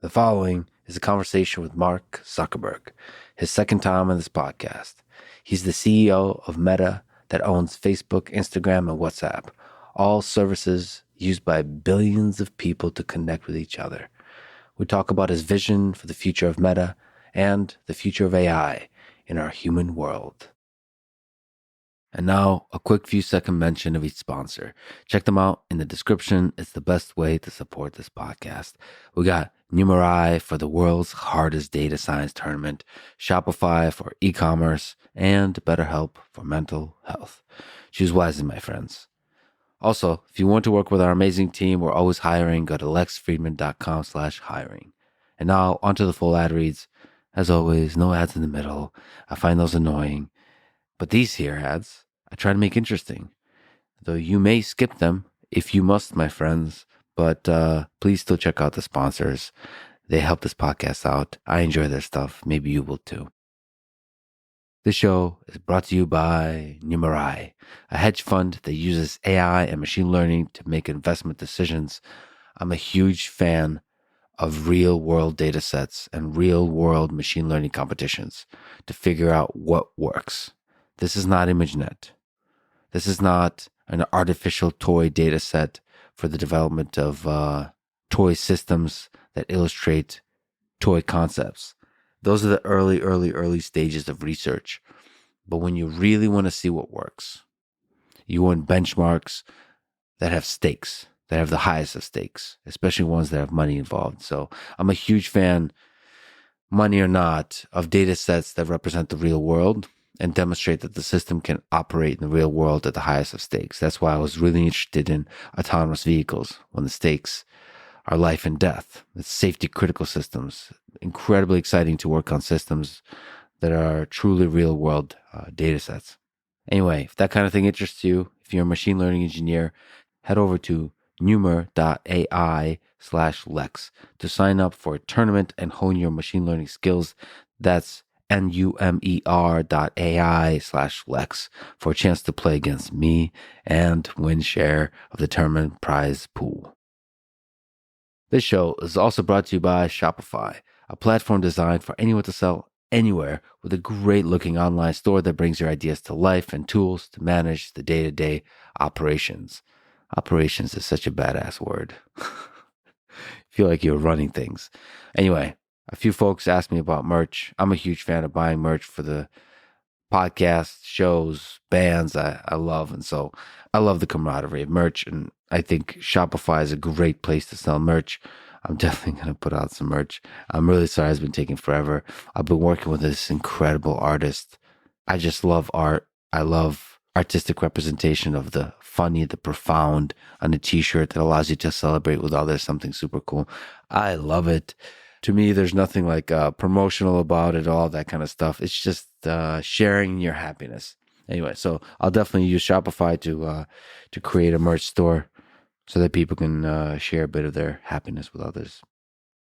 The following is a conversation with Mark Zuckerberg, his second time on this podcast. He's the CEO of Meta that owns Facebook, Instagram, and WhatsApp, all services used by billions of people to connect with each other. We talk about his vision for the future of Meta and the future of AI in our human world. And now, a quick few-second mention of each sponsor. Check them out in the description. It's the best way to support this podcast. We got Numerai for the world's hardest data science tournament, Shopify for e-commerce, and BetterHelp for mental health. Choose wisely, my friends. Also, if you want to work with our amazing team, we're always hiring. Go to lexfriedman.com/hiring. And now, onto the full ad reads. As always, no ads in the middle. I find those annoying. But these here ads, I try to make interesting. Though you may skip them if you must, my friends. But please still check out the sponsors. They help this podcast out. I enjoy their stuff. Maybe you will too. This show is brought to you by Numerai, a hedge fund that uses AI and machine learning to make investment decisions. I'm a huge fan of real-world data sets and real-world machine learning competitions to figure out what works. This is not ImageNet. This is not an artificial toy data set for the development of toy systems that illustrate toy concepts. Those are the early stages of research. But when you really want to see what works, you want benchmarks that have stakes, that have the highest of stakes, especially ones that have money involved. So I'm a huge fan, money or not, of data sets that represent the real world and demonstrate that the system can operate in the real world at the highest of stakes. That's why I was really interested in autonomous vehicles when the stakes are life and death. It's safety critical systems. Incredibly exciting to work on systems that are truly real world data sets. Anyway, if that kind of thing interests you, if you're a machine learning engineer, head over to numer.ai/lex to sign up for a tournament and hone your machine learning skills. That's numer.ai/lex for a chance to play against me and win share of the tournament prize pool. This show is also brought to you by Shopify, a platform designed for anyone to sell anywhere with a great looking online store that brings your ideas to life and tools to manage the day-to-day operations. Operations is such a badass word. Feel like you're running things. Anyway, a few folks asked me about merch. I'm a huge fan of buying merch for the podcasts, shows, bands I love. And so I love the camaraderie of merch. And I think Shopify is a great place to sell merch. I'm definitely going to put out some merch. I'm really sorry it's been taking forever. I've been working with this incredible artist. I just love art. I love artistic representation of the funny, the profound on a t-shirt that allows you to celebrate with others, something super cool. I love it. To me, there's nothing like promotional about it, all that kind of stuff. It's just sharing your happiness. Anyway, so I'll definitely use Shopify to create a merch store so that people can share a bit of their happiness with others.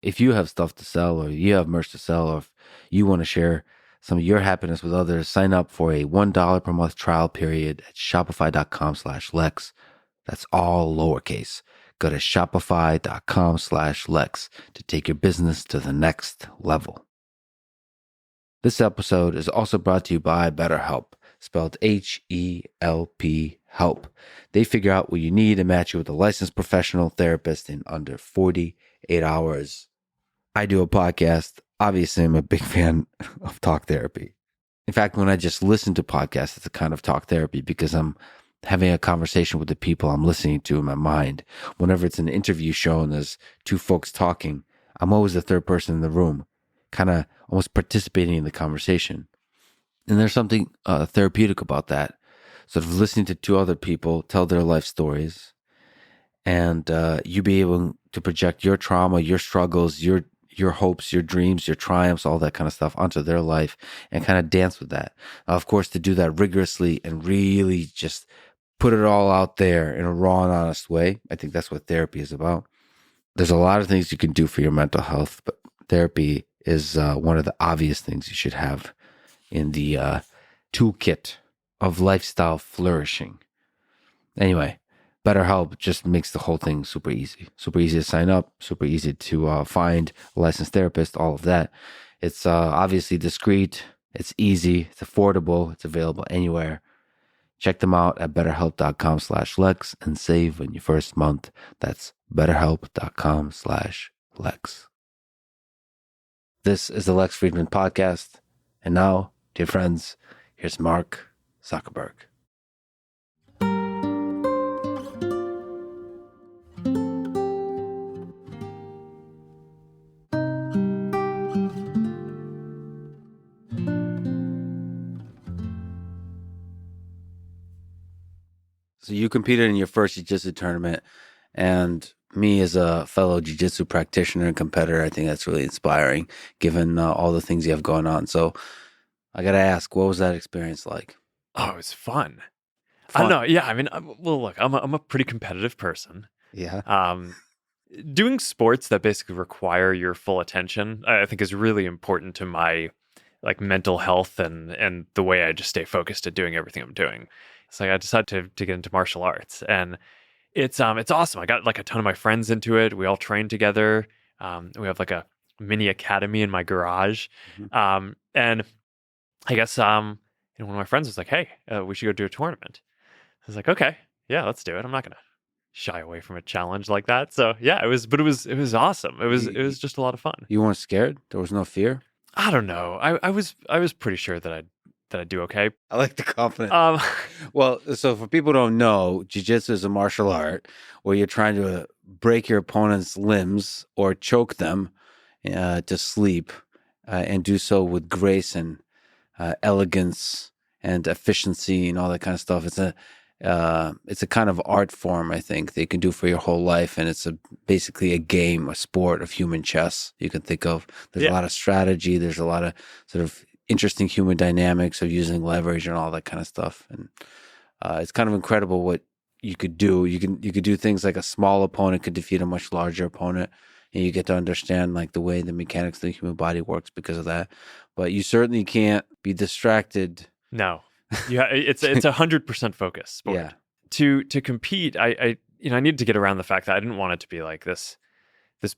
If you have stuff to sell or you have merch to sell or if you want to share some of your happiness with others, sign up for a $1 per month trial period at shopify.com/lex. That's all lowercase. Go to shopify.com/lex to take your business to the next level. This episode is also brought to you by BetterHelp, spelled HELP, help. They figure out what you need and match you with a licensed professional therapist in under 48 hours. I do a podcast. Obviously, I'm a big fan of talk therapy. In fact, when I just listen to podcasts, it's a kind of talk therapy because I'm having a conversation with the people I'm listening to in my mind. Whenever it's an interview show and there's two folks talking, I'm always the third person in the room, kind of almost participating in the conversation. And there's something therapeutic about that. Sort of listening to two other people tell their life stories and you be able to project your trauma, your struggles, your hopes, your dreams, your triumphs, all that kind of stuff onto their life and kind of dance with that. Of course, to do that rigorously and really just put it all out there in a raw and honest way. I think that's what therapy is about. There's a lot of things you can do for your mental health, but therapy is one of the obvious things you should have in the toolkit of lifestyle flourishing. Anyway, BetterHelp just makes the whole thing super easy. Super easy to sign up, super easy to find a licensed therapist, all of that. It's obviously discreet, it's easy, it's affordable, it's available anywhere. Check them out at betterhelp.com/Lex and save on your first month. That's betterhelp.com/Lex. This is the Lex Friedman Podcast. And now, dear friends, here's Mark Zuckerberg. So you competed in your first jiu-jitsu tournament, and me as a fellow jiu-jitsu practitioner and competitor, I think that's really inspiring given all the things you have going on. So I got to ask, what was that experience like? Oh, it was fun. I don't know. Yeah, I mean, well, look, I'm a pretty competitive person. Yeah. Doing sports that basically require your full attention, I think is really important to my like mental health and the way I just stay focused at doing everything I'm doing. So I decided to get into martial arts, and it's awesome. I got like a ton of my friends into it. We all train together. We have like a mini academy in my garage. Mm-hmm. And I guess one of my friends was like, "Hey, we should go do a tournament." I was like, "Okay, yeah, let's do it. I'm not gonna shy away from a challenge like that." So yeah, it was awesome. It was just a lot of fun. You weren't scared? There was no fear? I don't know. I was pretty sure that I'd do okay. I like the confidence. Well, so for people who don't know, jiu-jitsu is a martial art where you're trying to break your opponent's limbs or choke them to sleep and do so with grace and elegance and efficiency and all that kind of stuff. It's a kind of art form, I think, that you can do for your whole life, and it's basically a game, a sport of human chess. You can think of there's a lot of strategy, there's a lot of sort of interesting human dynamics of using leverage and all that kind of stuff, and it's kind of incredible what you could do. You could do things like a small opponent could defeat a much larger opponent, and you get to understand like the way the mechanics of the human body works because of that. But you certainly can't be distracted. No. Yeah, it's 100% focus sport. Yeah. To compete, I needed to get around the fact that I didn't want it to be like this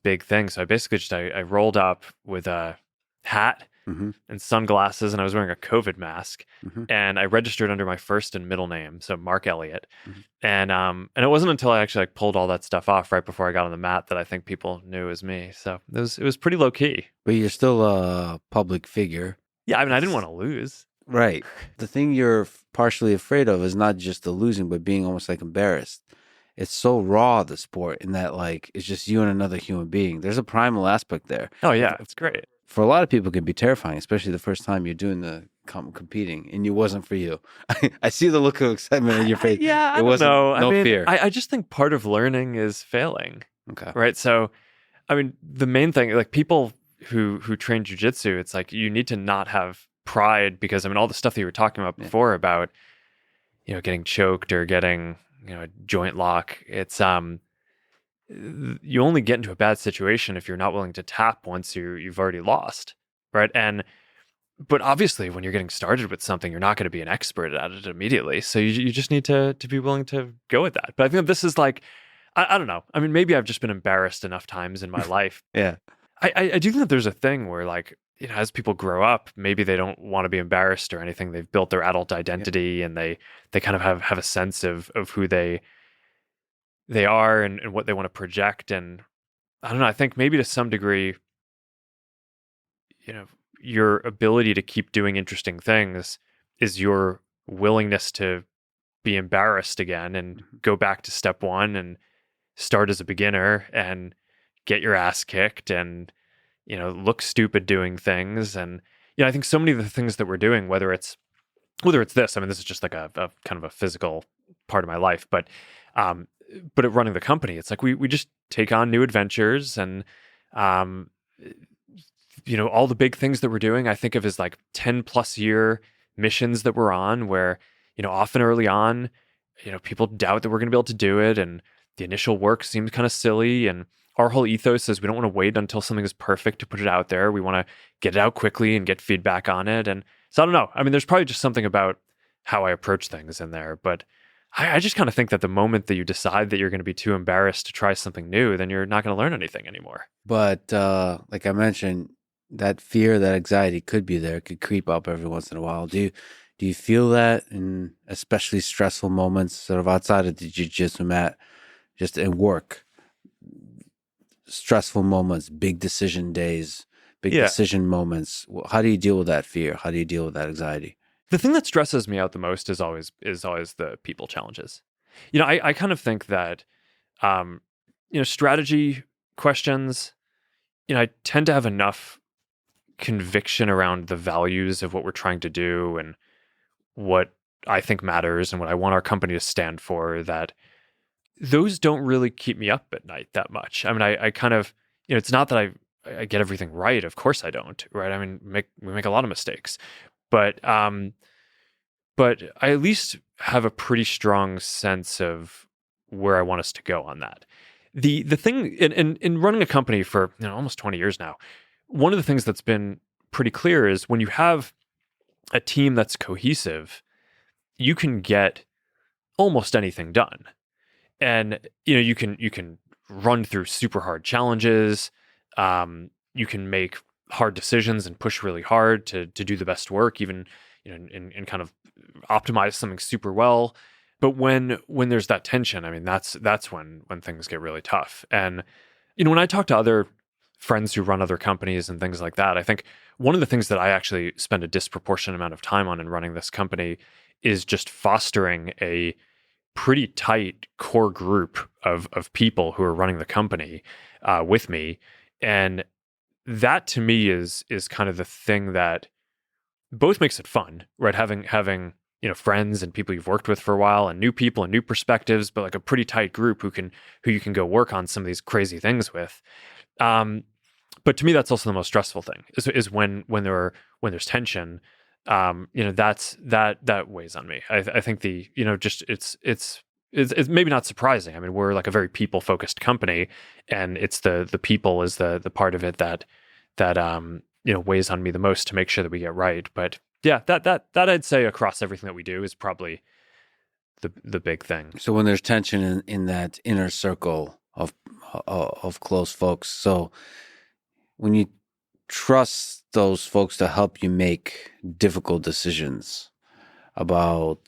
big thing. So I basically I rolled up with a hat Mm-hmm. and sunglasses, and I was wearing a COVID mask, Mm-hmm. and I registered under my first and middle name, so Mark Elliott. Mm-hmm. And it wasn't until I actually like pulled all that stuff off right before I got on the mat that I think people knew it was me. So it was pretty low key. But you're still a public figure. Yeah, I mean, I didn't want to lose. Right. The thing you're partially afraid of is not just the losing, but being almost like embarrassed. It's so raw, the sport, in that like it's just you and another human being. There's a primal aspect there. Oh yeah, it's great. For a lot of people, it can be terrifying, especially the first time you're doing the competing, and it wasn't for you. I see the look of excitement in your face. Yeah, it wasn't. No fear. I just think part of learning is failing. Okay. Right. So, I mean, the main thing, like people who train jiu-jitsu, it's like you need to not have pride because I mean, all the stuff that you were talking about before about, getting choked or getting, a joint lock. It's you only get into a bad situation if you're not willing to tap once you've already lost, right? But obviously, when you're getting started with something, you're not going to be an expert at it immediately. So you just need to be willing to go with that. But I think this is like, I don't know. I mean, maybe I've just been embarrassed enough times in my life. Yeah. I do think that there's a thing where like, as people grow up, maybe they don't want to be embarrassed or anything. They've built their adult identity and they kind of have a sense of who they are and what they want to project. And I don't know, I think maybe to some degree, your ability to keep doing interesting things is your willingness to be embarrassed again and go back to step one and start as a beginner and get your ass kicked and, look stupid doing things. And, I think so many of the things that we're doing, whether it's this, I mean, this is just like a kind of a physical part of my life, but at running the company, it's like we just take on new adventures and, all the big things that we're doing, I think of as like 10 plus year missions that we're on where, often early on, people doubt that we're going to be able to do it. And the initial work seems kind of silly. And our whole ethos is we don't want to wait until something is perfect to put it out there. We want to get it out quickly and get feedback on it. And so I don't know. I mean, there's probably just something about how I approach things in there, but I just kind of think that the moment that you decide that you're going to be too embarrassed to try something new, then you're not going to learn anything anymore. But like I mentioned, that fear, that anxiety could be there, could creep up every once in a while. Do you feel that in especially stressful moments, sort of outside of the jiu-jitsu mat, just in work, stressful moments, big decision days, big Yeah. decision moments? How do you deal with that fear? How do you deal with that anxiety? The thing that stresses me out the most is always the people challenges. I kind of think that um, strategy questions, I tend to have enough conviction around the values of what we're trying to do and what I think matters and what I want our company to stand for, that those don't really keep me up at night that much. I mean, I kind of, it's not that I get everything right. Of course I don't, right? I mean, we make a lot of mistakes, but I at least have a pretty strong sense of where I want us to go on that. The thing in running a company for almost 20 years now, one of the things that's been pretty clear is when you have a team that's cohesive, you can get almost anything done. And you can run through super hard challenges. You can make hard decisions and push really hard to do the best work, even and kind of optimize something super well. But when there's that tension, I mean, that's when things get really tough. And when I talk to other friends who run other companies and things like that, I think one of the things that I actually spend a disproportionate amount of time on in running this company is just fostering a pretty tight core group of people who are running the company with me. And that to me is kind of the thing that both makes it fun, right? Having friends and people you've worked with for a while and new people and new perspectives, but like a pretty tight group who you can go work on some of these crazy things with. But to me, that's also the most stressful thing is when there's tension. That weighs on me. I think just it's maybe not surprising. I mean, we're like a very people focused company, and it's the people is the part of it that weighs on me the most to make sure that we get right. But yeah, that I'd say across everything that we do is probably the big thing. So when there's tension in that inner circle of close folks, so when you trust those folks to help you make difficult decisions about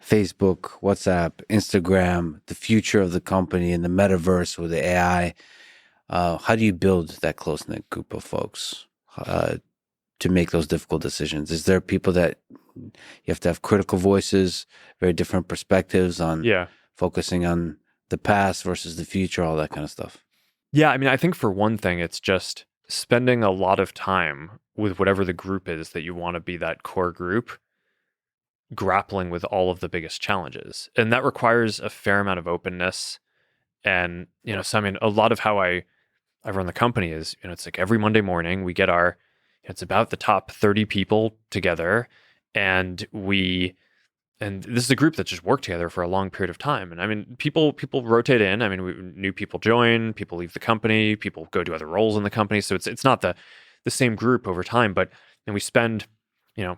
Facebook, WhatsApp, Instagram, the future of the company and the metaverse with the AI, how do you build that close-knit group of folks to make those difficult decisions? Is there people that you have to have critical voices, very different perspectives on focusing on the past versus the future, all that kind of stuff? Yeah, I mean, I think for one thing, it's just spending a lot of time with whatever the group is that you want to be that core group, grappling with all of the biggest challenges. And that requires a fair amount of openness. And, so I mean, a lot of how I run the company is, it's like every Monday morning we get it's about the top 30 people together, and this is a group that just worked together for a long period of time. And I mean, people rotate in. I mean, new people join, people leave the company, people go to other roles in the company. So it's not the same group over time, but and we spend, a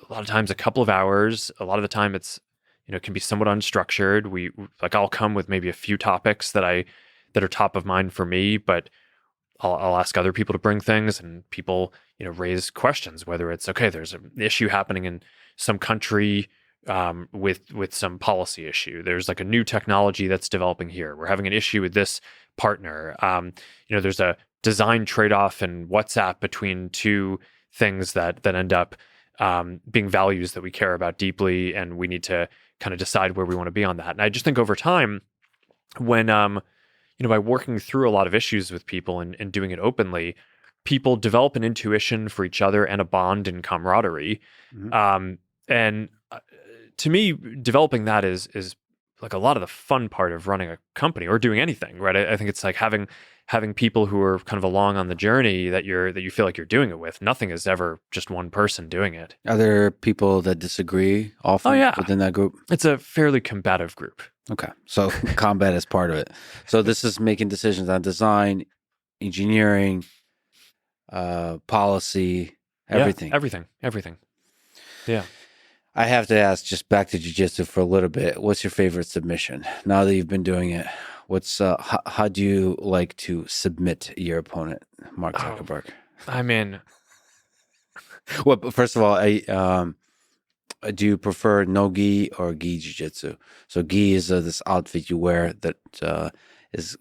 lot of times a couple of hours. A lot of the time it's, it can be somewhat unstructured. I'll come with maybe a few topics that are top of mind for me, but I'll ask other people to bring things, and people, raise questions, whether it's, okay, there's an issue happening in some country with some policy issue. There's like a new technology that's developing here. We're having an issue with this partner. There's a design trade-off in WhatsApp between two things that end up being values that we care about deeply, and we need to kind of decide where we want to be on that. And I just think over time, when by working through a lot of issues with people and doing it openly, people develop an intuition for each other and a bond and camaraderie. Mm-hmm. And to me, developing that is like a lot of the fun part of running a company or doing anything, right? I think it's like having people who are kind of along on the journey that you feel like you're doing it with. Nothing is ever just one person doing it. Are there people that disagree often within that group? It's a fairly combative group. Okay. So combat is part of it. So this is making decisions on design, engineering, policy, everything. Yeah, everything. Yeah. I have to ask, just back to jiu-jitsu for a little bit. What's your favorite submission now that you've been doing it? What's how do you like to submit your opponent, Mark Oh, Zuckerberg? I mean, Well, but first of all, do you prefer no gi or gi jiu-jitsu? So gi is this outfit you wear that is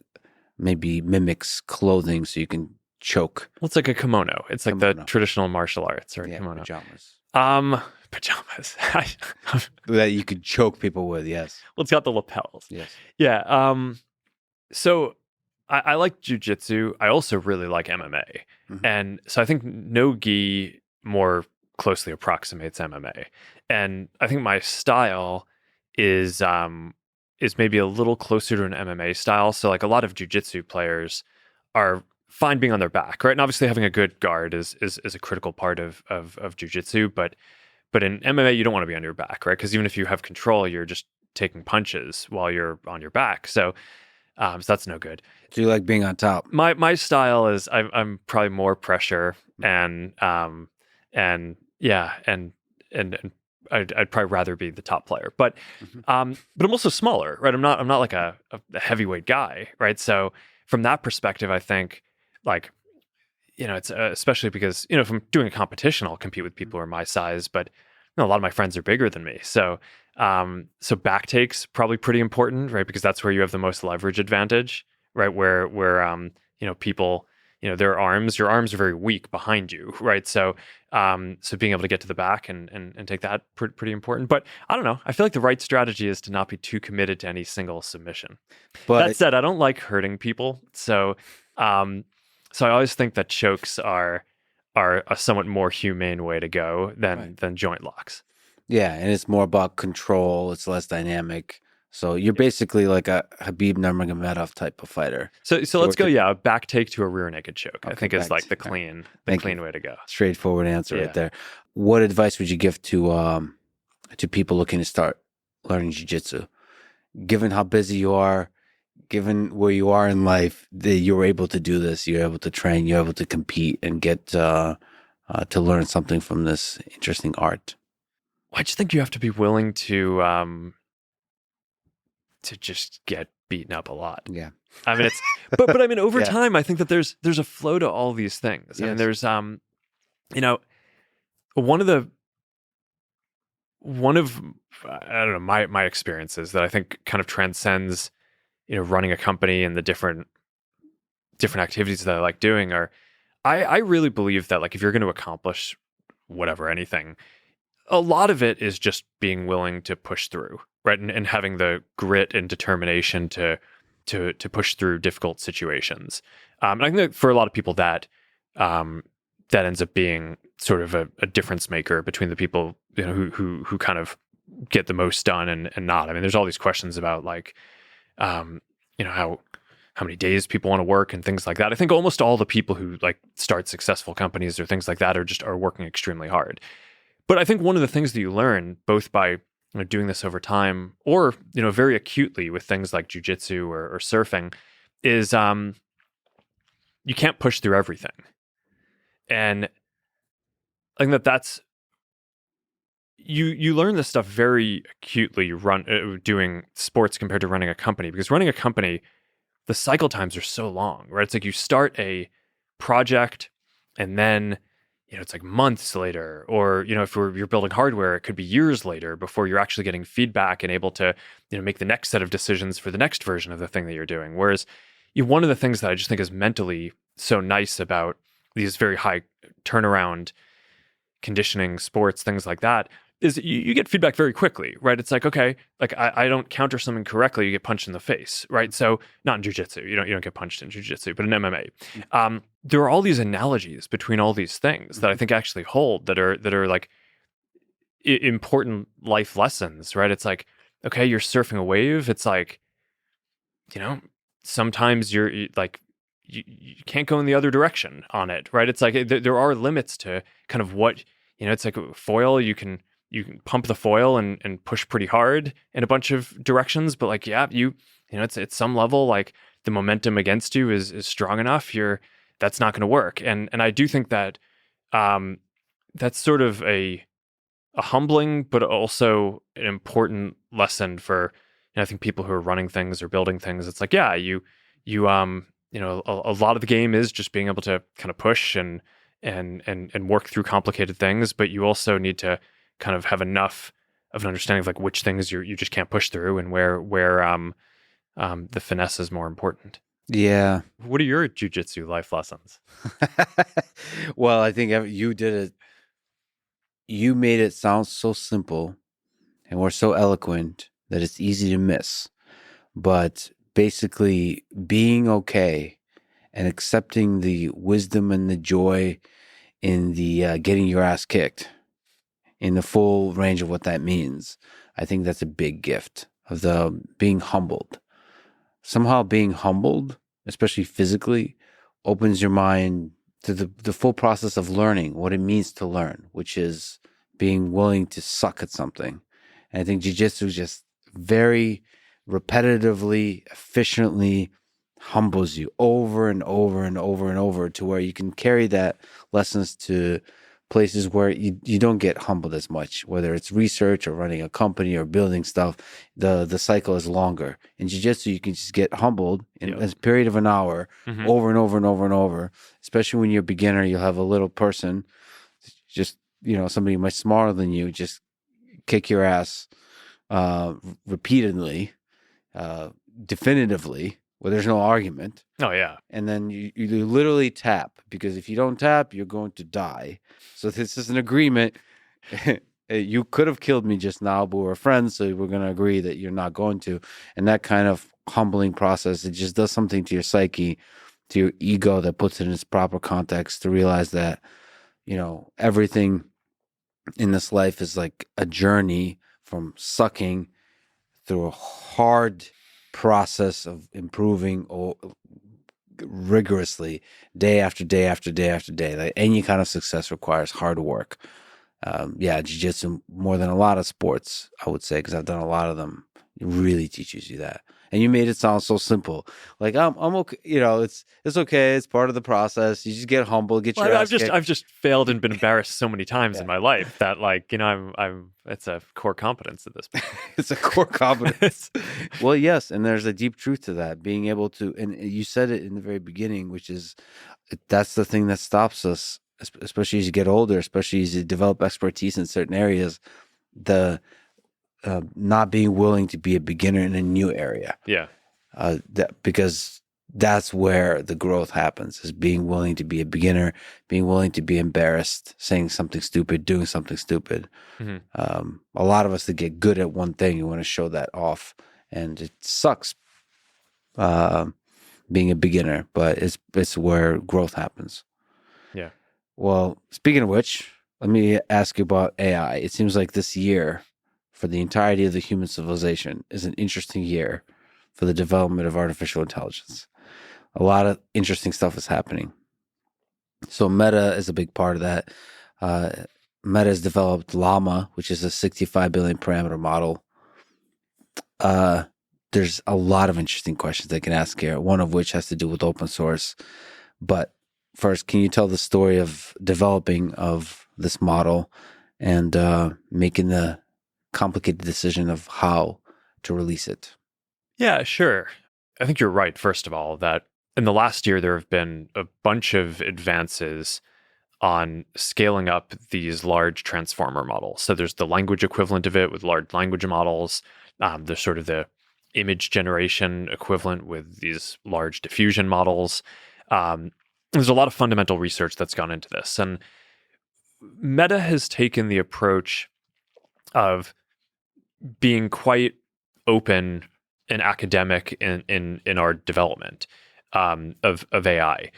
maybe mimics clothing, so you can choke. well, it's like a kimono. It's like the Kimono. traditional martial arts or Yeah, kimono. pajamas Pajamas. that you could choke people with. Yes, Well, it's got the lapels. yes. Yeah. So I like jujitsu. I also really like MMA. Mhm. And so I think no gi more closely approximates MMA. And I think my style is maybe a little closer to an MMA style. So like a lot of jujitsu players are fine being on their back, right? And obviously having a good guard is a critical part of jujitsu, but in MMA you don't want to be on your back, right? Because even if you have control, you're just taking punches while you're on your back. So that's no good. Do you like being on top? My style is I'm probably more pressure and yeah and I'd probably rather be the top player, but I'm also smaller, right? I'm not like a heavyweight guy, right? So from that perspective, I think like it's especially because if I'm doing a competition, I'll compete with people who are my size, but a lot of my friends are bigger than me, so back takes probably pretty important, right? Because that's where you have the most leverage advantage, right? Where people, their arms, your arms are very weak behind you, right? So being able to get to the back and take that pretty important. But I don't know. I feel like the right strategy is to not be too committed to any single submission. But That said, I don't like hurting people, so I always think that chokes are a somewhat more humane way to go than joint locks. yeah, and it's more about control. It's less dynamic. So you're basically like a Habib Nurmagomedov type of fighter. So let's go. Yeah, a back take to a rear naked choke. I Okay, think is back like the to- clean Thank you. way to go. Straightforward answer Yeah. right there. What advice would you give to people looking to start learning jiu-jitsu? Given how busy you are, given where you are in life, that you're able to do this, you're able to train, you're able to compete and get to learn something from this interesting art. I just think you have to be willing to just get beaten up a lot. Yeah. I mean, it's but I mean, over Yeah. time, I think that there's a flow to all these things. I mean, Yes. there's one of I don't know, my experiences that I think kind of transcends running a company and the different activities that I like doing are I really believe that like if you're going to accomplish whatever, anything, a lot of it is just being willing to push through, right? And having the grit and determination to push through difficult situations. And I think that for a lot of people that ends up being sort of a difference maker between the people who kind of get the most done and not. I mean, there's all these questions about like how many days people want to work and things like that. I think almost all the people who like start successful companies or things like that are working extremely hard. But I think one of the things that you learn both by doing this over time or very acutely with things like jiu-jitsu or surfing is you can't push through everything. And I think that's you learn this stuff very acutely doing sports compared to running a company, because running a company, the cycle times are so long, right? It's like you start a project and then it's like months later, or if you're building hardware, it could be years later before you're actually getting feedback and able to make the next set of decisions for the next version of the thing that you're doing. Whereas one of the things that I just think is mentally so nice about these very high turnaround conditioning sports, things like that, is you get feedback very quickly, right? It's like, okay, like I don't counter something correctly, you get punched in the face, right? So not in jiu-jitsu, you don't get punched in jiu-jitsu, but in MMA. There are all these analogies between all these things that I think actually hold that are like important life lessons, right? It's like, okay, you're surfing a wave. It's like, sometimes you can't go in the other direction on it, right? It's like there are limits to kind of what, it's like foil, you can pump the foil and push pretty hard in a bunch of directions, but like, yeah, it's at some level, like the momentum against you is strong enough. That's not going to work. And I do think that that's sort of a a humbling but also an important lesson for, I think, people who are running things or building things. It's like, yeah, a lot of the game is just being able to kind of push and work through complicated things, but you also need to kind of have enough of an understanding of like which things you just can't push through, and where the finesse is more important. Yeah. What are your jiu-jitsu life lessons? Well, I think you did it. You made it sound so simple and we're so eloquent that it's easy to miss. But basically, being okay and accepting the wisdom and the joy in the getting your ass kicked in the full range of what that means, I think that's a big gift of the being humbled. Somehow being humbled, especially physically, opens your mind to the full process of learning what it means to learn, which is being willing to suck at something. And I think jiu-jitsu just very repetitively, efficiently humbles you over and over and over and over to where you can carry that lessons to places where you don't get humbled as much, whether it's research or running a company or building stuff. The cycle is longer. In jiu-jitsu, you can just get humbled in a period of an hour over and over and over and over, especially when you're a beginner. You'll have a little person, just, somebody much smaller than you, just kick your ass repeatedly, definitively, where there's no argument. Oh, yeah. And then you literally tap, because if you don't tap, you're going to die. So this is an agreement. You could have killed me just now, but we're friends, so we're going to agree that you're not going to. And that kind of humbling process, it just does something to your psyche, to your ego, that puts it in its proper context to realize that, everything in this life is like a journey from sucking through a hard process of improving rigorously day after day after day after day. Like any kind of success requires hard work. Jiu-jitsu, more than a lot of sports, I would say, because I've done a lot of them, it really teaches you that. And you made it sound so simple. Like I'm okay. It's okay. It's part of the process. You just get humble, get your ass kicked. I've just failed and been embarrassed so many times in my life that, like, it's a core competence at this point. It's a core competence. Well, yes, and there's a deep truth to that. Being able to, and you said it in the very beginning, which is that's the thing that stops us, especially as you get older, especially as you develop expertise in certain areas. The not being willing to be a beginner in a new area. Yeah. Because that's where the growth happens, is being willing to be a beginner, being willing to be embarrassed, saying something stupid, doing something stupid. A lot of us that get good at one thing, you want to show that off. And it sucks being a beginner, but it's where growth happens. Yeah. Well, speaking of which, let me ask you about AI. It seems like this year, for the entirety of the human civilization, is an interesting year for the development of artificial intelligence. A lot of interesting stuff is happening. So Meta is a big part of that. Meta has developed Llama, which is a 65 billion parameter model. There's a lot of interesting questions I can ask here, one of which has to do with open source. But first, can you tell the story of developing of this model and making the complicated decision of how to release it? Yeah, sure. I think you're right, first of all, that in the last year, there have been a bunch of advances on scaling up these large transformer models. So there's the language equivalent of it with large language models. There's sort of the image generation equivalent with these large diffusion models. There's a lot of fundamental research that's gone into this. And Meta has taken the approach of being quite open and academic in our development of AI.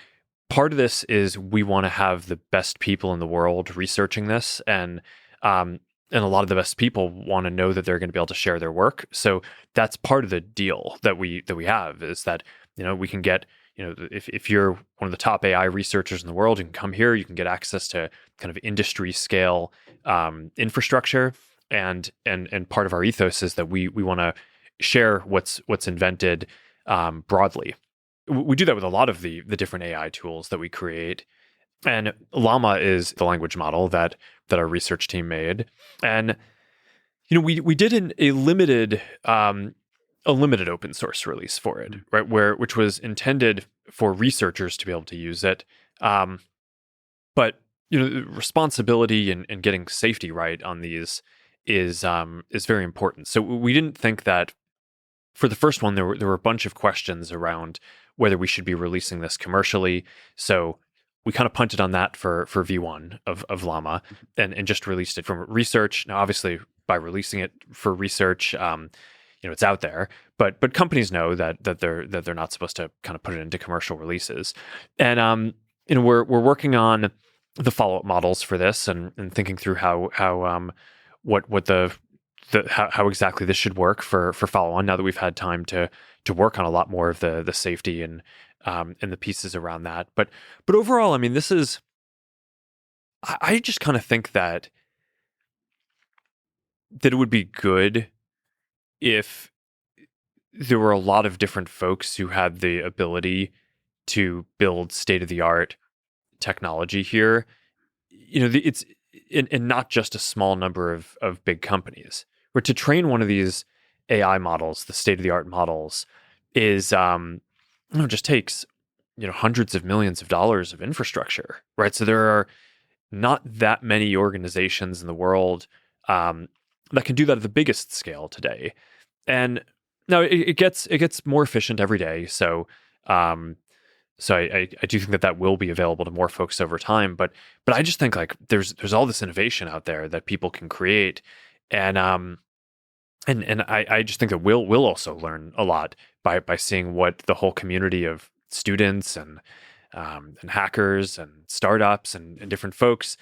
Part of this is we want to have the best people in the world researching this, and a lot of the best people want to know that they're going to be able to share their work. So that's part of the deal that we have, is that we can get, if you're one of the top AI researchers in the world, you can come here, you can get access to kind of industry scale infrastructure. And part of our ethos is that we want to share what's invented broadly. We do that with a lot of the different AI tools that we create. And Llama is the language model that that our research team made. And we did a limited open source release for it, right? Which was intended for researchers to be able to use it. But responsibility and getting safety right on these is very important. So we didn't think that for the first one there were a bunch of questions around whether we should be releasing this commercially. So we kind of punted on that for V1 of Llama and just released it from research. Now, obviously, by releasing it for research, it's out there, but companies know that they're not supposed to kind of put it into commercial releases. And we're working on the follow-up models for this and thinking through how exactly this should work for follow-on, now that we've had time to work on a lot more of the safety and the pieces around that. But overall, I mean, I just kind of think that it would be good if there were a lot of different folks who had the ability to build state-of-the-art technology here. It's and not just a small number of big companies. Where to train one of these AI models, the state-of-the-art models, is just takes hundreds of millions of dollars of infrastructure, right? So there are not that many organizations in the world that can do that at the biggest scale today. And now it gets more efficient every day. So I do think that will be available to more folks over time. But I just think like there's all this innovation out there that people can create, and I just think that we'll also learn a lot by seeing what the whole community of students and hackers and startups and different folks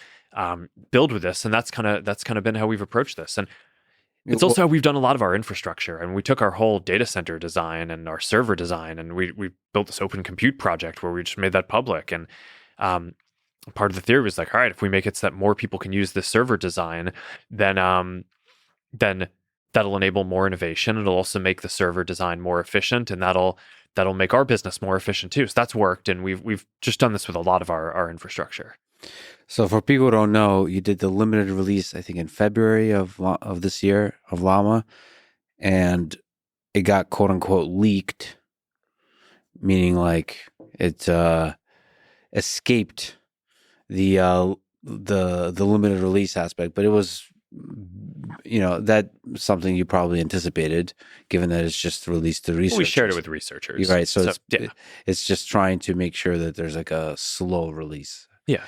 build with this. And that's kind of been how we've approached this. And it's also how we've done a lot of our infrastructure. And we took our whole data center design and our server design, and we built this open compute project where we just made that public. And part of the theory was like, all right, if we make it so that more people can use this server design, then that'll enable more innovation. It'll also make the server design more efficient, and that'll make our business more efficient too. So that's worked, and we've just done this with a lot of our infrastructure. So for people who don't know, you did the limited release, I think in February of this year of Llama, and it got quote unquote leaked, meaning like it escaped the limited release aspect, but it was that's something you probably anticipated, given that it's just released to researchers. Well, we shared it with researchers, right? So it's just trying to make sure that there's like a slow release. Yeah.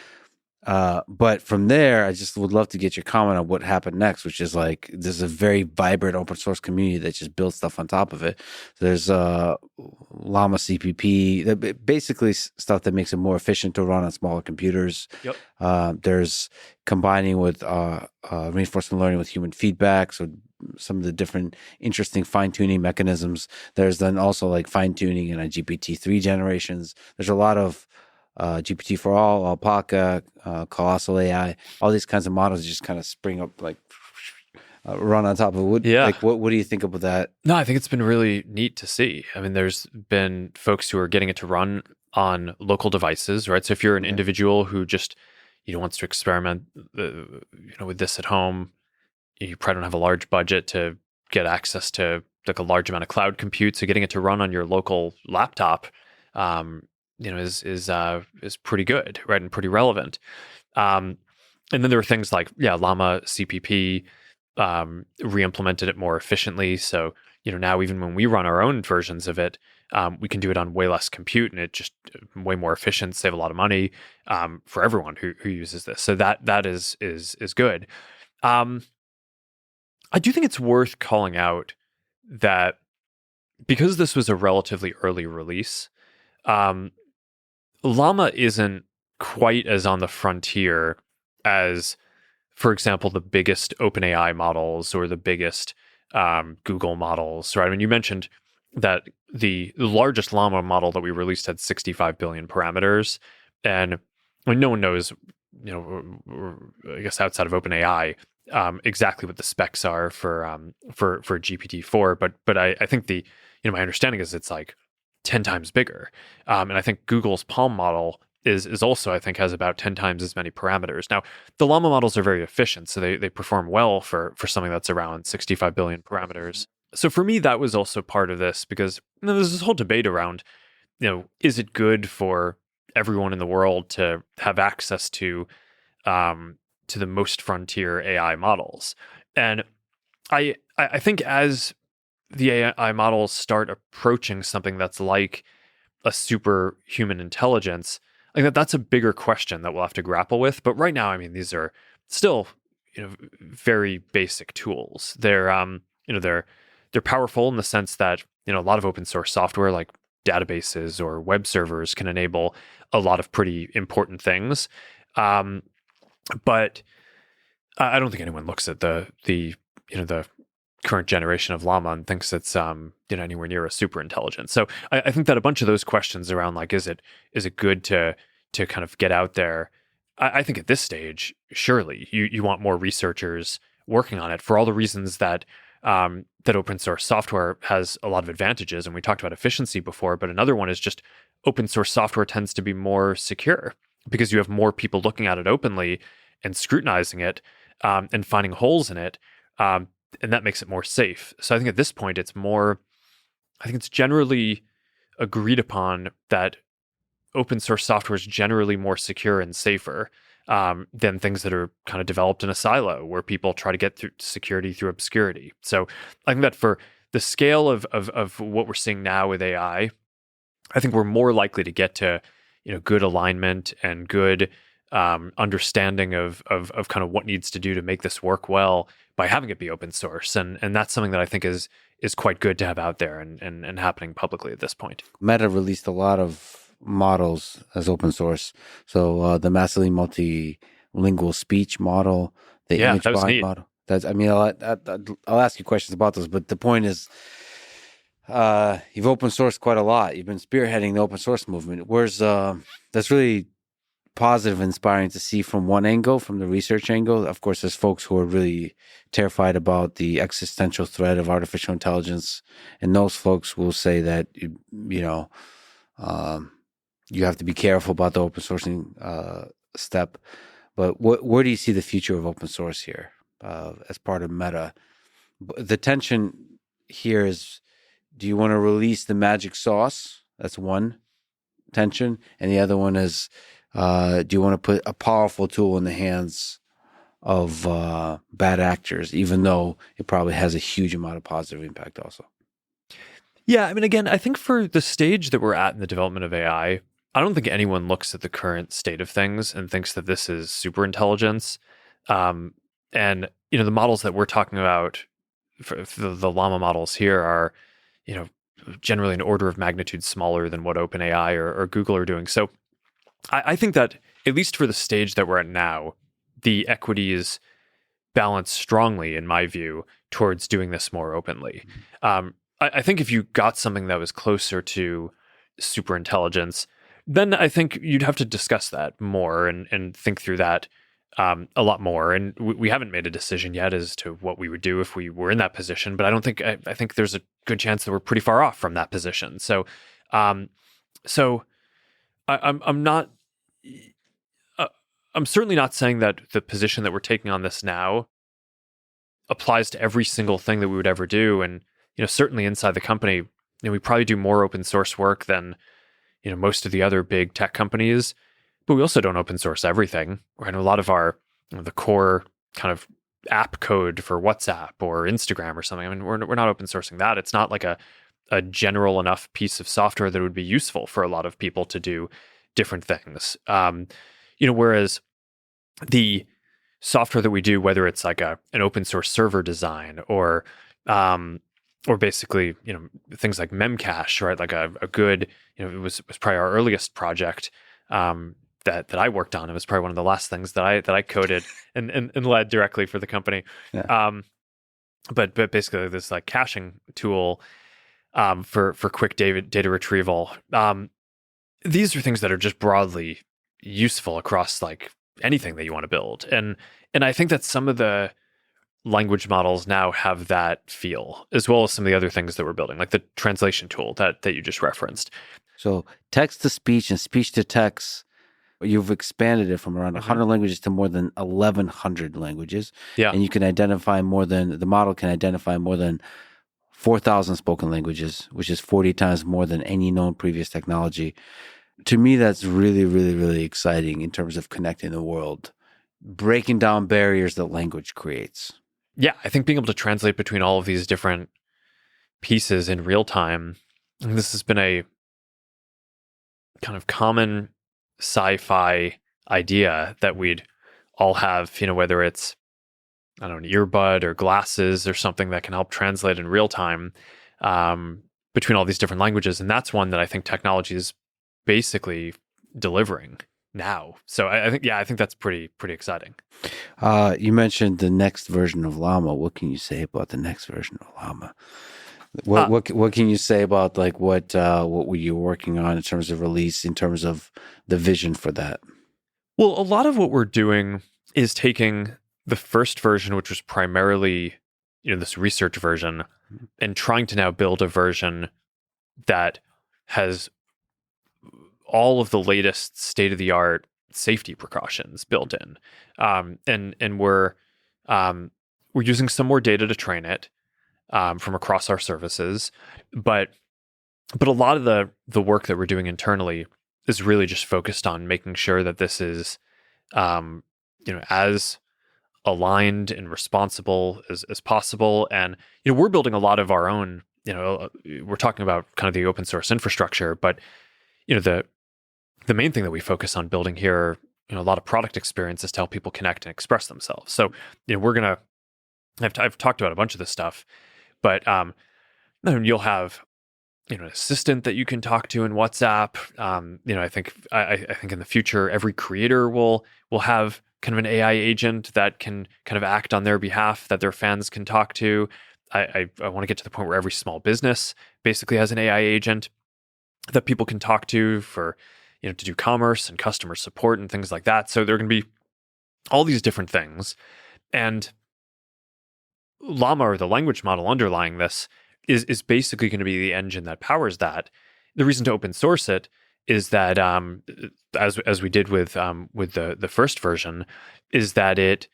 But from there, I just would love to get your comment on what happened next, which is like there's a very vibrant open source community that just builds stuff on top of it. There's Llama CPP, basically stuff that makes it more efficient to run on smaller computers. Yep. There's combining with reinforcement learning with human feedback, so some of the different interesting fine-tuning mechanisms. There's then also like fine-tuning in GPT-3 generations. There's a lot of GPT-4All, Alpaca, Colossal AI, all these kinds of models just kind of spring up, like run on top of wood. Yeah. Like, what do you think about that? No, I think it's been really neat to see. I mean, there's been folks who are getting it to run on local devices, right? So if you're an individual who just wants to experiment, with this at home, you probably don't have a large budget to get access to like a large amount of cloud compute. So getting it to run on your local laptop, is pretty good, right, and pretty relevant. And then there were things like Llama CPP re-implemented it more efficiently. So now even when we run our own versions of it, we can do it on way less compute, and it just way more efficient, save a lot of money for everyone who uses this. So that is good. I do think it's worth calling out that because this was a relatively early release, Llama isn't quite as on the frontier as, for example, the biggest OpenAI models or the biggest Google models, right? I mean, you mentioned that the largest Llama model that we released had 65 billion parameters, and I mean, no one knows, I guess outside of OpenAI, exactly what the specs are for GPT-4, but I think my understanding is it's like 10 times bigger. And I think Google's Palm model is also, I think, has about 10 times as many parameters. Now, the llama models are very efficient, so they perform well for something that's around 65 billion parameters. So for me, that was also part of this, because there's this whole debate around, is it good for everyone in the world to have access to the most frontier AI models? And I think as the AI models start approaching something that's like a superhuman intelligence, I think that's a bigger question that we'll have to grapple with. But right now, I mean, these are still, very basic tools. They're powerful in the sense that, a lot of open source software like databases or web servers can enable a lot of pretty important things. But I don't think anyone looks at the current generation of llama and thinks it's anywhere near a super intelligence. So I think that a bunch of those questions around, like, is it good to kind of get out there? I think at this stage, surely you want more researchers working on it for all the reasons that that open source software has a lot of advantages. And we talked about efficiency before, but another one is just open source software tends to be more secure because you have more people looking at it openly and scrutinizing it and finding holes in it. And that makes it more safe. So I think at this point, it's generally agreed upon that open source software is generally more secure and safer than things that are kind of developed in a silo where people try to get through security through obscurity. So I think that for the scale of what we're seeing now with AI, I think we're more likely to get to, good alignment and good understanding of kind of what needs to do to make this work well by having it be open source. And that's something that I think is quite good to have out there and happening publicly at this point. Meta released a lot of models as open source. So the massively multilingual speech model, the image that was bot neat. model. I'll ask you questions about those, but the point is, you've open sourced quite a lot. You've been spearheading the open source movement. That's really positive, inspiring to see from one angle, from the research angle. Of course, there's folks who are really terrified about the existential threat of artificial intelligence, and those folks will say that you have to be careful about the open sourcing step. But where do you see the future of open source here as part of Meta? The tension here is, do you want to release the magic sauce? That's one tension. And the other one is, do you want to put a powerful tool in the hands of bad actors, even though it probably has a huge amount of positive impact also? Yeah, I mean, again, I think for the stage that we're at in the development of AI, I don't think anyone looks at the current state of things and thinks that this is super intelligence. And, the models that we're talking about, for the llama models here are, generally an order of magnitude smaller than what OpenAI or Google are doing. So I think that, at least for the stage that we're at now, the equity is balanced strongly, in my view, towards doing this more openly. I think if you got something that was closer to super intelligence, then I think you'd have to discuss that more and think through that a lot more. And we haven't made a decision yet as to what we would do if we were in that position. But I think there's a good chance that we're pretty far off from that position. So, I'm not. I'm certainly not saying that the position that we're taking on this now applies to every single thing that we would ever do. And certainly inside the company, we probably do more open source work than most of the other big tech companies. But we also don't open source everything. Right? A lot of our the core kind of app code for WhatsApp or Instagram or something. I mean, we're not open sourcing that. It's not like a general enough piece of software that would be useful for a lot of people to do different things. Whereas the software that we do, whether it's like an open source server design or basically, things like Memcache, right? Like a good, it was probably our earliest project that I worked on. It was probably one of the last things that I coded and led directly for the company. Yeah. But basically this like caching tool for quick data retrieval. These are things that are just broadly useful across like anything that you want to build. And I think that some of the language models now have that feel, as well as some of the other things that we're building, like the translation tool that you just referenced. So text to speech and speech to text You've expanded it from around Mm-hmm. 100 languages to more than 1,100 languages. Yeah. And you can identify the model can identify more than 4,000 spoken languages, which is 40 times more than any known previous technology. To me, that's really, really, really exciting in terms of connecting the world, breaking down barriers that language creates. Yeah, I think being able to translate between all of these different pieces in real time, and this has been a kind of common sci-fi idea that we'd all have, whether it's, I don't know, an earbud or glasses or something that can help translate in real time between all these different languages. And that's one that I think technology is basically delivering now. So I think that's pretty exciting. You mentioned the next version of Llama. What can you say about the next version of Llama? What can you say about like what were you working on in terms of release, in terms of the vision for that? Well, a lot of what we're doing is taking the first version, which was primarily, this research version, and trying to now build a version that has all of the latest state-of-the-art safety precautions built in, and we're using some more data to train it from across our services, but a lot of the work that we're doing internally is really just focused on making sure that this is as aligned and responsible as possible. And we're building a lot of our own. We're talking about kind of the open source infrastructure, but the main thing that we focus on building here, a lot of product experiences to help people connect and express themselves. So we're gonna. I've talked about a bunch of this stuff, but then you'll have an assistant that you can talk to in WhatsApp. I think in the future every creator will have kind of an AI agent that can kind of act on their behalf, that their fans can talk to. I want to get to the point where every small business basically has an AI agent that people can talk to for to do commerce and customer support and things like that. So there are going to be all these different things, and Llama, or the language model underlying this, is basically going to be the engine that powers that. The reason to open source it is that as we did with the first version, is that it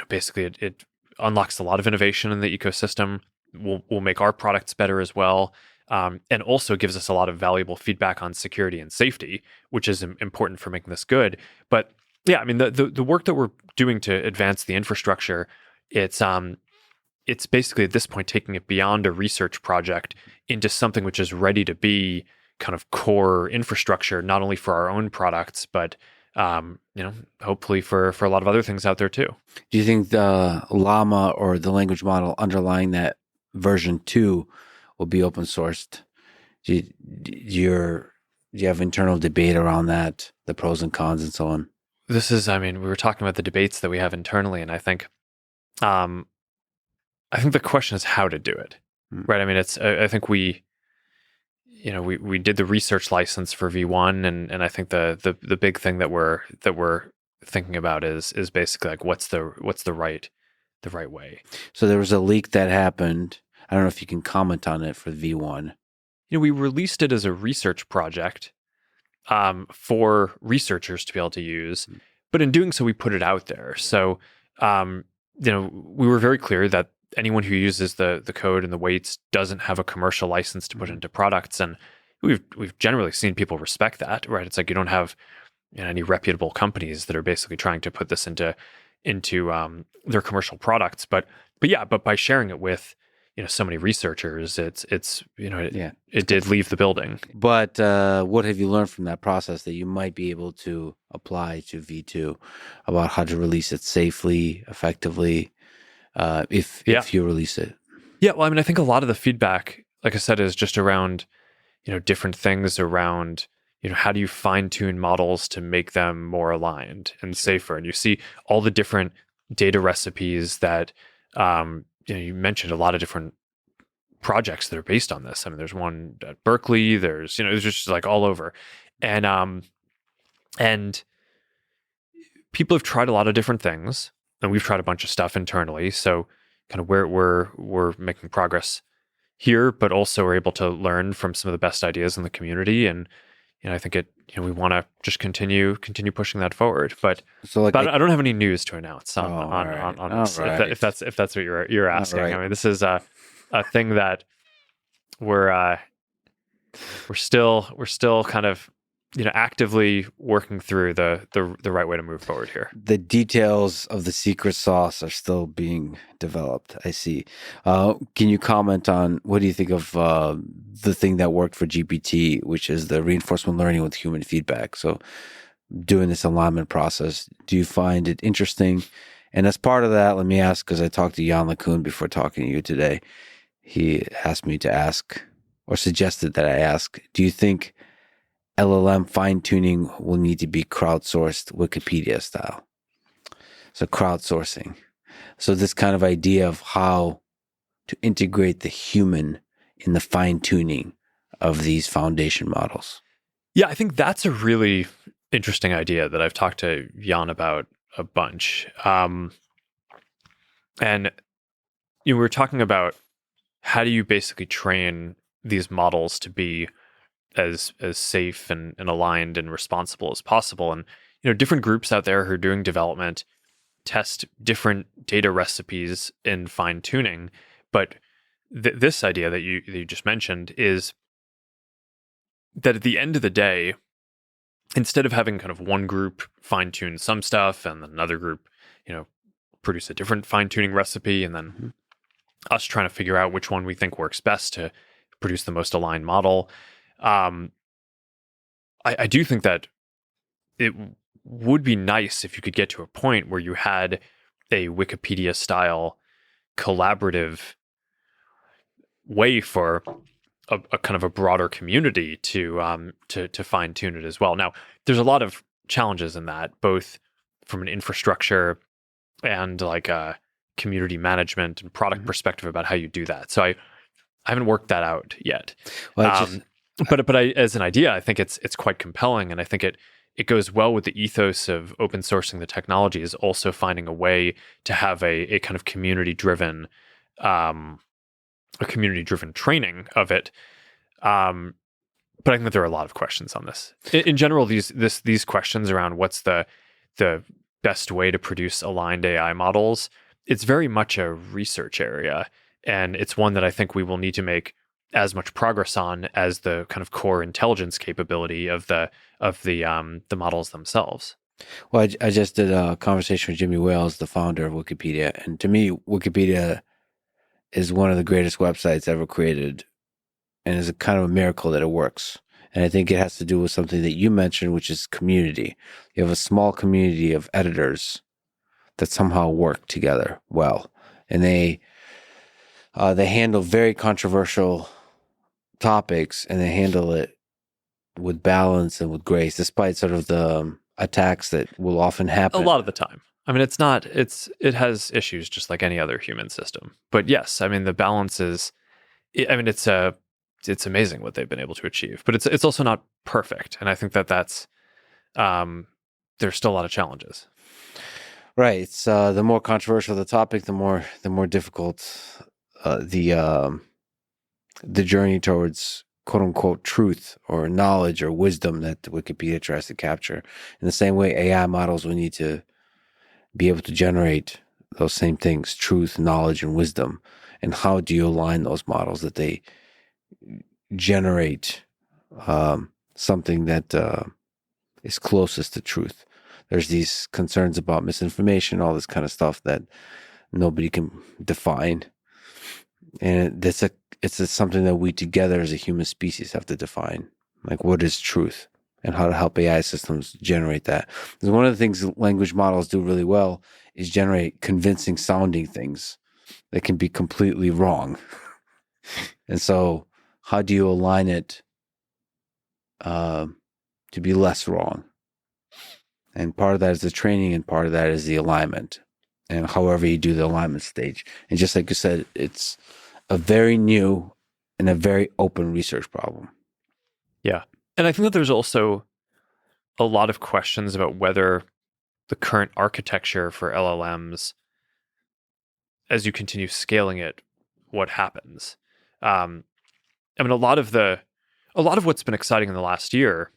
basically it unlocks a lot of innovation in the ecosystem. Will make our products better as well, and also gives us a lot of valuable feedback on security and safety, which is important for making this good. But yeah, I mean the work that we're doing to advance the infrastructure, it's basically at this point taking it beyond a research project into something which is ready to be kind of core infrastructure, not only for our own products, but hopefully for a lot of other things out there too. Do you think the Llama, or the language model underlying that version 2, will be open sourced? Do you have internal debate around that, the pros and cons and so on? We were talking about the debates that we have internally, and I think the question is how to do it, right? I mean, I think we did the research license for V1, and I think the big thing that we're thinking about is basically like what's the right way. So there was a leak that happened. I don't know if you can comment on it for V1. We released it as a research project for researchers to be able to use, but in doing so, we put it out there. So we were very clear that anyone who uses the code and the weights doesn't have a commercial license to put into products, and we've generally seen people respect that, right? It's like you don't have any reputable companies that are basically trying to put this into their commercial products, but by sharing it with so many researchers, it did leave the building. But what have you learned from that process that you might be able to apply to V2 about how to release it safely, effectively, if you release it? Yeah, well, I mean, I think a lot of the feedback, like I said, is just around different things around how do you fine tune models to make them more aligned and safer, and you see all the different data recipes that you mentioned a lot of different projects that are based on this. I mean, there's one at Berkeley, there's just like all over. And people have tried a lot of different things, and we've tried a bunch of stuff internally. So kind of we're making progress here, but also we're able to learn from some of the best ideas in the community. And I think we want to just continue pushing that forward. But So like, I don't have any news to announce on all right, on all this. right, If that's what you're all asking. I right. mean, this is a thing that we're we're still kind of actively working through the right way to move forward here. The details of the secret sauce are still being developed. I see. Can you comment on what do you think of the thing that worked for GPT, which is the reinforcement learning with human feedback? So, doing this alignment process, do you find it interesting? And as part of that, let me ask, because I talked to Jan LeCun before talking to you today. He asked me to ask, or suggested that I ask, do you think LLM fine tuning will need to be crowdsourced Wikipedia style? So crowdsourcing. So this kind of idea of how to integrate the human in the fine tuning of these foundation models. Yeah, I think that's a really interesting idea that I've talked to Jan about a bunch. And we were talking about how do you basically train these models to be as safe and aligned and responsible as possible. And different groups out there who are doing development test different data recipes in fine tuning. But this idea that you just mentioned is that at the end of the day, instead of having kind of one group fine tune some stuff and then another group, produce a different fine tuning recipe, and then us trying to figure out which one we think works best to produce the most aligned model. I do think that it would be nice if you could get to a point where you had a Wikipedia style collaborative way for a kind of a broader community to fine tune it as well. Now, there's a lot of challenges in that, both from an infrastructure and like a community management and product perspective about how you do that. So I haven't worked that out yet. Well, but as an idea, I think it's quite compelling, and I think it goes well with the ethos of open sourcing the technology, is also finding a way to have a kind of community driven training of it. But I think that there are a lot of questions on this. In general, these questions around what's the best way to produce aligned AI models, it's very much a research area, and it's one that I think we will need to make as much progress on as the kind of core intelligence capability of the models themselves. Well, I just did a conversation with Jimmy Wales, the founder of Wikipedia, and to me, Wikipedia is one of the greatest websites ever created, and is a kind of a miracle that it works. And I think it has to do with something that you mentioned, which is community. You have a small community of editors that somehow work together well, and they handle very controversial topics, and they handle it with balance and with grace, despite sort of the attacks that will often happen. A lot of the time. I mean, it has issues just like any other human system. But yes, I mean, the balance is, it's amazing what they've been able to achieve, but it's also not perfect. And I think that's, there's still a lot of challenges. Right. It's the more controversial the topic, the more difficult the journey towards quote unquote truth or knowledge or wisdom that Wikipedia tries to capture. In the same way, AI models will need to be able to generate those same things: truth, knowledge, and wisdom. And how do you align those models that they generate something that is closest to truth? There's these concerns about misinformation, all this kind of stuff that nobody can define. And it's something that we together as a human species have to define. Like, what is truth and how to help AI systems generate that. Because one of the things language models do really well is generate convincing sounding things that can be completely wrong. And so how do you align it to be less wrong? And part of that is the training, and part of that is the alignment, and however you do the alignment stage. And just like you said, it's a very new and a very open research problem. Yeah. And I think that there's also a lot of questions about whether the current architecture for LLMs, as you continue scaling it, what happens? I mean, a lot of what's been exciting in the last year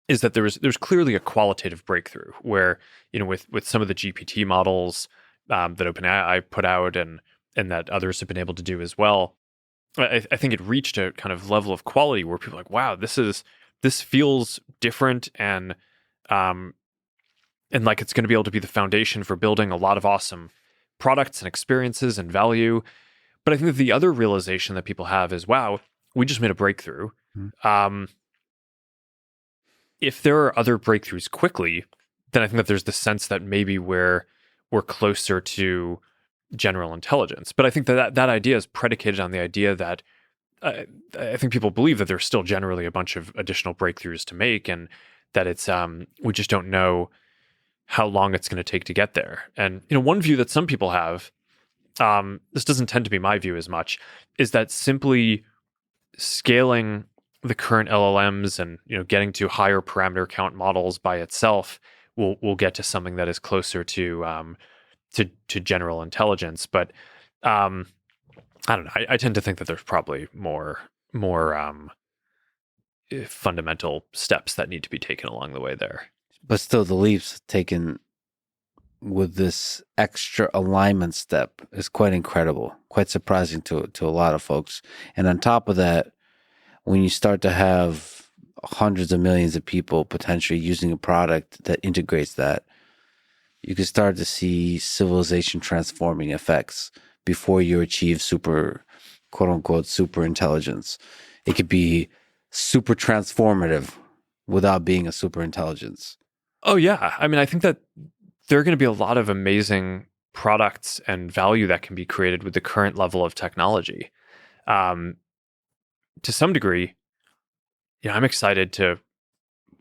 is that there's clearly a qualitative breakthrough where, with some of the GPT models that OpenAI put out and that others have been able to do as well. I think it reached a kind of level of quality where people are like, wow, this feels different and like it's going to be able to be the foundation for building a lot of awesome products and experiences and value. But I think that the other realization that people have is, wow, we just made a breakthrough. If there are other breakthroughs quickly, then I think that there's the sense that maybe we're closer to general intelligence. But I think that idea is predicated on the idea that I think people believe that there's still generally a bunch of additional breakthroughs to make, and that it's we just don't know how long it's going to take to get there. And one view that some people have, this doesn't tend to be my view as much, is that simply scaling the current LLMs and getting to higher parameter count models by itself will get to something that is closer to general intelligence. But I don't know. I tend to think that there's probably more fundamental steps that need to be taken along the way there. But still, the leaps taken with this extra alignment step is quite incredible, quite surprising to a lot of folks. And on top of that, when you start to have hundreds of millions of people potentially using a product that integrates that, you can start to see civilization transforming effects before you achieve super, quote unquote, super intelligence. It could be super transformative without being a super intelligence. Oh, yeah. I mean, I think that there are going to be a lot of amazing products and value that can be created with the current level of technology. To some degree, I'm excited to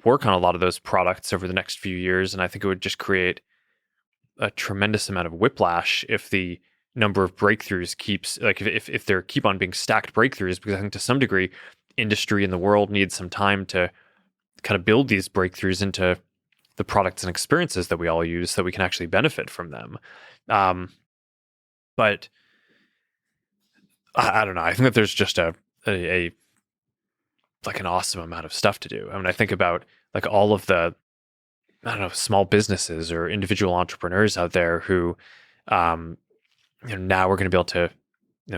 work on a lot of those products over the next few years, and I think it would just create a tremendous amount of whiplash if the number of breakthroughs keeps, like if there keep on being stacked breakthroughs, because I think to some degree, industry and the world needs some time to kind of build these breakthroughs into the products and experiences that we all use so that we can actually benefit from them. But I don't know. I think that there's just a like an awesome amount of stuff to do. I mean, I think about like all of the, I don't know, small businesses or individual entrepreneurs out there who, now we're going to be able to,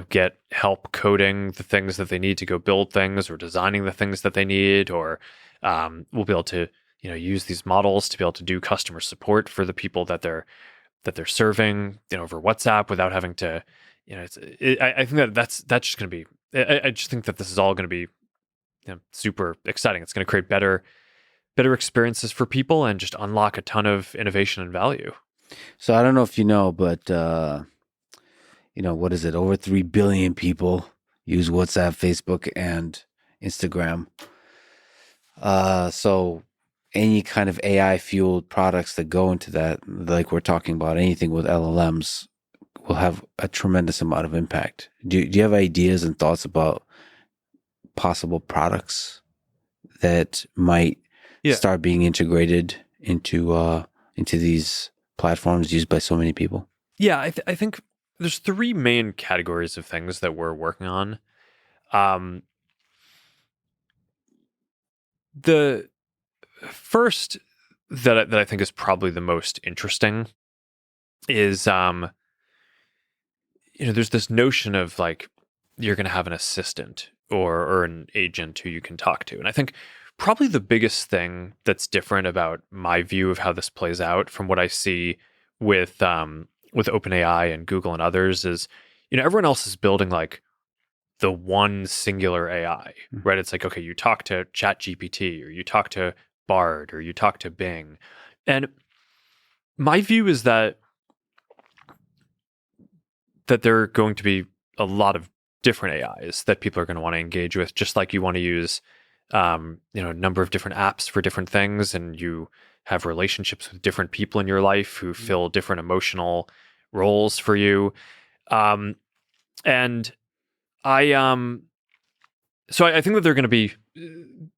get help coding the things that they need to go build things, or designing the things that they need, or we'll be able to, use these models to be able to do customer support for the people that they're serving, over WhatsApp without having to, I think that's just going to be. I just think that this is all going to be super exciting. It's going to create better experiences for people and just unlock a ton of innovation and value. So I don't know if you know, but what is it? Over 3 billion people use WhatsApp, Facebook, and Instagram. So any kind of AI fueled products that go into that, like we're talking about, anything with LLMs, will have a tremendous amount of impact. Do you have ideas and thoughts about possible products that might start being integrated into these platforms used by so many people? Yeah, I think there's 3 main categories of things that we're working on. The first that I think is probably the most interesting is, there's this notion of like you're going to have an assistant or an agent who you can talk to. And I think probably the biggest thing that's different about my view of how this plays out from what I see with OpenAI and Google and others is, everyone else is building like the one singular AI, right? It's like, okay, you talk to ChatGPT, or you talk to Bard, or you talk to Bing. And my view is that there are going to be a lot of different AIs that people are going to want to engage with, just like you want to use a number of different apps for different things, and you have relationships with different people in your life who fill different emotional roles for you. And so I think that they're going to be,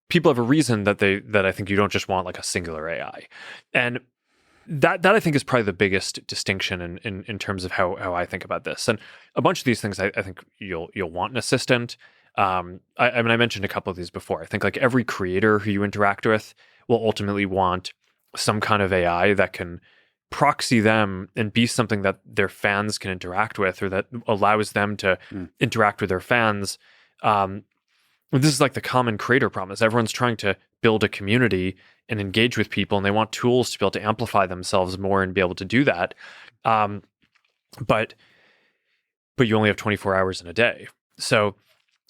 people have a reason that I think you don't just want like a singular AI. And that I think is probably the biggest distinction in terms of how I think about this. And a bunch of these things, I think you'll want an assistant. I mean, I mentioned a couple of these before. I think like every creator who you interact with will ultimately want some kind of AI that can proxy them and be something that their fans can interact with, or that allows them to interact with their fans. This is like the common creator promise. Everyone's trying to build a community and engage with people, and they want tools to be able to amplify themselves more and be able to do that. But you only have 24 hours in a day. So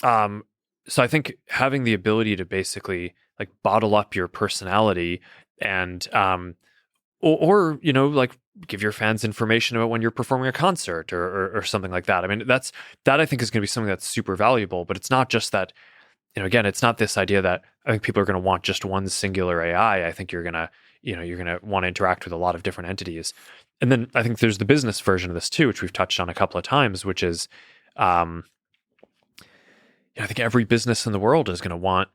I think having the ability to basically like bottle up your personality and or like give your fans information about when you're performing a concert or something like that. I mean, that I think is going to be something that's super valuable. But it's not just that. Again, it's not this idea that I think people are going to want just one singular AI. I think you're going to want to interact with a lot of different entities. And then I think there's the business version of this too, which we've touched on a couple of times, which is, I think every business in the world is going to want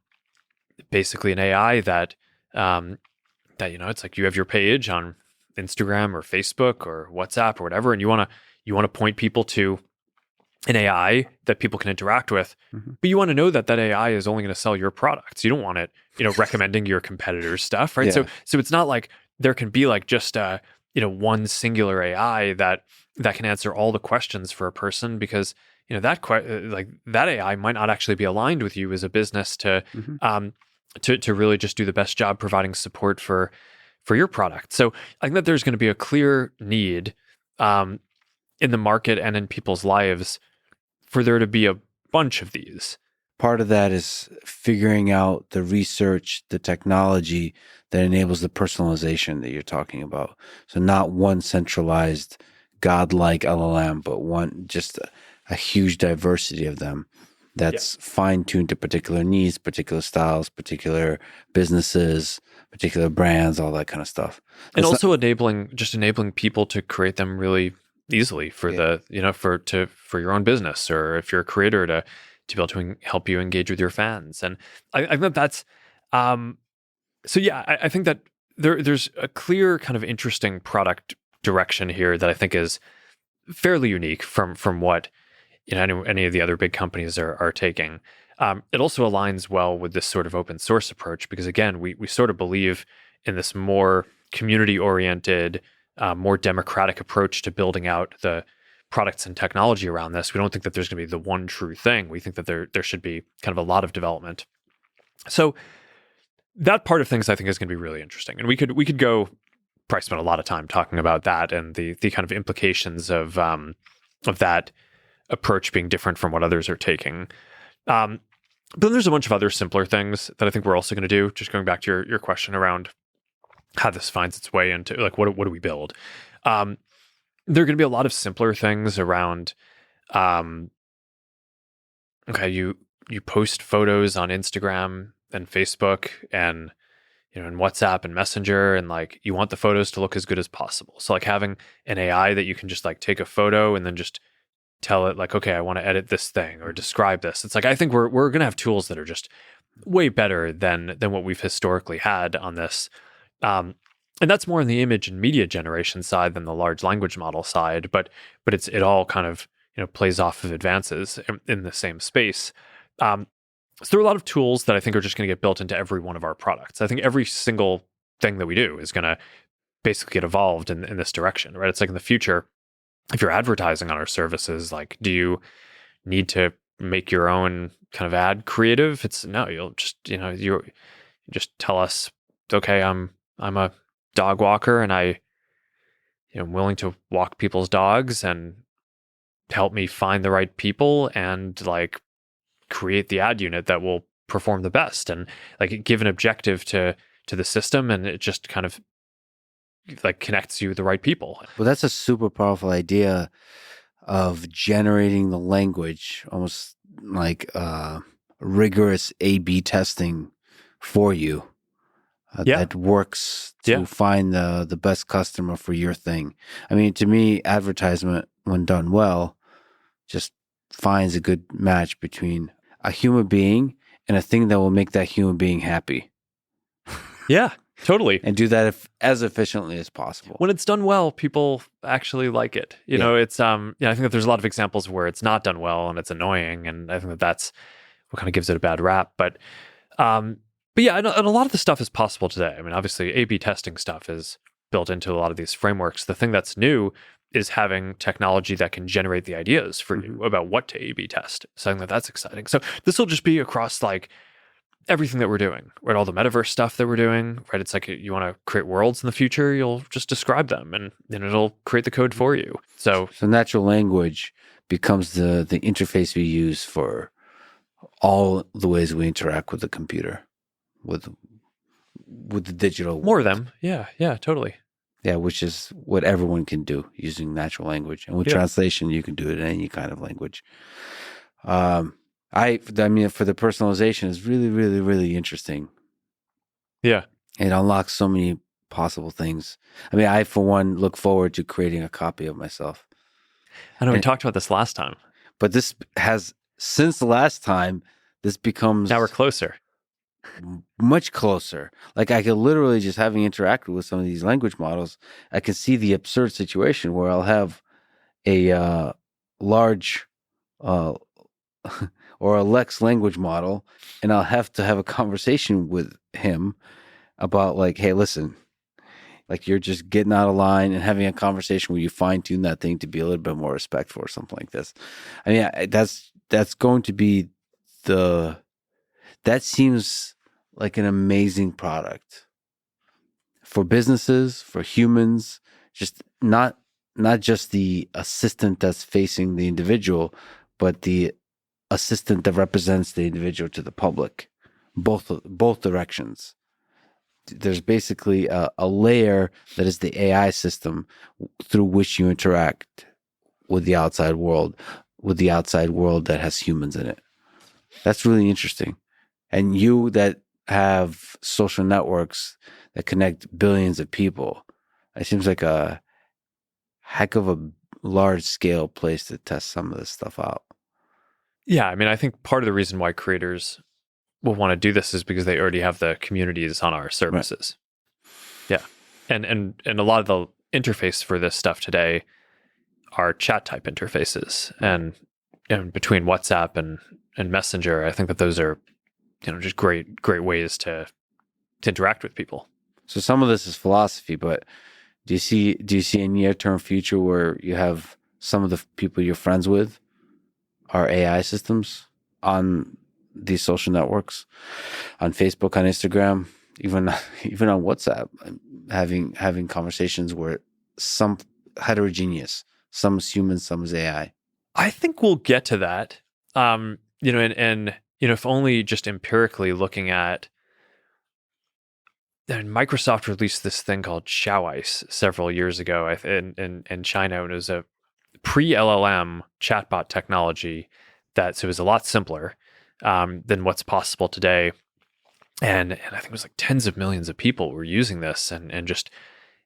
basically an AI that it's like you have your page on Instagram or Facebook or WhatsApp or whatever, and you want to point people to an AI that people can interact with, but you want to know that AI is only going to sell your products. You don't want it, recommending your competitors' stuff, right? Yeah. So it's not like there can be like just one singular AI that can answer all the questions for a person, because that AI might not actually be aligned with you as a business to really just do the best job providing support for your product. So I think that there's going to be a clear need in the market and in people's lives for there to be a bunch of these. Part of that is figuring out the research, the technology that enables the personalization that you're talking about. So not one centralized godlike LLM, but just a huge diversity of them that's fine-tuned to particular needs, particular styles, particular businesses, particular brands, all that kind of stuff. And also enabling people to create them really easily for for your own business, or if you're a creator to be able to help you engage with your fans. And I think that's I think that there's a clear kind of interesting product direction here that I think is fairly unique from what any of the other big companies are taking. It also aligns well with this sort of open source approach, because again, we sort of believe in this more community oriented, more democratic approach to building out the products and technology around this. We don't think that there's going to be the one true thing. We think that there should be kind of a lot of development. So that part of things I think is going to be really interesting. And we could go probably spend a lot of time talking about that and the kind of implications of that approach being different from what others are taking. But then there's a bunch of other simpler things that I think we're also going to do. Just going back to your question around how this finds its way into like what do we build? There are going to be a lot of simpler things around. You post photos on Instagram and Facebook and and WhatsApp and Messenger, and like you want the photos to look as good as possible. So like having an AI that you can just like take a photo and then just tell it like, okay, I want to edit this thing or describe this. It's like I think we're going to have tools that are just way better than what we've historically had on this. And that's more on the image and media generation side than the large language model side, but it all kind of plays off of advances in the same space. So there are a lot of tools that I think are just going to get built into every one of our products. I think every single thing that we do is going to basically get evolved in this direction, right? It's like in the future, if you're advertising on our services, like, do you need to make your own kind of ad creative? It's no, you'll just, you just tell us, okay, I'm a dog walker and I'm willing to walk people's dogs and help me find the right people and like create the ad unit that will perform the best, and like give an objective to the system, and it just kind of like connects you with the right people. Well, that's a super powerful idea of generating the language, almost like rigorous A/B testing for you. That works to find the best customer for your thing. I mean, to me, advertisement, when done well, just finds a good match between a human being and a thing that will make that human being happy. Yeah, totally. And do that as efficiently as possible. When it's done well, people actually like it. It's I think that there's a lot of examples where it's not done well and it's annoying, and I think that that's what kind of gives it a bad rap. But But yeah, and a lot of the stuff is possible today. I mean, obviously, A/B testing stuff is built into a lot of these frameworks. The thing that's new is having technology that can generate the ideas for you about what to A/B test. So I think that's exciting. So this will just be across like everything that we're doing, right? All the metaverse stuff that we're doing, right? It's like you want to create worlds in the future, you'll just describe them and then it'll create the code for you. So natural language becomes the interface we use for all the ways we interact with the computer, with the digital more world. of them. Yeah, totally. Yeah, which is what everyone can do using natural language. And with translation, you can do it in any kind of language. I mean, for the personalization, is really, really, really interesting. Yeah. It unlocks so many possible things. I mean, I, for one, look forward to creating a copy of myself. I know we talked about this last time. But this has, since the last time, this becomes... Now we're closer. Much closer. Like I could literally, just having interacted with some of these language models, I can see the absurd situation where I'll have a large... or a Lex language model, and I'll have to have a conversation with him about like, hey, listen, like you're just getting out of line, and having a conversation where you fine tune that thing to be a little bit more respectful or something like this. I mean, that's going to be that seems like an amazing product for businesses, for humans, just not just the assistant that's facing the individual, but the assistant that represents the individual to the public, both directions. There's basically a layer that is the AI system through which you interact with the outside world that has humans in it. That's really interesting. And you that have social networks that connect billions of people, it seems like a heck of a large scale place to test some of this stuff out. Yeah, I mean, I think part of the reason why creators will want to do this is because they already have the communities on our services. Right. Yeah. And a lot of the interface for this stuff today are chat type interfaces. And between WhatsApp and Messenger, I think that those are, just great ways to interact with people. So some of this is philosophy, but do you see a near-term future where you have some of the people you're friends with are AI systems on these social networks, on Facebook, on Instagram, even on WhatsApp, having conversations where some heterogeneous, some is human, some is AI? I think we'll get to that. And if only just empirically looking at, and Microsoft released this thing called Xiaoice several years ago in China, and it was a pre-LLM chatbot technology so it was a lot simpler than what's possible today. And I think it was like tens of millions of people were using this and just,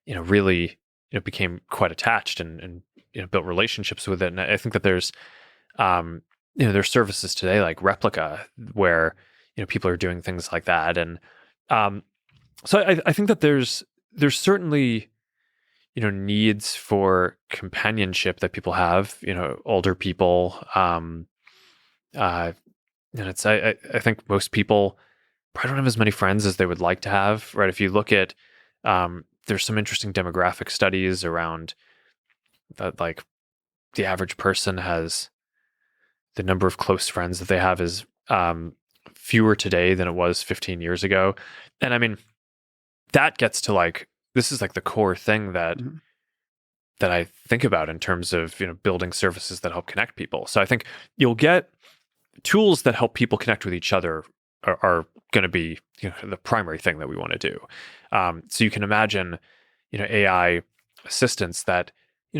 really, became quite attached and built relationships with it. And I think that there's, there's services today like Replica where, people are doing things like that. And so I think that there's certainly, needs for companionship that people have, older people. It's I think most people probably don't have as many friends as they would like to have, right? If you look at, there's some interesting demographic studies around that, like the average person has the number of close friends that they have is fewer today than it was 15 years ago. And I mean, that gets to like, this is like the core thing that I think about in terms of, building services that help connect people. So I think you'll get tools that help people connect with each other are going to be, the primary thing that we want to do. So you can imagine, AI assistants that,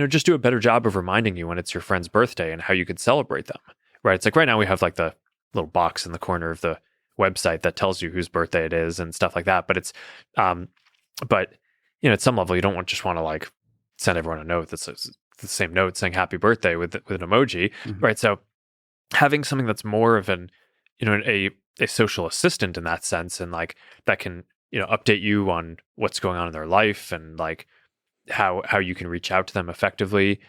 just do a better job of reminding you when it's your friend's birthday and how you could celebrate them, right? It's like right now we have like the little box in the corner of the website that tells you whose birthday it is and stuff like that. But it's, at some level, you don't just want to like send everyone a note that's the same note saying happy birthday with an emoji, right? So having something that's more of an, a social assistant in that sense, and like that can, update you on what's going on in their life and like how you can reach out to them effectively,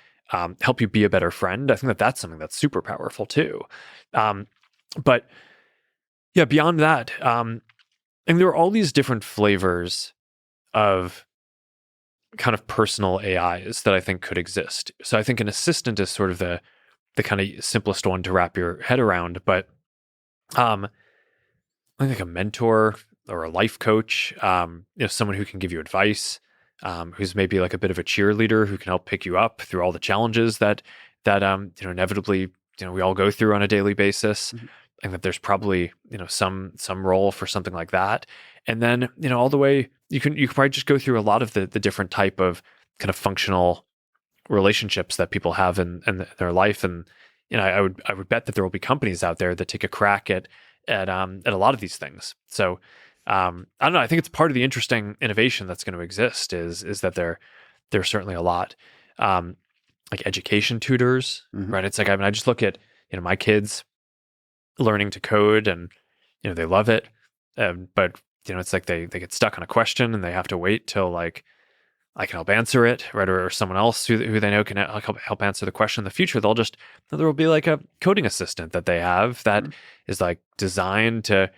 help you be a better friend. I think that that's something that's super powerful too. But yeah, beyond that, And there are all these different flavors of kind of personal AIs that I think could exist. So I think an assistant is sort of the kind of simplest one to wrap your head around. But I think like a mentor or a life coach, someone who can give you advice, who's maybe like a bit of a cheerleader who can help pick you up through all the challenges that inevitably we all go through on a daily basis. Mhm. And that there's probably some role for something like that. And then all the way you can probably just go through a lot of the different type of kind of functional relationships that people have in their life. And I would bet that there will be companies out there that take a crack at a lot of these things. So I don't know. I think it's part of the interesting innovation that's going to exist is that there's certainly a lot like education tutors, right? It's like I just look at my kids learning to code, and they love it, but it's like they get stuck on a question and they have to wait till like I can help answer it, right? Or someone else who they know can help answer the question in the future. There will be like a coding assistant that they have that is like designed to,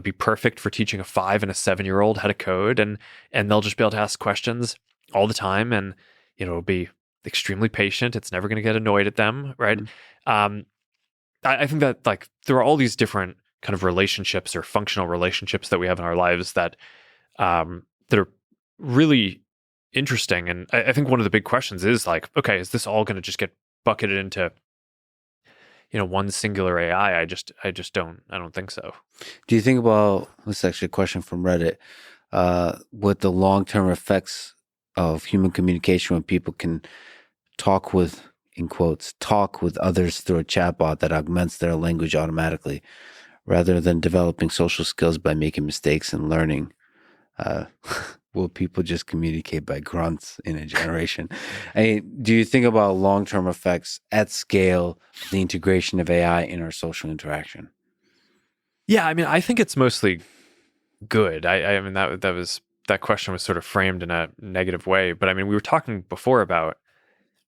be perfect for teaching a 5 and a 7-year-old how to code. And they'll just be able to ask questions all the time. And, it'll be extremely patient. It's never going to get annoyed at them. Right. I think that like there are all these different kind of relationships or functional relationships that we have in our lives that are really interesting. And I think one of the big questions is like, okay, is this all going to just get bucketed into, one singular AI? I don't think so. Do you think about, this is actually a question from Reddit, what the long-term effects of human communication when people can talk with, in quotes, talk with others through a chatbot that augments their language automatically rather than developing social skills by making mistakes and learning? Will people just communicate by grunts in a generation? Do you think about long-term effects at scale, the integration of AI in our social interaction? Yeah, I mean, I think it's mostly good. I mean, that question was sort of framed in a negative way, but I mean, we were talking before about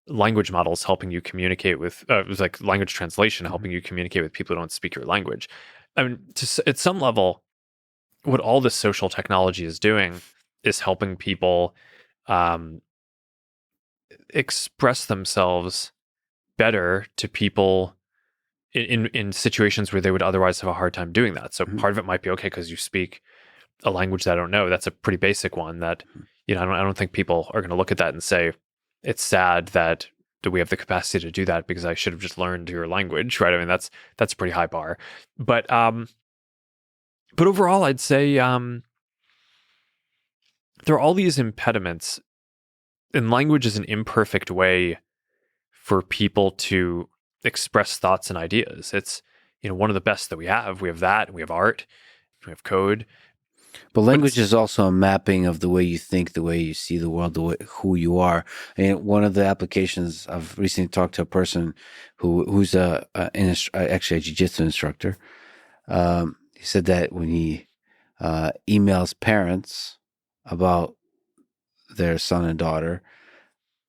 language models helping you communicate with, it was like language translation helping you communicate with people who don't speak your language. I mean, at some level, what all this social technology is doing is helping people express themselves better to people in situations where they would otherwise have a hard time doing that. So part of it might be okay because you speak a language that I don't know. That's a pretty basic one that I don't think people are going to look at that and say it's sad that do we have the capacity to do that because I should have just learned your language, right? I mean that's a pretty high bar, but overall I'd say there are all these impediments, and language is an imperfect way for people to express thoughts and ideas. It's one of the best that we have. We have that, and we have art, we have code. But language is also a mapping of the way you think, the way you see the world, who you are. And one of the applications, I've recently talked to a person who's actually a jiu-jitsu instructor. He said that when he emails parents about their son and daughter,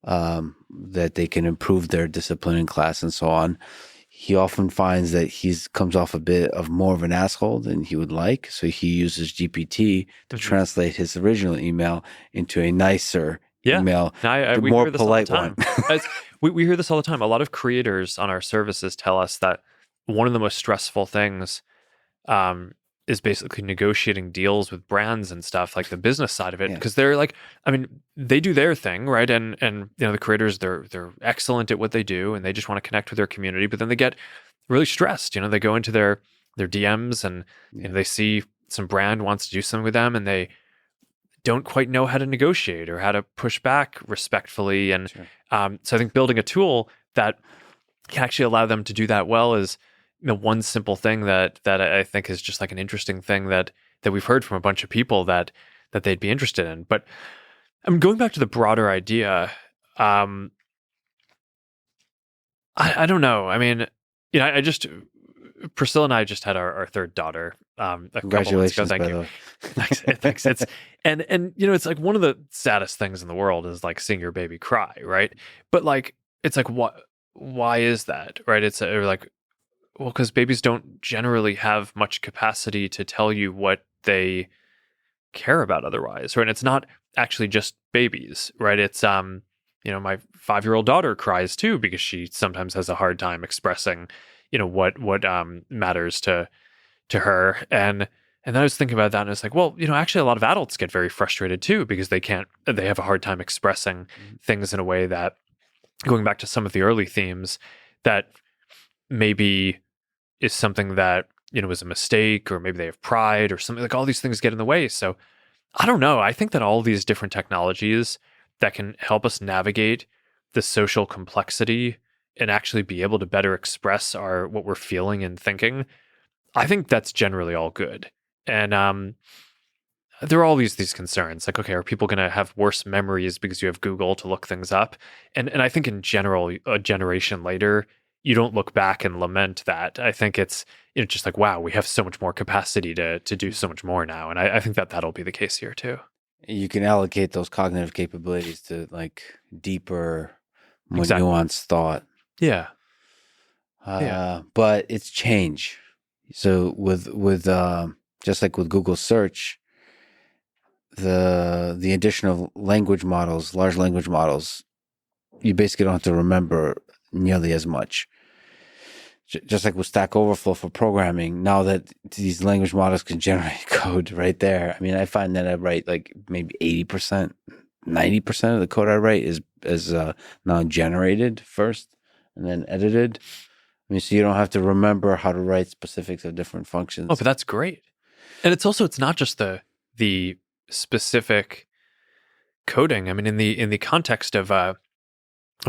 that they can improve their discipline in class and so on, he often finds that comes off a bit of more of an asshole than he would like. So he uses GPT to translate his original email into a nicer email, we more hear this polite all the one. one. we hear this all the time. A lot of creators on our services tell us that one of the most stressful things is basically negotiating deals with brands and stuff, like the business side of it, because they're like, I mean, they do their thing, right? And the creators, they're excellent at what they do, and they just want to connect with their community. But then they get really stressed. They go into their DMs and they see some brand wants to do something with them, and they don't quite know how to negotiate or how to push back respectfully. And so I think building a tool that can actually allow them to do that well is one simple thing that I think is just like an interesting thing that we've heard from a bunch of people that they'd be interested in. But I'm going back to the broader idea. I don't know. I mean, Priscilla and I just had our third daughter. Congratulations, Thank you. Thanks. It's and it's like one of the saddest things in the world is like seeing your baby cry, right? But like it's like why is that, right? It's like, well, because babies don't generally have much capacity to tell you what they care about otherwise, right? And it's not actually just babies, right? It's my 5-year-old daughter cries too because she sometimes has a hard time expressing, what matters to her. And then I was thinking about that and it's like, well, actually a lot of adults get very frustrated too because they have a hard time expressing things in a way that, going back to some of the early themes, that maybe is something that, was a mistake, or maybe they have pride or something. Like, all these things get in the way. So I don't know. I think that all these different technologies that can help us navigate the social complexity and actually be able to better express what we're feeling and thinking, I think that's generally all good. And there are all these concerns, like, okay, are people going to have worse memories because you have Google to look things up? And I think in general, a generation later, you don't look back and lament that. I think it's just like, wow, we have so much more capacity to do so much more now. And I think that that'll be the case here too. You can allocate those cognitive capabilities to like deeper, more Exactly. nuanced thought. Yeah. But it's change. So with just like with Google search, the addition of language models, large language models, you basically don't have to remember nearly as much. Just like with Stack Overflow for programming, now that these language models can generate code right there. I mean, I find that I write like maybe 80%, 90% of the code I write is now generated first and then edited. I mean, so you don't have to remember how to write specifics of different functions. Oh, but that's great. And it's not just the specific coding. I mean, in the context of a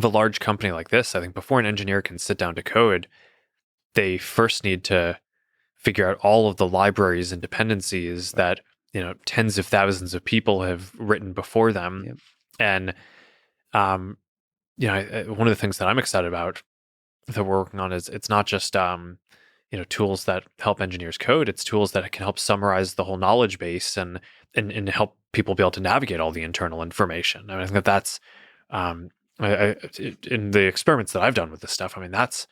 large company like this, I think before an engineer can sit down to code, they first need to figure out all of the libraries and dependencies that tens of thousands of people have written before them. Yep. And one of the things that I'm excited about that we're working on is it's not just tools that help engineers code. It's tools that can help summarize the whole knowledge base and help people be able to navigate all the internal information. I mean, I think that's in the experiments that I've done with this stuff. I mean, that's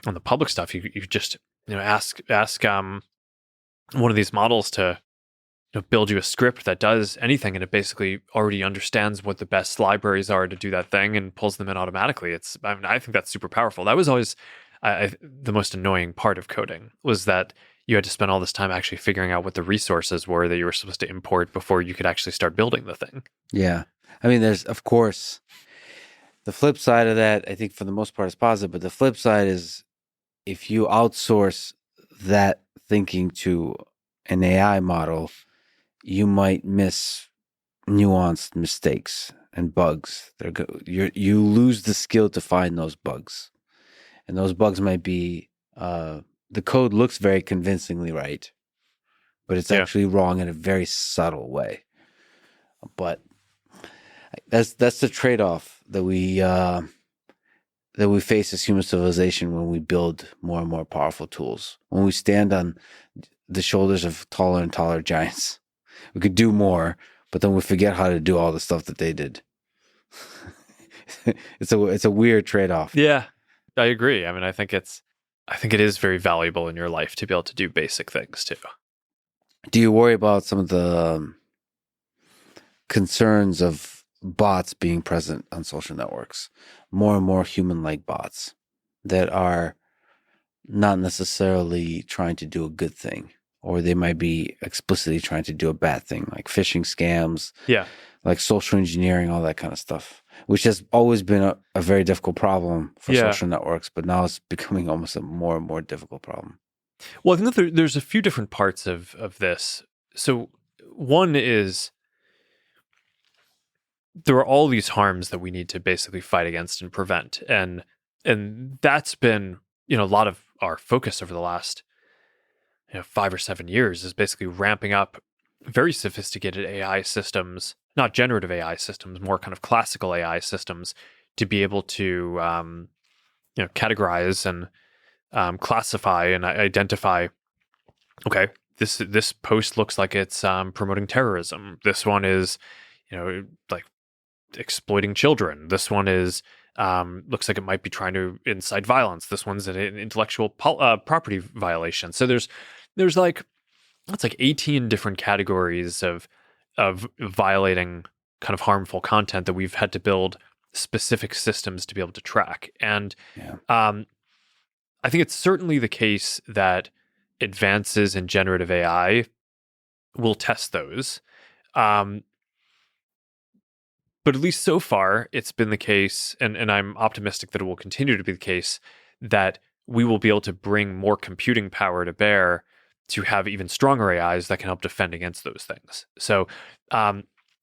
on the public stuff. You just ask one of these models to build you a script that does anything, and it basically already understands what the best libraries are to do that thing and pulls them in automatically. I think that's super powerful. That was always the most annoying part of coding, was that you had to spend all this time actually figuring out what the resources were that you were supposed to import before you could actually start building the thing. Yeah. I mean, there's, of course, the flip side of that, I think for the most part is positive, but the flip side is if you outsource that thinking to an AI model, you might miss nuanced mistakes and bugs. You lose the skill to find those bugs. And those bugs might be, the code looks very convincingly right, but it's actually wrong in a very subtle way. But that's the trade-off that we face as human civilization when we build more and more powerful tools. When we stand on the shoulders of taller and taller giants, we could do more, but then we forget how to do all the stuff that they did. It's a weird trade-off. Yeah, I agree. I mean, I think it is very valuable in your life to be able to do basic things too. Do you worry about some of the concerns of bots being present on social networks? More and more human-like bots that are not necessarily trying to do a good thing, or they might be explicitly trying to do a bad thing, like phishing scams, like social engineering, all that kind of stuff, which has always been a very difficult problem for social networks, but now it's becoming almost a more and more difficult problem. Well, I think that there's a few different parts of this. So one is there are all these harms that we need to basically fight against and prevent. And that's been, a lot of our focus over the last 5 or 7 years is basically ramping up very sophisticated AI systems, not generative AI systems, more kind of classical AI systems, to be able to categorize and classify and identify, okay, this post looks like it's promoting terrorism. This one is, like exploiting children. This one is looks like it might be trying to incite violence. This one's an intellectual property violation. So there's like it's like 18 different categories of violating kind of harmful content that we've had to build specific systems to be able to track. And Yeah. I think it's certainly the case that advances in generative AI will test those. Um, but at least so far, it's been the case, and I'm optimistic that it will continue to be the case, that we will be able to bring more computing power to bear to have even stronger AIs that can help defend against those things. So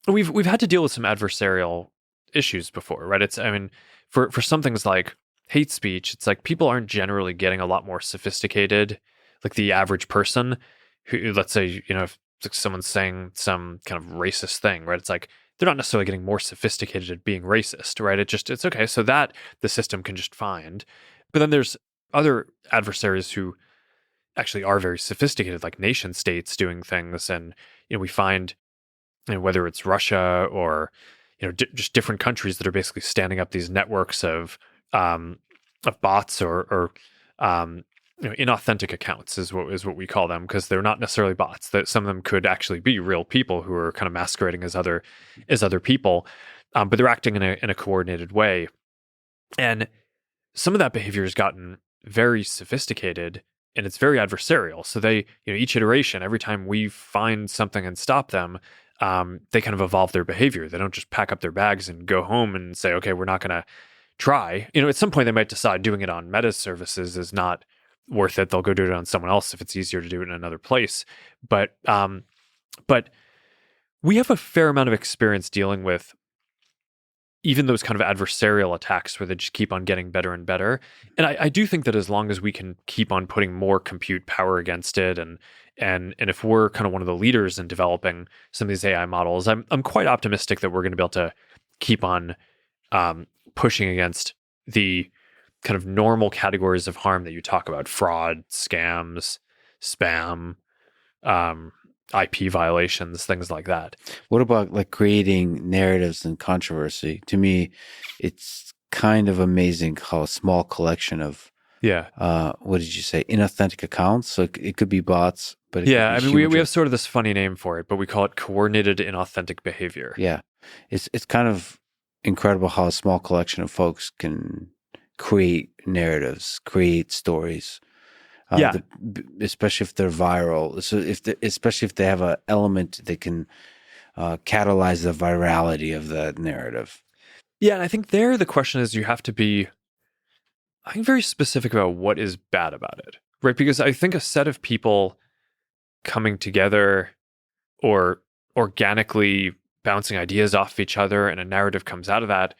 we've had to deal with some adversarial issues before, right? It's, I mean, for some things like hate speech, it's like people aren't generally getting a lot more sophisticated. Like the average person who, let's say, if someone's saying some kind of racist thing, right? It's like they're not necessarily getting more sophisticated at being racist, right? It's okay. So that the system can just find. But then there's other adversaries who actually are very sophisticated, like nation states doing things. And, we find, whether it's Russia or, just different countries that are basically standing up these networks of bots or inauthentic accounts is what we call them, because they're not necessarily bots. That some of them could actually be real people who are kind of masquerading as other people, but they're acting in a coordinated way. And some of that behavior has gotten very sophisticated and it's very adversarial. So they, each iteration, every time we find something and stop them, they kind of evolve their behavior. They don't just pack up their bags and go home and say, okay, we're not going to try. At some point they might decide doing it on Meta's services is not worth it. They'll go do it on someone else if it's easier to do it in another place. But we have a fair amount of experience dealing with even those kind of adversarial attacks where they just keep on getting better and better. And I do think that as long as we can keep on putting more compute power against it, and if we're kind of one of the leaders in developing some of these AI models, I'm quite optimistic that we're going to be able to keep on pushing against the kind of normal categories of harm that you talk about: fraud, scams, spam, IP violations, things like that. What about like creating narratives and controversy? To me, it's kind of amazing how a small collection of what did you say? Inauthentic accounts. So it could be bots, but I mean, we have sort of this funny name for it, but we call it coordinated inauthentic behavior. Yeah, it's kind of incredible how a small collection of folks can create narratives, create stories. Especially if they're viral. So especially if they have an element that can catalyze the virality of that narrative. Yeah, and I think there the question is you have to be, I think, very specific about what is bad about it, right? Because I think a set of people coming together or organically bouncing ideas off of each other and a narrative comes out of that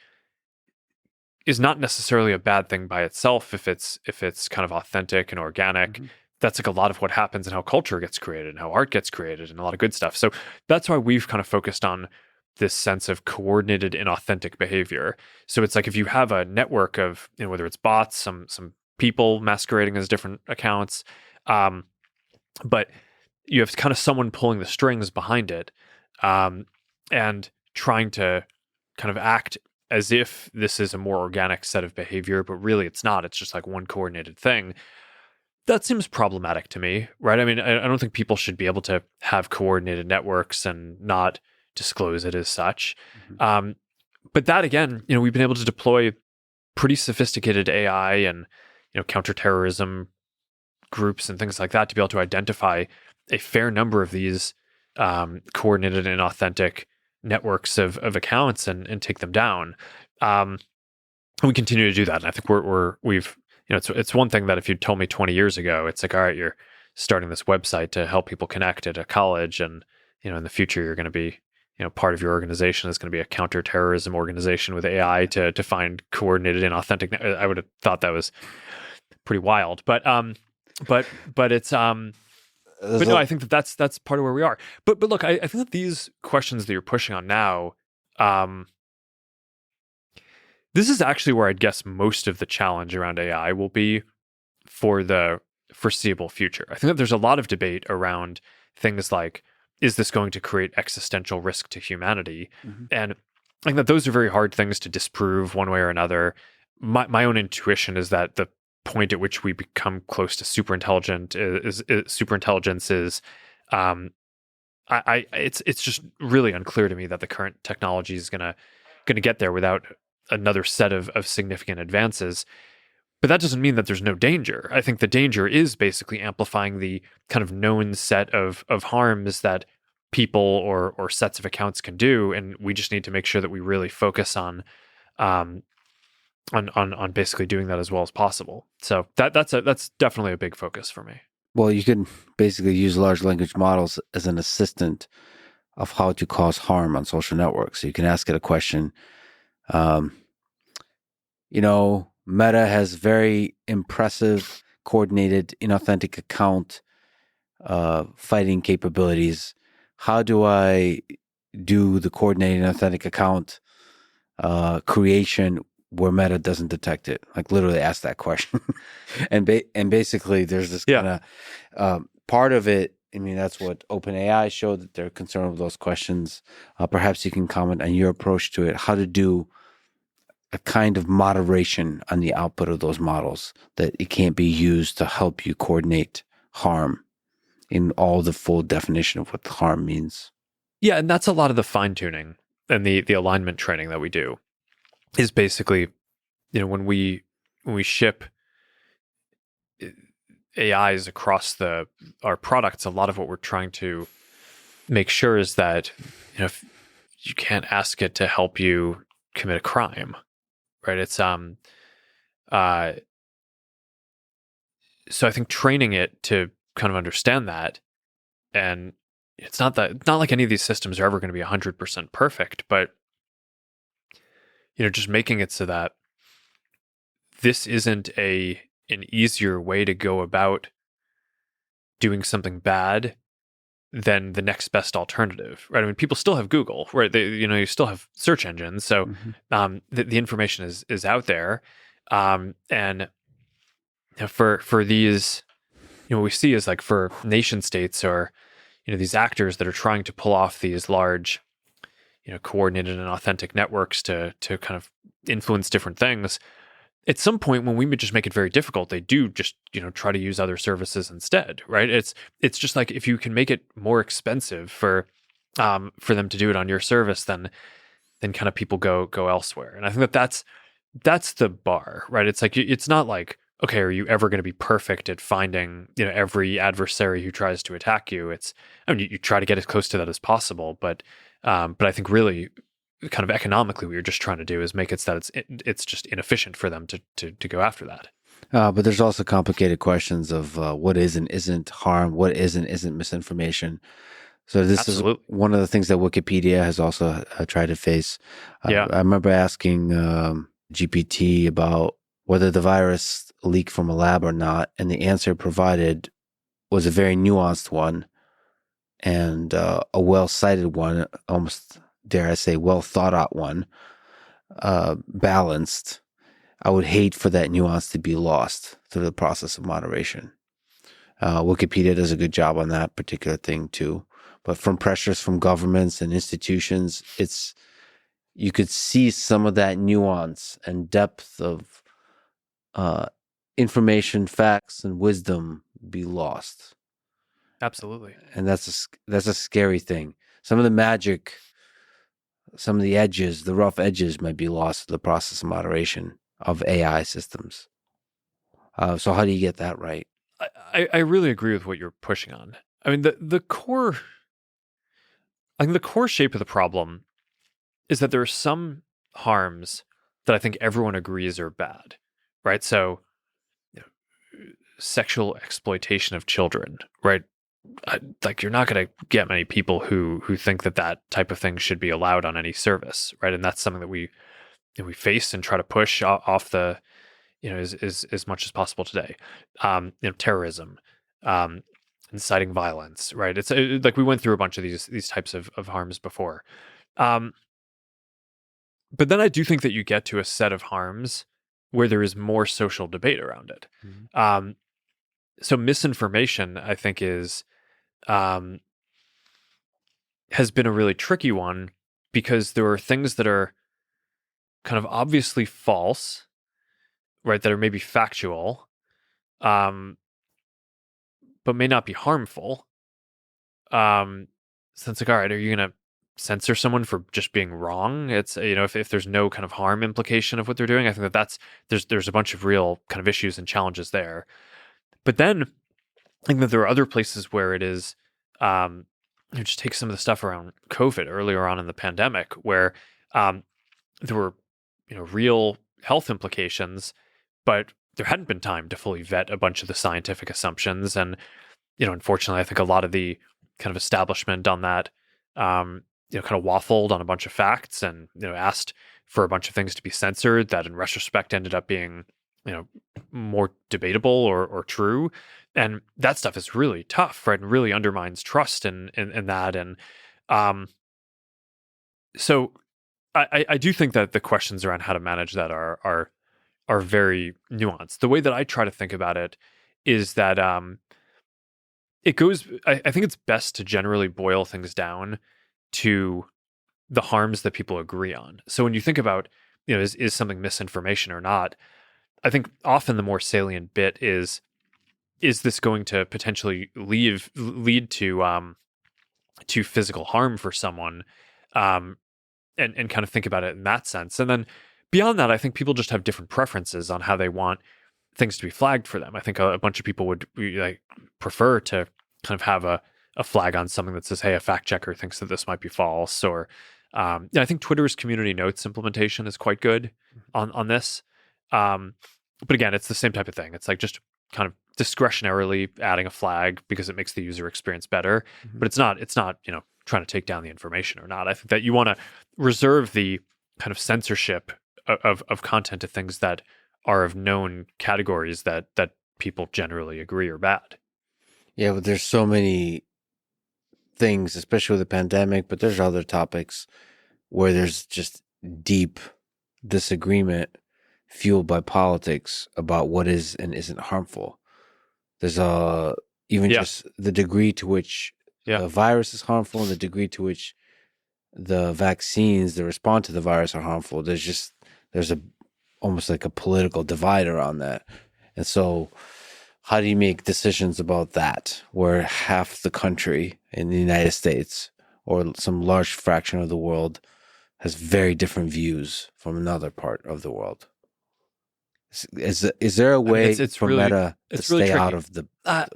is not necessarily a bad thing by itself if it's kind of authentic and organic. Mm-hmm. That's like a lot of what happens and how culture gets created and how art gets created and a lot of good stuff. So that's why we've kind of focused on this sense of coordinated inauthentic behavior. So it's like if you have a network of, whether it's bots, some people masquerading as different accounts, but you have kind of someone pulling the strings behind it, and trying to kind of act as if this is a more organic set of behavior, but really it's not. It's just like one coordinated thing. That seems problematic to me, right? I mean, I don't think people should be able to have coordinated networks and not disclose it as such. Mm-hmm. But that, again, we've been able to deploy pretty sophisticated AI and, counterterrorism groups and things like that to be able to identify a fair number of these coordinated and authentic networks of accounts and take them down. We continue to do that, and I think we've it's one thing that if you'd told me 20 years ago, it's like, all right, you're starting this website to help people connect at a college, and in the future you're going to be part of your organization is going to be a counterterrorism organization with AI to find coordinated and authentic. I would have thought that was pretty wild, but it's but no, I think that's part of where we are. But look, I think that these questions that you're pushing on now, this is actually where I'd guess most of the challenge around AI will be for the foreseeable future. I think that there's a lot of debate around things like, is this going to create existential risk to humanity? Mm-hmm. And I think that those are very hard things to disprove one way or another. My own intuition is that the point at which we become close to superintelligence is It's just really unclear to me that the current technology is gonna get there without another set of significant advances. But that doesn't mean that there's no danger. I think the danger is basically amplifying the kind of known set of harms that people or sets of accounts can do, and we just need to make sure that we really focus um, on basically doing that as well as possible. So that's definitely a big focus for me. Well, you can basically use large language models as an assistant of how to cause harm on social networks. So you can ask it a question. Um, Meta has very impressive, coordinated, inauthentic account fighting capabilities. How do I do the coordinated, inauthentic account creation where Meta doesn't detect it? Like literally ask that question. and basically there's this kind of part of it. I mean, that's what OpenAI showed, that they're concerned with those questions. Perhaps you can comment on your approach to it, how to do a kind of moderation on the output of those models, that it can't be used to help you coordinate harm in all the full definition of what the harm means. Yeah, and that's a lot of the fine tuning and the alignment training that we do is basically, when we ship AIs across our products, a lot of what we're trying to make sure is that if you can't ask it to help you commit a crime, right? It's so I think training it to kind of understand that, and it's not like any of these systems are ever going to be 100% perfect, but just making it so that this isn't an easier way to go about doing something bad than the next best alternative, right? I mean, people still have Google, right? You still have search engines, so the information is out there, and for these, what we see is like for nation states or these actors that are trying to pull off these large, coordinated and authentic networks to kind of influence different things. At some point, when we would just make it very difficult, they do just try to use other services instead, right? It's just like if you can make it more expensive for them to do it on your service, then kind of people go elsewhere. And I think that's the bar, right? It's like it's not like, okay, are you ever going to be perfect at finding every adversary who tries to attack you? I mean, you try to get as close to that as possible, but I think really, kind of economically, what you're just trying to do is make it so that it's just inefficient for them to go after that. But there's also complicated questions of what is and isn't harm, what is and isn't misinformation. So this Absolutely. is one of the things that Wikipedia has also tried to face. Yeah. I remember asking GPT about whether the virus leaked from a lab or not, and the answer provided was a very nuanced one and a well-cited one, almost dare I say well thought out one, balanced. I would hate for that nuance to be lost through the process of moderation. Wikipedia does a good job on that particular thing too. But from pressures from governments and institutions, you could see some of that nuance and depth of information, facts, and wisdom be lost. Absolutely. And that's a scary thing. Some of the magic, some of the edges, the rough edges might be lost to the process of moderation of AI systems. So how do you get that right? I really agree with what you're pushing on. I mean, the core, I think the core shape of the problem is that there are some harms that I think everyone agrees are bad, right? So, sexual exploitation of children, right? Like you're not going to get many people who think that type of thing should be allowed on any service, right? And that's something that we face and try to push off the as much as possible today. Terrorism, inciting violence, right? It's like we went through a bunch of these types of harms before. But then I do think that you get to a set of harms where there is more social debate around it. Mm-hmm. So misinformation, I think, has been a really tricky one because there are things that are kind of obviously false, right? That are maybe factual, but may not be harmful. So it's like, all right, are you going to censor someone for just being wrong? It's, if there's no kind of harm implication of what they're doing, I think there's a bunch of real kind of issues and challenges there. But then I think that there are other places where it is, just take some of the stuff around COVID earlier on in the pandemic, where um, there were, real health implications, but there hadn't been time to fully vet a bunch of the scientific assumptions. And, unfortunately, I think a lot of the kind of establishment on that, kind of waffled on a bunch of facts and, asked for a bunch of things to be censored that in retrospect ended up being, more debatable or true. And that stuff is really tough, right? And really undermines trust in that. And so I do think that the questions around how to manage that are very nuanced. The way that I try to think about it is that it goes. I think it's best to generally boil things down to the harms that people agree on. So when you think about, is something misinformation or not? I think often the more salient bit is this going to potentially lead to physical harm for someone, and kind of think about it in that sense. And then beyond that, I think people just have different preferences on how they want things to be flagged for them. I think a bunch of people would like prefer to kind of have a flag on something that says, "Hey, a fact checker thinks that this might be false." Or I think Twitter's community notes implementation is quite good on this. But again, it's the same type of thing. It's like just kind of discretionarily adding a flag because it makes the user experience better. Mhm. But it's not trying to take down the information or not. I think that you want to reserve the kind of censorship of content to things that are of known categories that people generally agree are bad. Yeah, but there's so many things, especially with the pandemic, but there's other topics where there's just deep disagreement fueled by politics about what is and isn't harmful. There's even Yeah. just the degree to which Yeah. the virus is harmful and the degree to which the vaccines that respond to the virus are harmful. There's a almost like a political divide around that. And so how do you make decisions about that where half the country in the United States or some large fraction of the world has very different views from another part of the world? Is there a I mean, way it's for really Meta to it's really stay out tricky. of the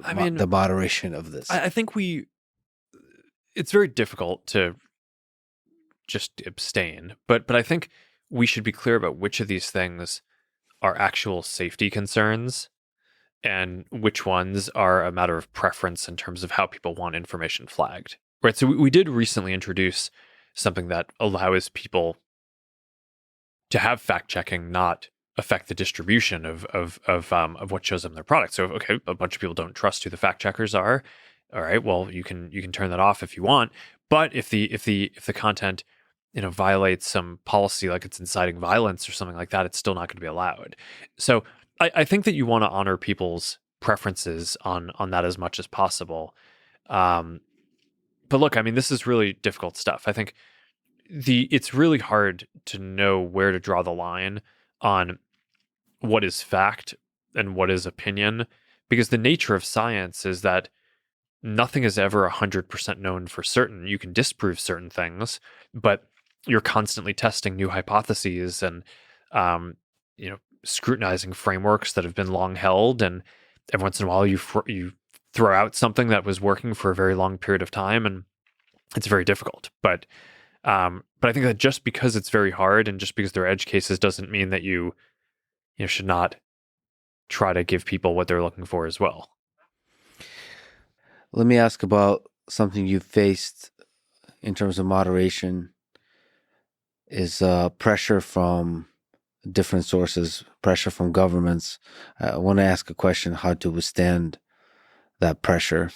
I mean, the moderation of this? I think it's very difficult to just abstain, but I think we should be clear about which of these things are actual safety concerns and which ones are a matter of preference in terms of how people want information flagged. Right. So we did recently introduce something that allows people to have fact checking not affect the distribution of what shows up in their product. So okay, a bunch of people don't trust who the fact checkers are. All right, well you can turn that off if you want. But if the content violates some policy like it's inciting violence or something like that, it's still not going to be allowed. So I think that you want to honor people's preferences on that as much as possible. But look, I mean, this is really difficult stuff. I think it's really hard to know where to draw the line on what is fact and what is opinion, because the nature of science is that nothing is ever 100% known for certain. You can disprove certain things, but you're constantly testing new hypotheses and scrutinizing frameworks that have been long held, and every once in a while you throw out something that was working for a very long period of time, and it's very difficult. But I think that just because it's very hard and just because they're edge cases doesn't mean that you should not try to give people what they're looking for as well. Let me ask about something you faced in terms of moderation is pressure from different sources, pressure from governments. I want to ask a question: how to withstand that pressure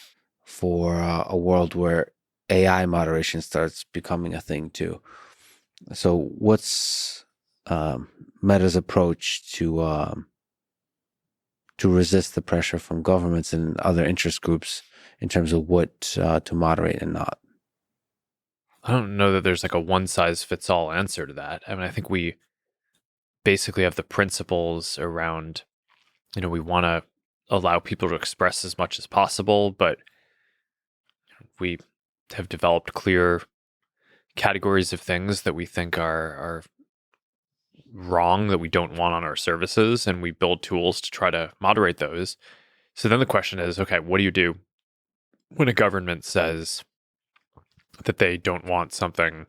for a world where AI moderation starts becoming a thing too. So, what's Meta's approach to resist the pressure from governments and other interest groups in terms of what to moderate and not? I don't know that there's like a one size fits all answer to that. I mean, I think we basically have the principles around, we want to allow people to express as much as possible, but we have developed clear categories of things that we think are wrong, that we don't want on our services, and we build tools to try to moderate those. So then the question is, okay, what do you do when a government says that they don't want something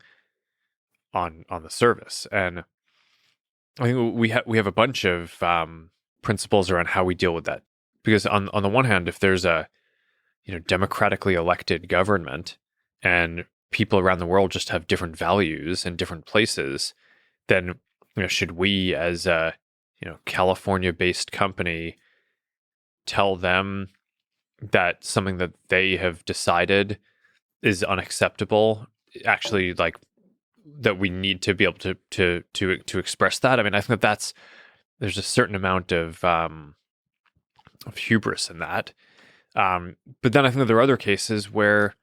on the service? And I think we have a bunch of principles around how we deal with that. Because on the one hand, if there's a democratically elected government and people around the world just have different values in different places, then should we, as a California-based company, tell them that something that they have decided is unacceptable? Actually, like, that we need to be able to express that. I mean, I think there's a certain amount of hubris in that. But then I think that there are other cases where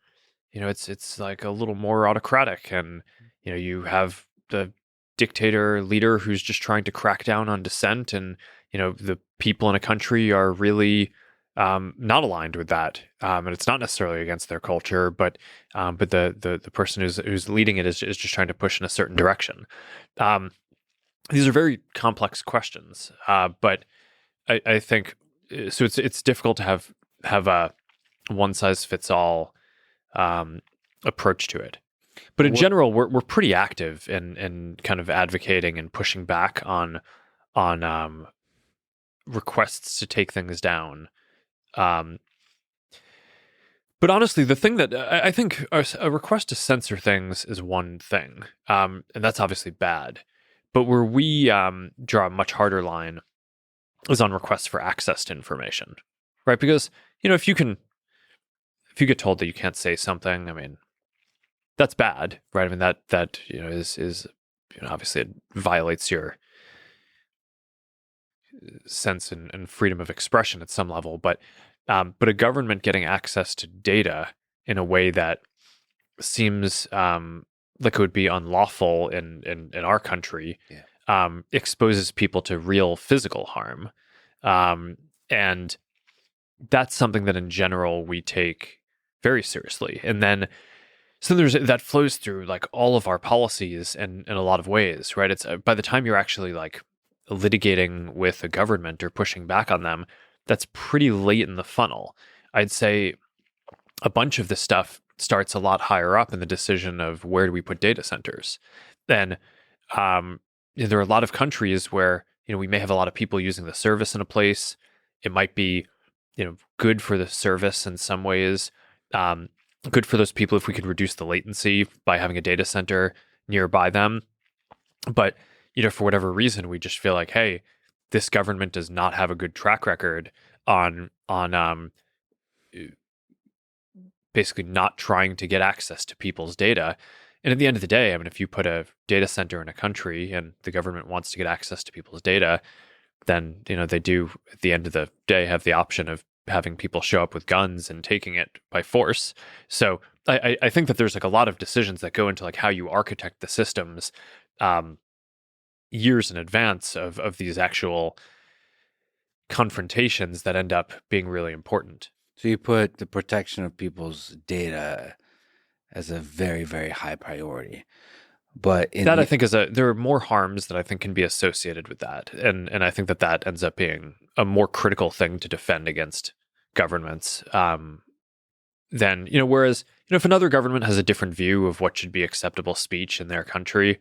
it's like a little more autocratic, and you have the dictator leader who's just trying to crack down on dissent, and the people in a country are really not aligned with that, and it's not necessarily against their culture, but the person who's leading it is just trying to push in a certain direction. These are very complex questions, but I think so. It's difficult to have a one size fits all approach to it. But in general, we're pretty active in kind of advocating and pushing back on requests to take things down. But honestly, the thing that I think a request to censor things is one thing, and that's obviously bad. But where we draw a much harder line is on requests for access to information, right? Because if you get told that you can't say something, I mean, that's bad, right? I mean, that is obviously it violates your sense and freedom of expression at some level. But a government getting access to data in a way that seems like it would be unlawful in our country, exposes people to real physical harm, and that's something that in general we take very seriously. And then so that flows through like all of our policies in a lot of ways, right? It's by the time you're actually like litigating with a government or pushing back on them, that's pretty late in the funnel. I'd say a bunch of this stuff starts a lot higher up in the decision of where do we put data centers. Then there are a lot of countries where we may have a lot of people using the service in a place. It might be good for the service in some ways. Good for those people if we could reduce the latency by having a data center nearby them. But for whatever reason, we just feel like, hey, this government does not have a good track record on basically not trying to get access to people's data. And at the end of the day, I mean, if you put a data center in a country and the government wants to get access to people's data, then they do at the end of the day have the option of having people show up with guns and taking it by force. So I think that there's like a lot of decisions that go into like how you architect the systems years in advance of these actual confrontations that end up being really important. So you put the protection of people's data as a very, very high priority. But I think there are more harms that I think can be associated with that. And I think that ends up being a more critical thing to defend against governments than, whereas, if another government has a different view of what should be acceptable speech in their country,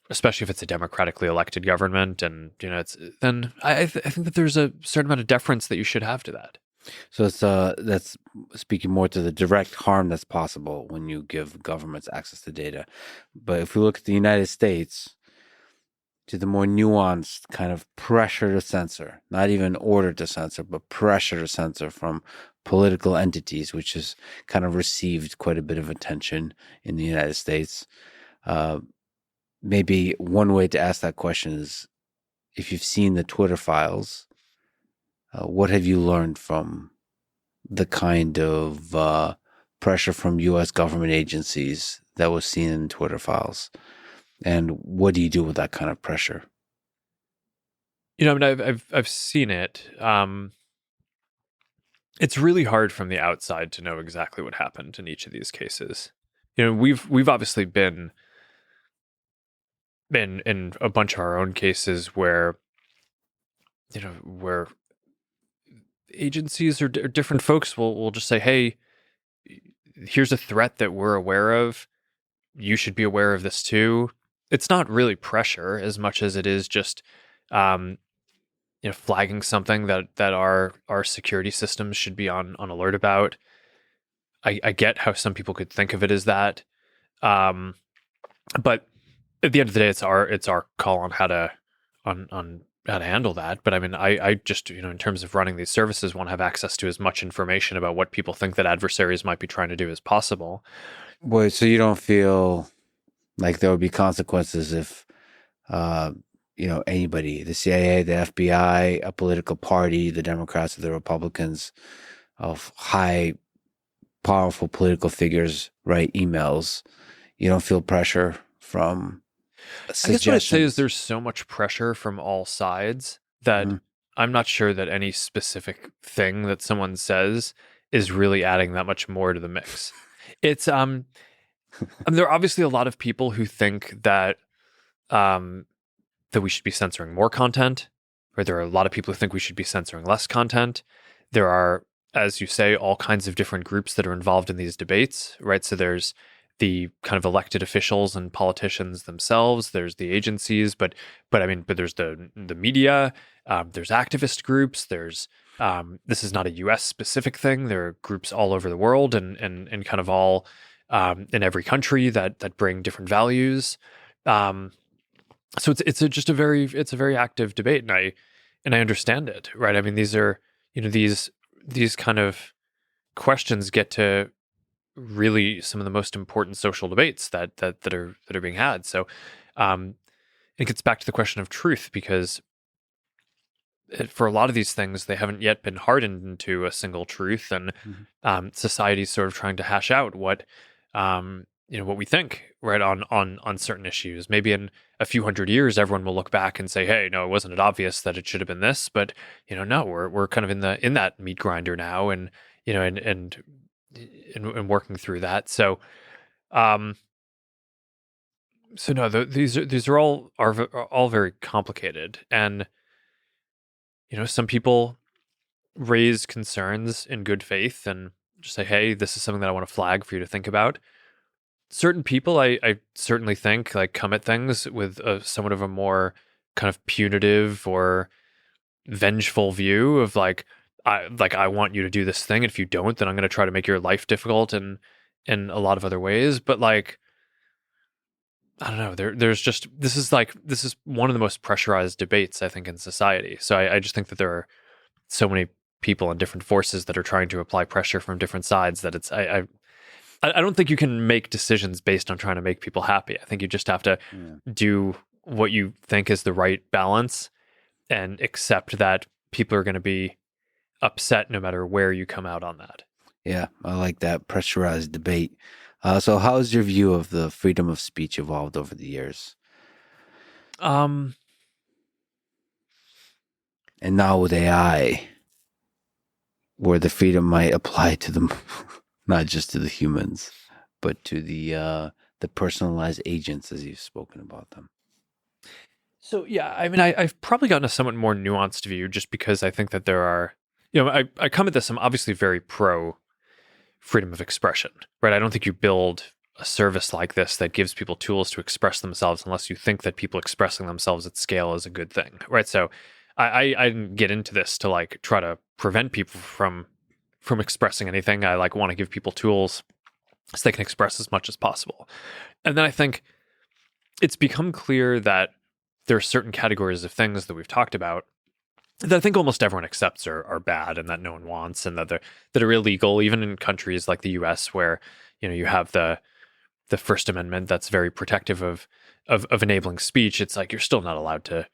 especially if it's a democratically elected government, and, then I think that there's a certain amount of deference that you should have to that. So that's speaking more to the direct harm that's possible when you give governments access to data. But if we look at the United States, to the more nuanced kind of pressure to censor, not even order to censor, but pressure to censor from political entities, which has kind of received quite a bit of attention in the United States. Maybe one way to ask that question is, if you've seen the Twitter files, what have you learned from the kind of pressure from U.S. government agencies that was seen in Twitter files? And what do you do with that kind of pressure? I mean, I've seen it. it's really hard from the outside to know exactly what happened in each of these cases. We've obviously been in a bunch of our own cases where where agencies or different folks will just say, hey, here's a threat that we're aware of, you should be aware of this too. It's not really pressure as much as it is just um, flagging something that our security systems should be on alert about. I get how some people could think of it as that, um, but at the end of the day, it's our call on how to on how to handle that. But I mean, I just in terms of running these services, want to have access to as much information about what people think that adversaries might be trying to do as possible. Wait, so you don't feel like there would be consequences if, uh, anybody, the CIA, the FBI, a political party, the Democrats or the Republicans, of high, powerful political figures write emails. You don't feel pressure from I guess what I'd say is suggestions. there's so much pressure from all sides that Mhm. I'm not sure that any specific thing that someone says is really adding that much more to the mix. It's I mean, there are obviously a lot of people who think um that we should be censoring more content, or there are a lot of people who think we should be censoring less content. There are, as you say, all kinds of different groups that are involved in these debates, right? So there's the kind of elected officials and politicians themselves. There's the agencies, but I mean, but there's the media. There's activist groups. There's this is not a U.S. specific thing. There are groups all over the world and kind of all in every country that bring different values. Um, so it's a very active debate, and I understand it, right? I mean, these are these kind of questions get to really some of the most important social debates that are being had. So um, it gets back to the question of truth, because for a lot of these things, they haven't yet been hardened into a single truth, and Mhm. society's sort of trying to hash out what we think, right, on certain issues. Maybe in a few hundred years, everyone will look back and say, "Hey, no, wasn't it obvious that it should have been this?" But no, we're kind of in that meat grinder now, and you know, and working through that. Um, so no, these are all very complicated, and some people raise concerns in good faith and just say, hey, this is something that I want to flag for you to think about. Certain people, I certainly think, like, come at things with somewhat of a more kind of punitive or vengeful view of I want you to do this thing, and if you don't, then I'm going to try to make your life difficult in a lot of other ways. But like, I don't know, this is one of the most pressurized debates, I think, in society. So I just think that there are so many people and different forces that are trying to apply pressure from different sides that I don't think you can make decisions based on trying to make people happy. I think you just have to Yeah. do what you think is the right balance and accept that people are going to be upset no matter where you come out on that. Yeah, I like that pressurized debate. So, how has your view of the freedom of speech evolved over the years? Um, And now with AI, where the freedom might apply to them, not just to the humans, but to the personalized agents, as you've spoken about them. so yeah, I mean, I've probably gotten a somewhat more nuanced view just because I think that there are, I come at this, I'm obviously very pro freedom of expression, right? I don't think you build a service like this that gives people tools to express themselves unless you think that people expressing themselves at scale is a good thing, right? So I didn't get into this to like try to prevent people from expressing anything. I like want to give people tools so they can express as much as possible. And then I think it's become clear that there are certain categories of things that we've talked about that I think almost everyone accepts are bad and that no one wants, and that are illegal, even in countries like the US, where you have the First Amendment that's very protective of enabling speech. It's like you're still not allowed to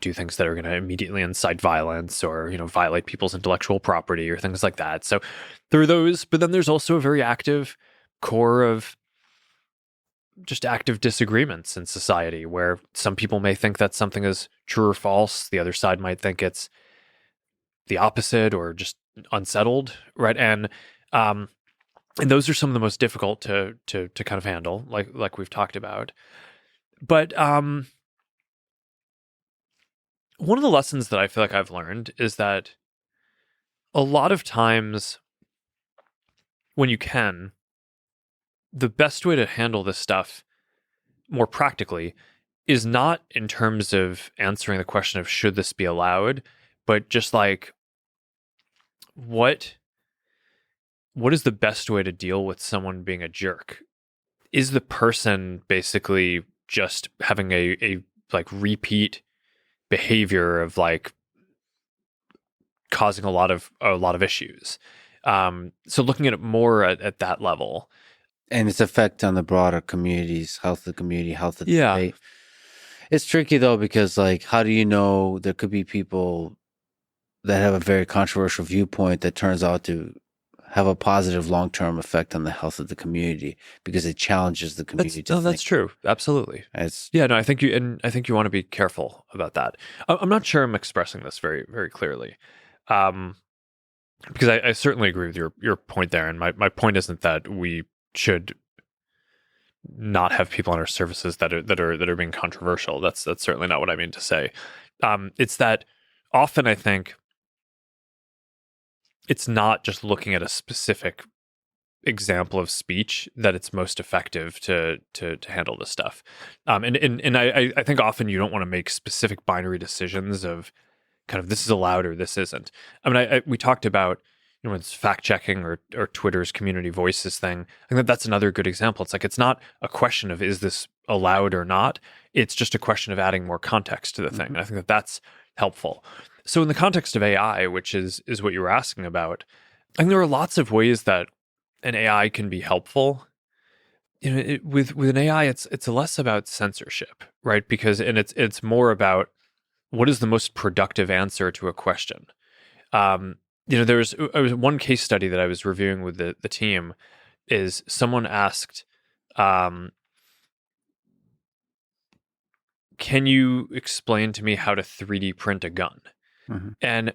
do things that are going to immediately incite violence or violate people's intellectual property or things like that. So there are those, but then there's also a very active core of just active disagreements in society where some people may think that something is true or false. The other side might think it's the opposite, or just unsettled, right? And those are some of the most difficult to kind of handle, like we've talked about. But one of the lessons that I feel like I've learned is that a lot of times when you can, the best way to handle this stuff more practically is not in terms of answering the question of should this be allowed, but just like what is the best way to deal with someone being a jerk? Is the person basically just having a like repeat behavior of like causing a lot of issues? So looking at it more at that level. And its effect on the broader communities, health of the community, health of the Yeah. state. It's tricky though, because like, how do you know there could be people that have a very controversial viewpoint that turns out to have a positive long-term effect on the health of the community because it challenges the community to think. That's true. Absolutely. No, I think you want to be careful about that. I'm not sure I'm expressing this very, very clearly. Because I certainly agree with your point there. And my point isn't that we should not have people on our services that are being controversial. That's certainly not what I mean to say. It's that often I think it's not just looking at a specific example of speech that it's most effective to handle this stuff. And I think often you don't want to make specific binary decisions of kind of this is allowed or this isn't. I mean, we talked about, you know, it's fact checking or Twitter's community voices thing. I think that's another good example. It's like, it's not a question of is this allowed or not. It's just a question of adding more context to the thing. And I think that's helpful. So in the context of AI, which is what you were asking about, I think there are lots of ways that an AI can be helpful. You know, with an AI, it's less about censorship, right? Because it's more about what is the most productive answer to a question. You know, there was one case study that I was reviewing with the team. Is someone asked, "Can you explain to me how to 3D print a gun?" Mm-hmm. And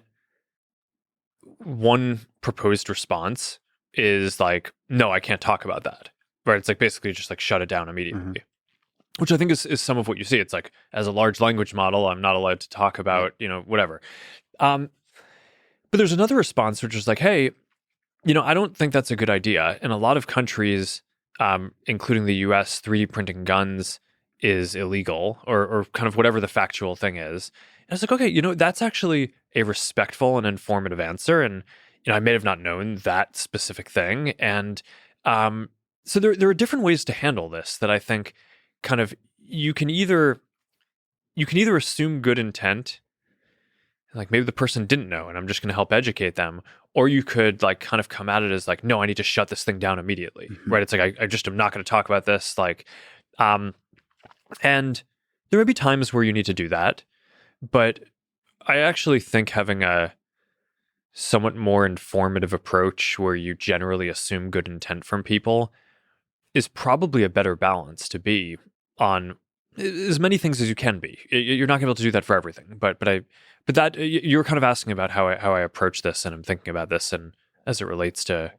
one proposed response is like, "No, I can't talk about that." Right? It's like basically just like shut it down immediately. Mm-hmm. Which I think is some of what you see. It's like, as a large language model, I'm not allowed to talk about, you know, whatever. But there's another response, which is like, hey, you know, I don't think that's a good idea. In a lot of countries, including the US, 3D printing guns is illegal or kind of whatever the factual thing is. And it's like, okay, you know, that's actually a respectful and informative answer. And, you know, I may have not known that specific thing. And so there are different ways to handle this that I think kind of you can either assume good intent, like maybe the person didn't know and I'm just going to help educate them, or you could like kind of come at it as like, no, I need to shut this thing down immediately. Mm-hmm. Right? It's like I just am not going to talk about this. Like, and there may be times where you need to do that, but I actually think having a somewhat more informative approach where you generally assume good intent from people is probably a better balance to be on as many things as you can be. You're not going to be able to do that for everything, but that you're kind of asking about how I approach this, and I'm thinking about this and as it relates to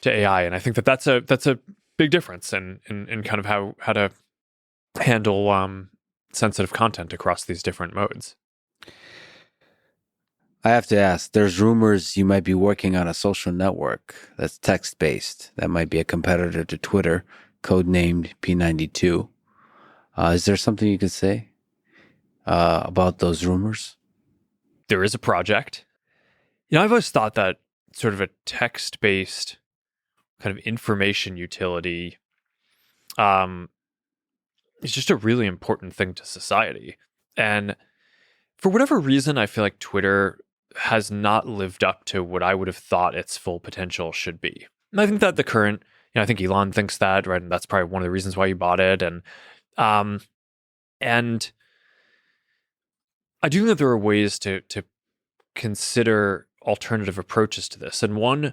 AI, and I think that's a big difference in kind of how to handle sensitive content across these different modes. I have to ask, there's rumors you might be working on a social network that's text-based that might be a competitor to Twitter, codenamed P92. Is there something you could say about those rumors? There is a project. You know, I've always thought that sort of a text-based kind of information utility is just a really important thing to society. And for whatever reason, I feel like Twitter has not lived up to what I would have thought its full potential should be. And I think that the current, you know, I think Elon thinks that, right? And that's probably one of the reasons why he bought it. And I do think that there are ways to consider alternative approaches to this. And one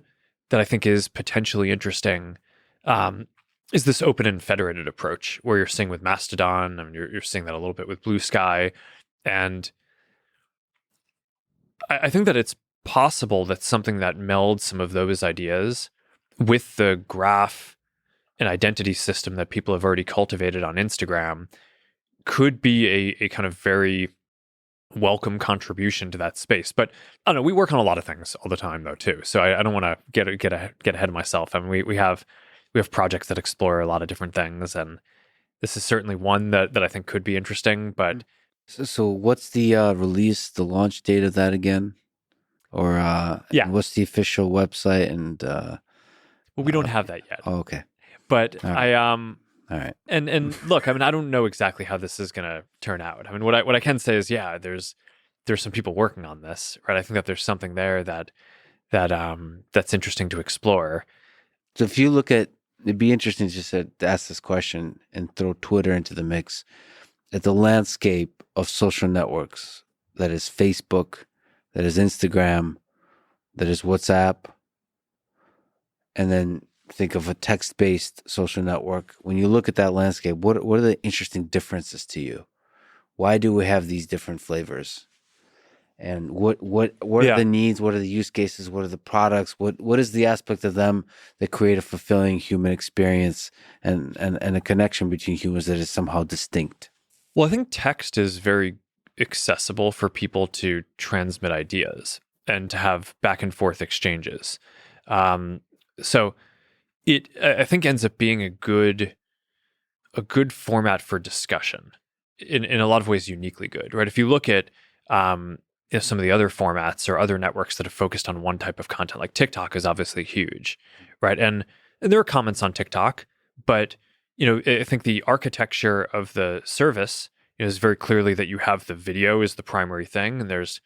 that I think is potentially interesting is this open and federated approach, where you're seeing with Mastodon. I mean, you're seeing that a little bit with Blue Sky. And I think that it's possible that something that melds some of those ideas with the graph and identity system that people have already cultivated on Instagram could be a kind of very welcome contribution to that space. But I don't know, we work on a lot of things all the time though too. So I don't want to get ahead of myself. I mean, we have projects that explore a lot of different things, and this is certainly one that I think could be interesting. But So what's the the launch date of that again? Or yeah, what's the official website? And well, we don't have that yet. oh, okay. But All right. all right. And look, I mean, I don't know exactly how this is going to turn out. I mean, what I can say is, yeah, there's some people working on this, right? I think that there's something there that's interesting to explore. So if you look at, it'd be interesting just to ask this question and throw Twitter into the mix, at the landscape of social networks, that is Facebook, that is Instagram, that is WhatsApp, and then think of a text-based social network. When you look at that landscape, what are the interesting differences to you? Why do we have these different flavors? And what are the needs? What are the use cases? What are the products? What is the aspect of them that create a fulfilling human experience and a connection between humans that is somehow distinct? Well, I think text is very accessible for people to transmit ideas and to have back and forth exchanges. So it, I think, ends up being a good format for discussion in a lot of ways, uniquely good, right? If you look at some of the other formats or other networks that have focused on one type of content, like TikTok is obviously huge, right? And there are comments on TikTok, but I think the architecture of the service is very clearly that you have the video is the primary thing, and there's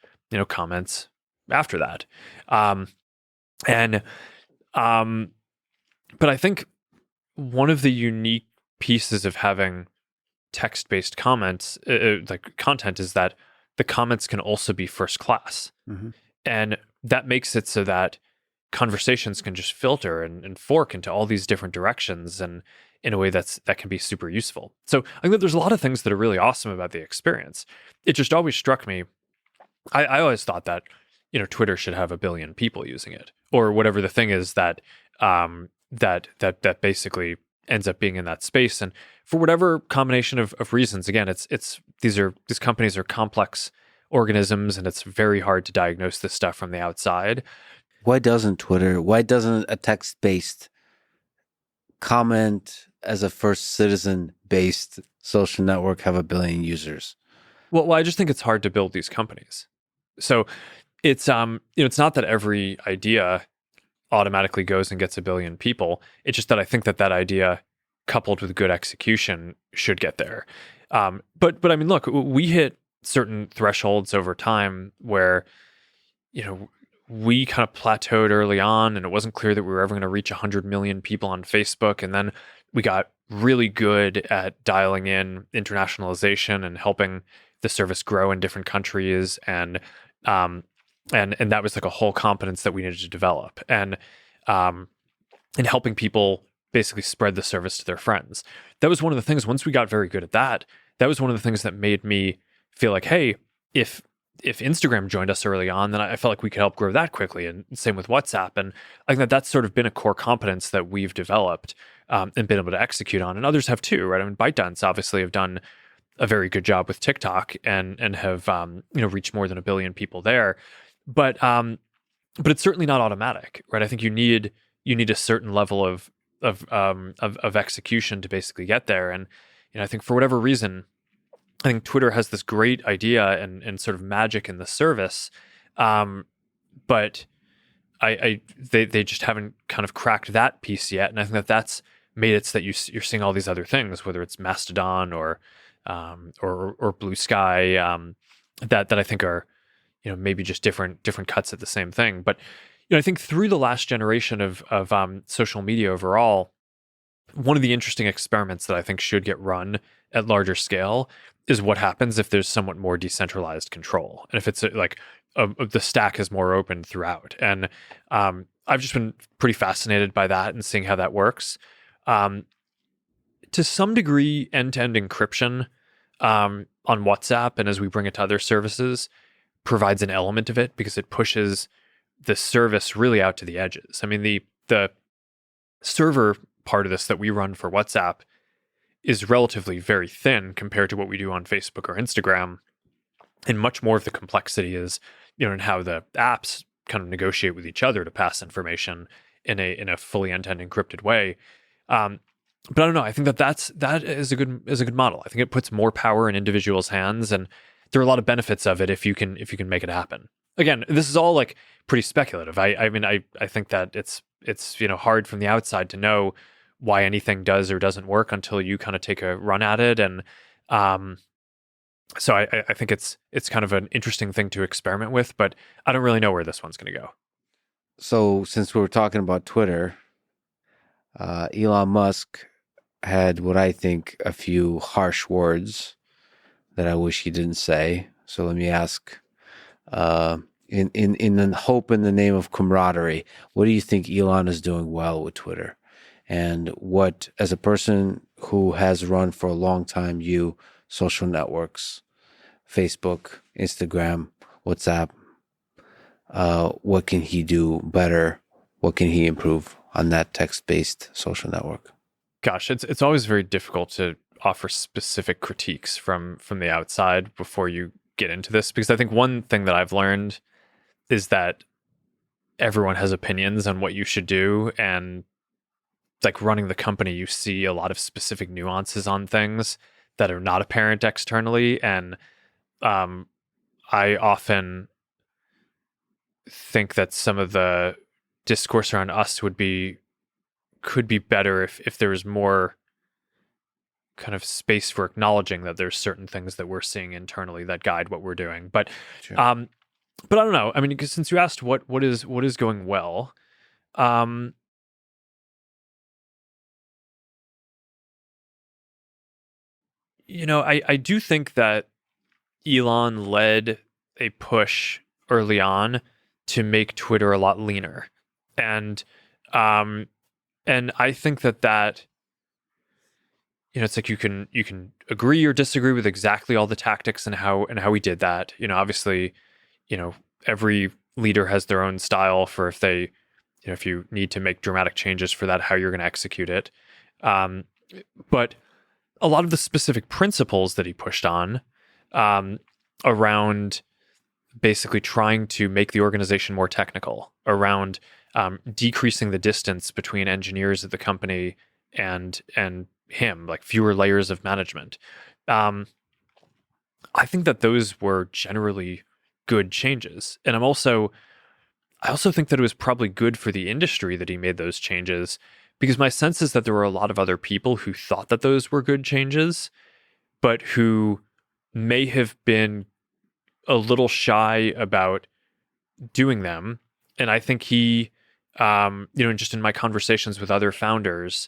comments after that, but I think one of the unique pieces of having text-based comments, like content, is that the comments can also be first class. Mm-hmm. And that makes it so that conversations can just filter and fork into all these different directions, and in a way that can be super useful. So I think that there's a lot of things that are really awesome about the experience. It just always struck me, I always thought that Twitter should have 1 billion people using it, or whatever the thing is that that basically ends up being in that space. And for whatever combination of reasons, again, these companies are complex organisms, and it's very hard to diagnose this stuff from the outside. Why doesn't a text-based comment as a first citizen-based social network have 1 billion users? Well, I just think it's hard to build these companies. So it's it's not that every idea automatically goes and gets 1 billion people. It's just that I think that idea, coupled with good execution, should get there. But I mean, look, we hit certain thresholds over time where we kind of plateaued early on, and it wasn't clear that we were ever going to reach 100 million people on Facebook. And then we got really good at dialing in internationalization and helping the service grow in different countries. And that was like a whole competence that we needed to develop, and helping people basically spread the service to their friends. That was one of the things, once we got very good at that, that was one of the things that made me feel like, hey, if Instagram joined us early on, then I felt like we could help grow that quickly. And same with WhatsApp. And I think that's sort of been a core competence that we've developed and been able to execute on. And others have too, right? I mean, ByteDance obviously have done a very good job with TikTok and have reached more than 1 billion people there. But it's certainly not automatic, right? I think you need a certain level of execution to basically get there. And I think for whatever reason, I think Twitter has this great idea and sort of magic in the service, but they just haven't kind of cracked that piece yet. And I think that's made it so that you're seeing all these other things, whether it's Mastodon or Blue Sky, that I think are maybe just different cuts at the same thing. But I think through the last generation of social media overall, one of the interesting experiments that I think should get run at larger scale is what happens if there's somewhat more decentralized control, and if it's the stack is more open throughout. And I've just been pretty fascinated by that and seeing how that works. To some degree, end-to-end encryption on WhatsApp, and as we bring it to other services, provides an element of it, because it pushes the service really out to the edges. I mean, the server part of this that we run for WhatsApp is relatively very thin compared to what we do on Facebook or Instagram. And much more of the complexity is, in how the apps kind of negotiate with each other to pass information in a fully end-to-end encrypted way. But I don't know. I think that is a good model. I think it puts more power in individuals' hands, and there are a lot of benefits of it if you can make it happen. Again, this is all like pretty speculative. I mean, I think that it's hard from the outside to know why anything does or doesn't work until you kind of take a run at it. And so I think it's kind of an interesting thing to experiment with, but I don't really know where this one's going to go. So since we were talking about Twitter, Elon Musk had what I think a few harsh words that I wish he didn't say. So let me ask, in the hope in the name of camaraderie, what do you think Elon is doing well with Twitter? And what, as a person who has run for a long time, social networks, Facebook, Instagram, WhatsApp, what can he do better? What can he improve on that text-based social network? Gosh, it's always very difficult to offer specific critiques from the outside before you get into this, because I think one thing that I've learned is that everyone has opinions on what you should do, and like running the company, you see a lot of specific nuances on things that are not apparent externally. And I often think that some of the discourse around us could be better if there was more kind of space for acknowledging that there's certain things that we're seeing internally that guide what we're doing. But Sure. But I don't know. I mean, because since you asked what is going well, I do think that Elon led a push early on to make Twitter a lot leaner. And I think that it's like you can agree or disagree with exactly all the tactics and how he did that. Obviously, every leader has their own style for if they, if you need to make dramatic changes for that, how you're going to execute it. But a lot of the specific principles that he pushed on around basically trying to make the organization more technical, around decreasing the distance between engineers at the company and him, like fewer layers of management. I think that those were generally good changes. And I also think that it was probably good for the industry that he made those changes, because my sense is that there were a lot of other people who thought that those were good changes, but who may have been a little shy about doing them. And I think he, just in my conversations with other founders,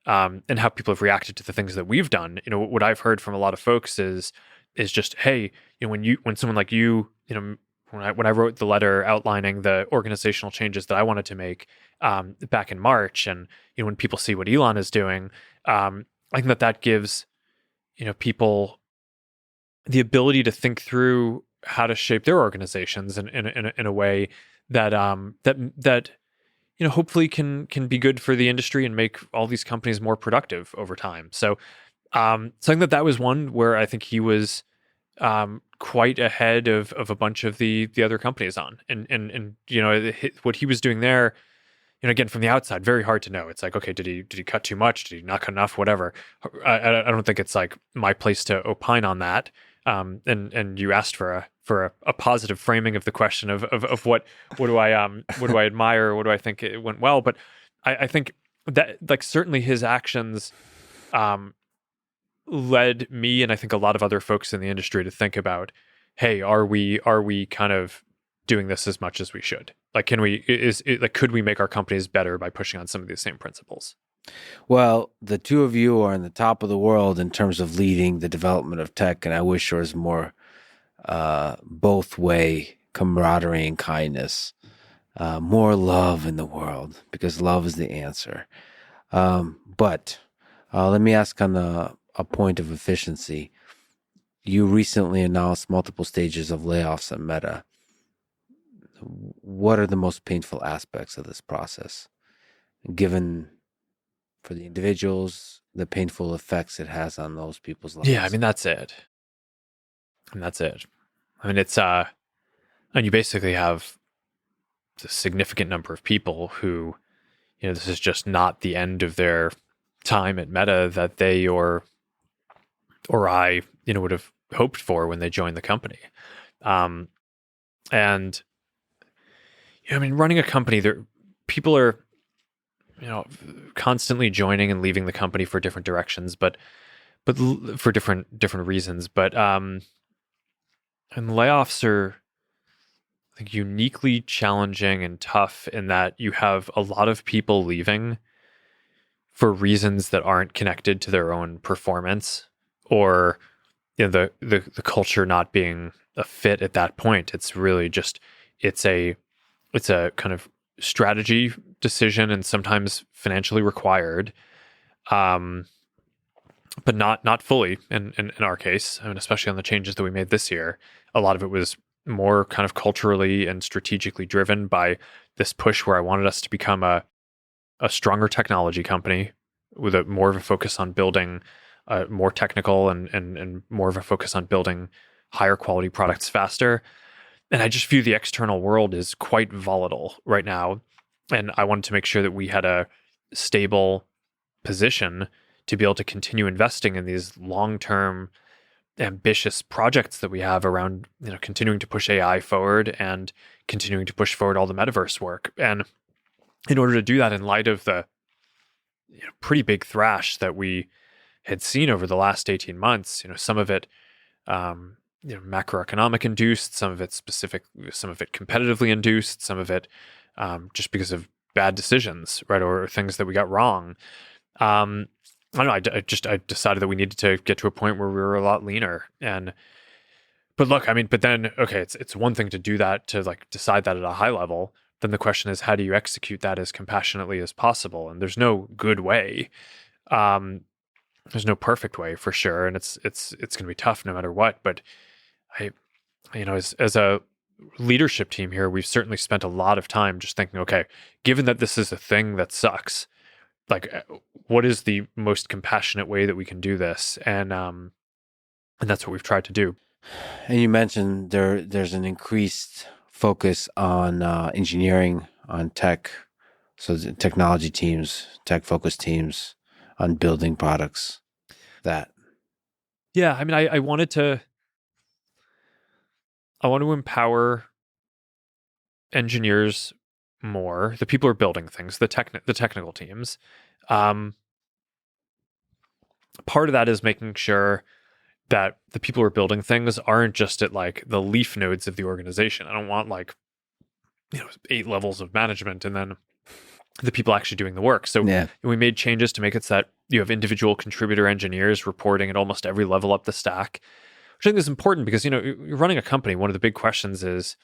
and how people have reacted to the things that we've done, what I've heard from a lot of folks is just, hey, when someone like you, when I wrote the letter outlining the organizational changes that I wanted to make back in March, and when people see what Elon is doing, I think that gives people the ability to think through how to shape their organizations in a way that hopefully can be good for the industry and make all these companies more productive over time. So I think that was one where I think he was quite ahead of a bunch of the other companies on, and what he was doing there, again, from the outside, very hard to know. It's like, okay, did he cut too much? Did he not cut enough? Whatever. I don't think it's like my place to opine on that. And you asked for a positive framing of the question of what do I admire, or what do I think it went well. But I think that, like, certainly his actions led me, and I think a lot of other folks in the industry, to think about, hey, are we kind of doing this as much as we should? Like, could we make our companies better by pushing on some of these same principles? Well, the two of you are on the top of the world in terms of leading the development of tech, and I wish there was more both way camaraderie and kindness, more love in the world, because love is the answer. But let me ask on a point of efficiency. You recently announced multiple stages of layoffs at Meta. what are the most painful aspects of this process, given for the individuals, the painful effects it has on those people's lives? Yeah, I mean, that's it. And that's it. I mean, and you basically have a significant number of people who, this is just not the end of their time at Meta that they or I, would have hoped for when they joined the company. And I mean, running a company, people are, constantly joining and leaving the company for different directions, but for different reasons. But and layoffs are, I think, uniquely challenging and tough in that you have a lot of people leaving for reasons that aren't connected to their own performance, or the culture not being a fit at that point. It's really just it's a kind of strategy decision, and sometimes financially required, but not fully in our case. I mean, especially on the changes that we made this year, a lot of it was more kind of culturally and strategically driven by this push where I wanted us to become a stronger technology company with a more of a focus on building more technical and more of a focus on building higher quality products faster. And I just view the external world as quite volatile right now. And I wanted to make sure that we had a stable position to be able to continue investing in these long-term ambitious projects that we have around, continuing to push AI forward and continuing to push forward all the metaverse work. And in order to do that, in light of the pretty big thrash that we had seen over the last 18 months, some of it macroeconomic induced, some of it specific, some of it competitively induced, some of it just because of bad decisions, right, or things that we got wrong. I don't know. I decided that we needed to get to a point where we were a lot leaner. But look, I mean, but then, okay, it's one thing to do that, to like decide that at a high level. Then the question is, how do you execute that as compassionately as possible? And there's no good way. There's no perfect way, for sure, and it's going to be tough no matter what. But as a leadership team here, we've certainly spent a lot of time just thinking, okay, given that this is a thing that sucks, like, what is the most compassionate way that we can do this? And that's what we've tried to do. And you mentioned there's an increased focus on engineering, on tech, so the technology teams, tech-focused teams, on building products. Yeah, I mean, I want to empower engineers more, the people who are building things, the technical teams. Part of that is making sure that the people who are building things aren't just at like the leaf nodes of the organization. I don't want 8 levels of management and then the people actually doing the work. So we made changes to make it so that you have individual contributor engineers reporting at almost every level up the stack, which I think is important because, you're running a company. One of the big questions is,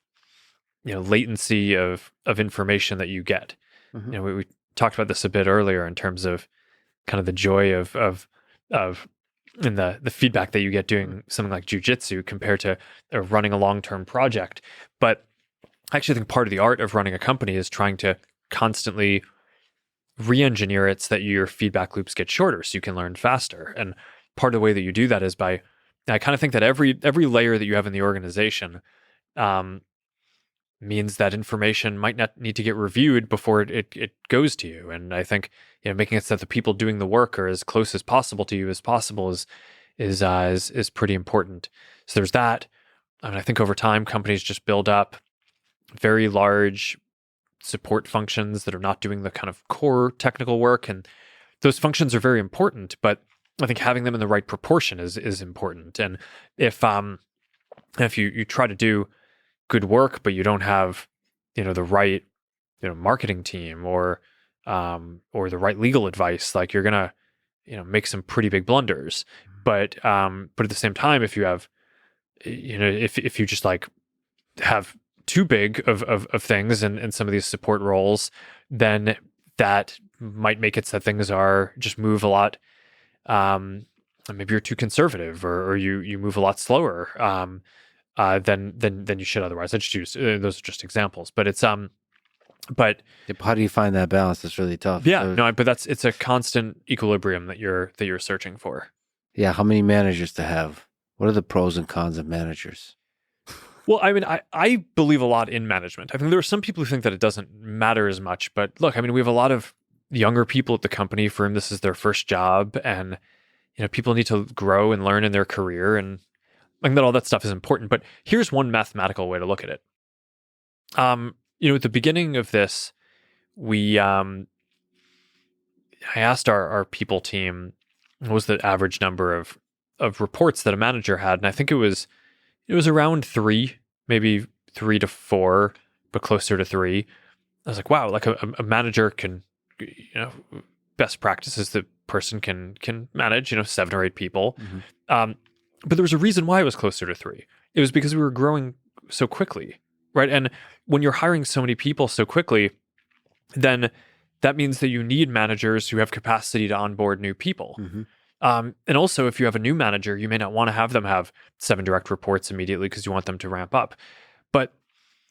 latency of information that you get. Mm-hmm. We talked about this a bit earlier in terms of kind of the joy of and the feedback that you get doing something like jiu-jitsu compared to running a long-term project. But I actually think part of the art of running a company is trying to constantly re-engineer it so that your feedback loops get shorter so you can learn faster. And part of the way that you do that is I kind of think that every layer that you have in the organization means that information might not need to get reviewed before it goes to you. And I think making it so that the people doing the work are as close as possible to you as possible is pretty important. So there's that. I mean, I think over time companies just build up very large support functions that are not doing the kind of core technical work, and those functions are very important, but I think having them in the right proportion is important. And if you try to do good work but you don't have the right marketing team or the right legal advice, like, you're gonna make some pretty big blunders. But at the same time, if you have if you just like have too big of things and some of these support roles, then that might make it so that things are just move a lot. Maybe you're too conservative, or you move a lot slower. than you should otherwise. I just use those are just examples, but but How do you find that balance? It's really tough. yeah, So, no, but it's a constant equilibrium that you're searching for. yeah, how many managers to have? What are the pros and cons of managers? Well, I mean, I believe a lot in management. I think there are some people who think that it doesn't matter as much, but look, I mean, we have a lot of younger people at the company for whom this is their first job, and people need to grow and learn in their career, and I think that all that stuff is important. But here's one mathematical way to look at it. At the beginning of this, I asked our people team what was the average number of reports that a manager had, and I think it was around 3, maybe 3 to 4, but closer to 3. I was like, wow, like a manager can, best practices, the person can manage, 7 or 8 people. Mm-hmm. But there was a reason why it was closer to 3. It was because we were growing so quickly, right? And when you're hiring so many people so quickly, then that means that you need managers who have capacity to onboard new people. Mm-hmm. And also, if you have a new manager, you may not want to have them have 7 direct reports immediately because you want them to ramp up. But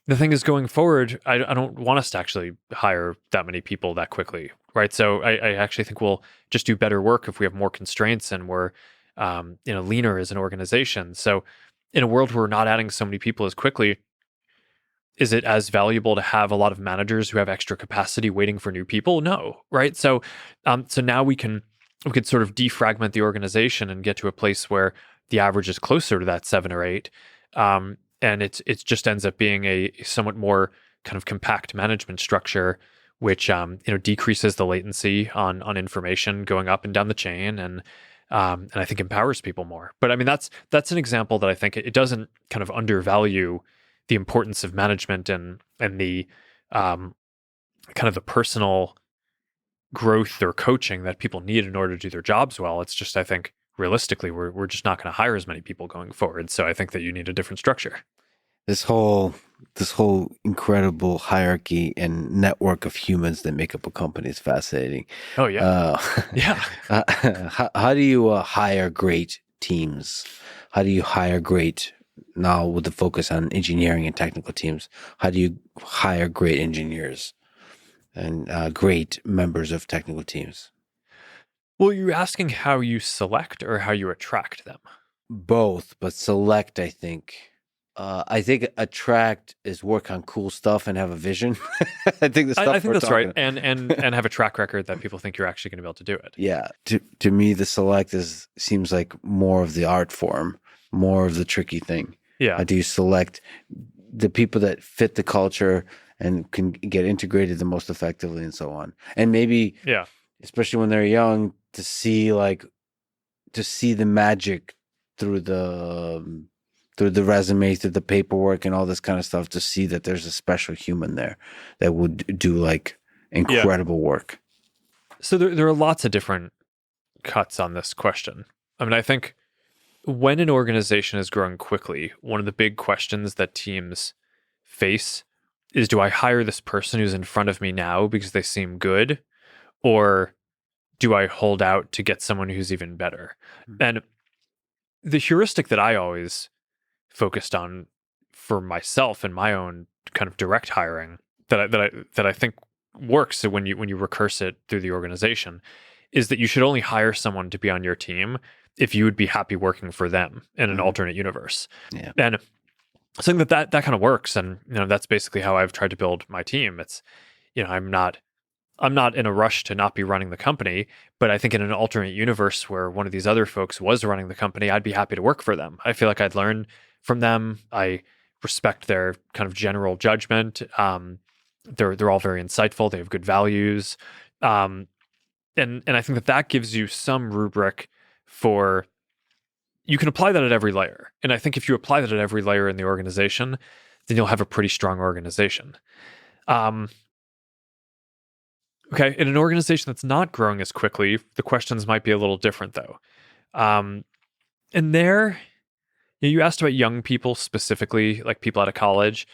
the thing is, going forward, I don't want us to actually hire that many people that quickly, right? So I actually think we'll just do better work if we have more constraints and we're leaner as an organization. So in a world where we're not adding so many people as quickly, is it as valuable to have a lot of managers who have extra capacity waiting for new people? No, right? So now we could sort of defragment the organization and get to a place where the average is closer to that 7 or 8. And it just ends up being a somewhat more kind of compact management structure, which decreases the latency on information going up and down the chain, and I think empowers people more. But I mean, that's an example that I think it doesn't kind of undervalue the importance of management and the kind of the personal growth or coaching that people need in order to do their jobs well. It's just, I think, realistically, we're just not going to hire as many people going forward. So I think that you need a different structure. This whole incredible hierarchy and network of humans that make up a company is fascinating. Oh yeah, yeah. How do you hire great teams? How do you hire great, now with the focus on engineering and technical teams, how do you hire great engineers and great members of technical teams? Well, you're asking how you select or how you attract them? Both, but select, I think. I think attract is work on cool stuff and have a vision. I think that's right, and have a track record that people think you're actually going to be able to do it. Yeah, to me, the select seems like more of the art form, more of the tricky thing. Yeah, how do you select the people that fit the culture and can get integrated the most effectively, and so on, and maybe especially when they're young, to see the magic through the resume, through the paperwork and all this kind of stuff, to see that there's a special human there that would do like incredible work. So there are lots of different cuts on this question. I mean, I think when an organization is growing quickly, one of the big questions that teams face is, do I hire this person who's in front of me now because they seem good, or do I hold out to get someone who's even better? Mm-hmm. And the heuristic that I always focused on for myself and my own kind of direct hiring that I think works when you recurse it through the organization is that you should only hire someone to be on your team if you would be happy working for them in an alternate universe. Yeah. And I think that kind of works, and that's basically how I've tried to build my team. It's I'm not in a rush to not be running the company, but I think in an alternate universe where one of these other folks was running the company, I'd be happy to work for them. I feel like I'd learn from them. I respect their kind of general judgment. They're all very insightful. They have good values. And I think that gives you some rubric for, you can apply that at every layer. And I think if you apply that at every layer in the organization, then you'll have a pretty strong organization. Okay, in an organization that's not growing as quickly, the questions might be a little different though. And there, you asked about young people specifically, like people out of college.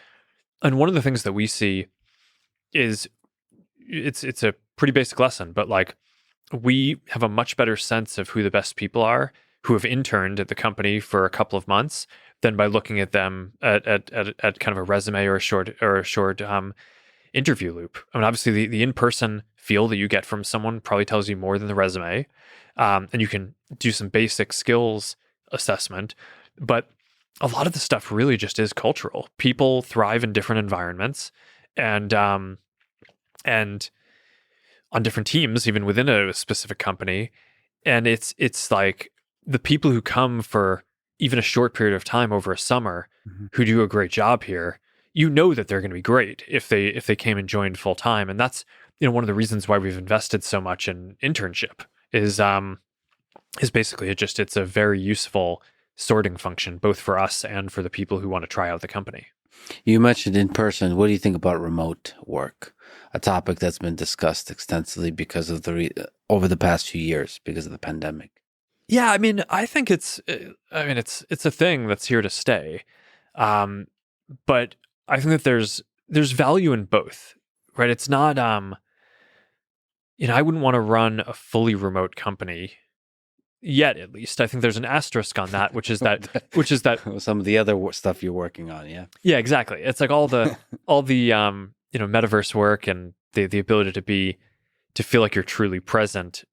And one of the things that we see is, it's a pretty basic lesson, but like, we have a much better sense of who the best people are who have interned at the company for a couple of months than by looking at them at kind of a resume or a short interview loop. I mean, obviously the in-person feel that you get from someone probably tells you more than the resume. And you can do some basic skills assessment, but a lot of the stuff really just is cultural. People thrive in different environments, and on different teams, even within a specific company. And it's like the people who come for even a short period of time over a summer who do a great job here, you know that they're going to be great if they came and joined full time. And that's, one of the reasons why we've invested so much in internship is basically it's a very useful sorting function, both for us and for the people who want to try out the company. You mentioned in person. What do you think about remote work? A topic that's been discussed extensively because of over the past few years because of the pandemic. Yeah, I mean, I think it's a thing that's here to stay, but I think that there's value in both, right? It's not, I wouldn't want to run a fully remote company yet, at least. I think there's an asterisk on that, which is that some of the other stuff you're working on. Yeah, exactly. It's like all the metaverse work and the ability to feel like you're truly present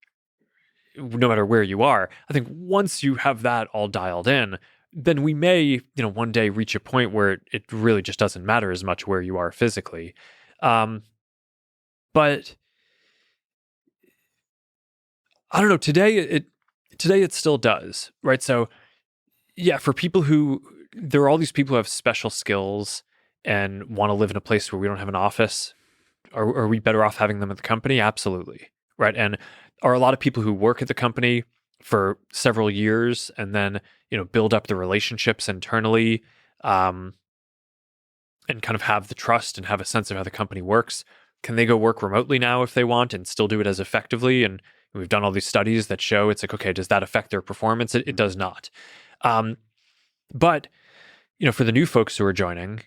no matter where you are. I think once you have that all dialed in, then we may, one day reach a point where it really just doesn't matter as much where you are physically. But I don't know, today it still does, right? So yeah, for people there are all these people who have special skills and want to live in a place where we don't have an office. Are we better off having them at the company? Absolutely. Right. And are a lot of people who work at the company for several years and then, build up the relationships internally, and kind of have the trust and have a sense of how the company works? Can they go work remotely now if they want and still do it as effectively? And we've done all these studies that show it's like, okay, does that affect their performance? It does not. But, for the new folks who are joining,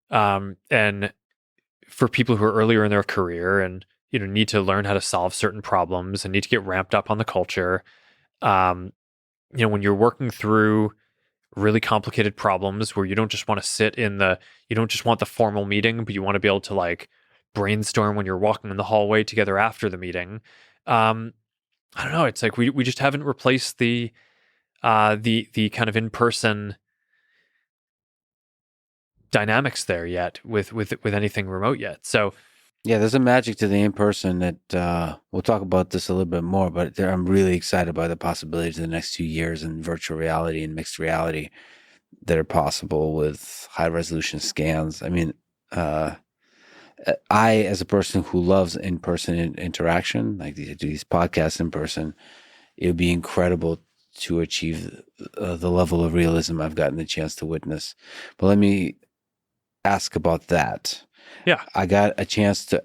and for people who are earlier in their career and, need to learn how to solve certain problems and need to get ramped up on the culture, when you're working through really complicated problems where you don't just want to you don't just want the formal meeting, but you want to be able to like brainstorm when you're walking in the hallway together after the meeting. I don't know. It's like we just haven't replaced the kind of in-person dynamics there yet with anything remote yet. So yeah, there's a magic to the in-person that we'll talk about this a little bit more, but I'm really excited by the possibilities in the next 2 years in virtual reality and mixed reality that are possible with high-resolution scans. I mean, I, as a person who loves in-person interaction, like do these podcasts in person, it would be incredible to achieve the level of realism I've gotten the chance to witness. But let me ask about that. Yeah, I got a chance to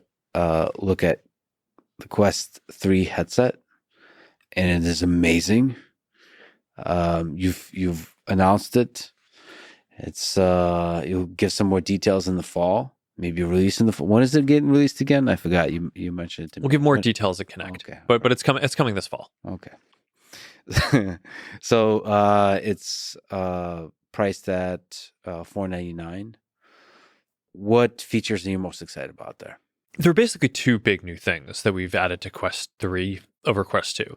look at the Quest 3 headset, and it is amazing. You've announced it. It's you'll get some more details in the fall. Maybe release in the fall. When is it getting released again? I forgot. You mentioned it to me. We'll give more details at Connect. Okay. But it's coming. It's coming this fall. Okay. So it's priced at $499. What features are you most excited about there? There are basically two big new things that we've added to Quest 3 over Quest 2.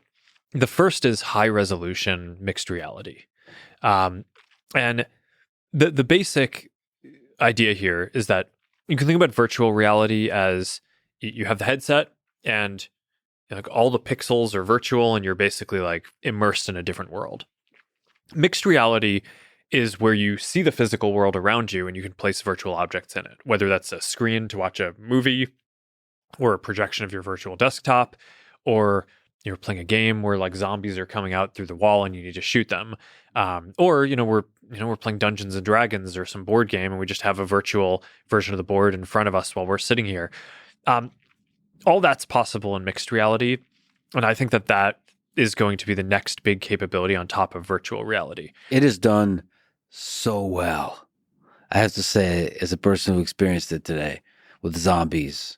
The first is high resolution mixed reality. And the basic idea here is that you can think about virtual reality as you have the headset and like all the pixels are virtual and you're basically like immersed in a different world. Mixed reality is where you see the physical world around you and you can place virtual objects in it, whether that's a screen to watch a movie or a projection of your virtual desktop, or you're playing a game where like zombies are coming out through the wall and you need to shoot them. Or we're playing Dungeons and Dragons or some board game and we just have a virtual version of the board in front of us while we're sitting here. All that's possible in mixed reality. And I think that is going to be the next big capability on top of virtual reality. It is done so well. I have to say, as a person who experienced it today with zombies,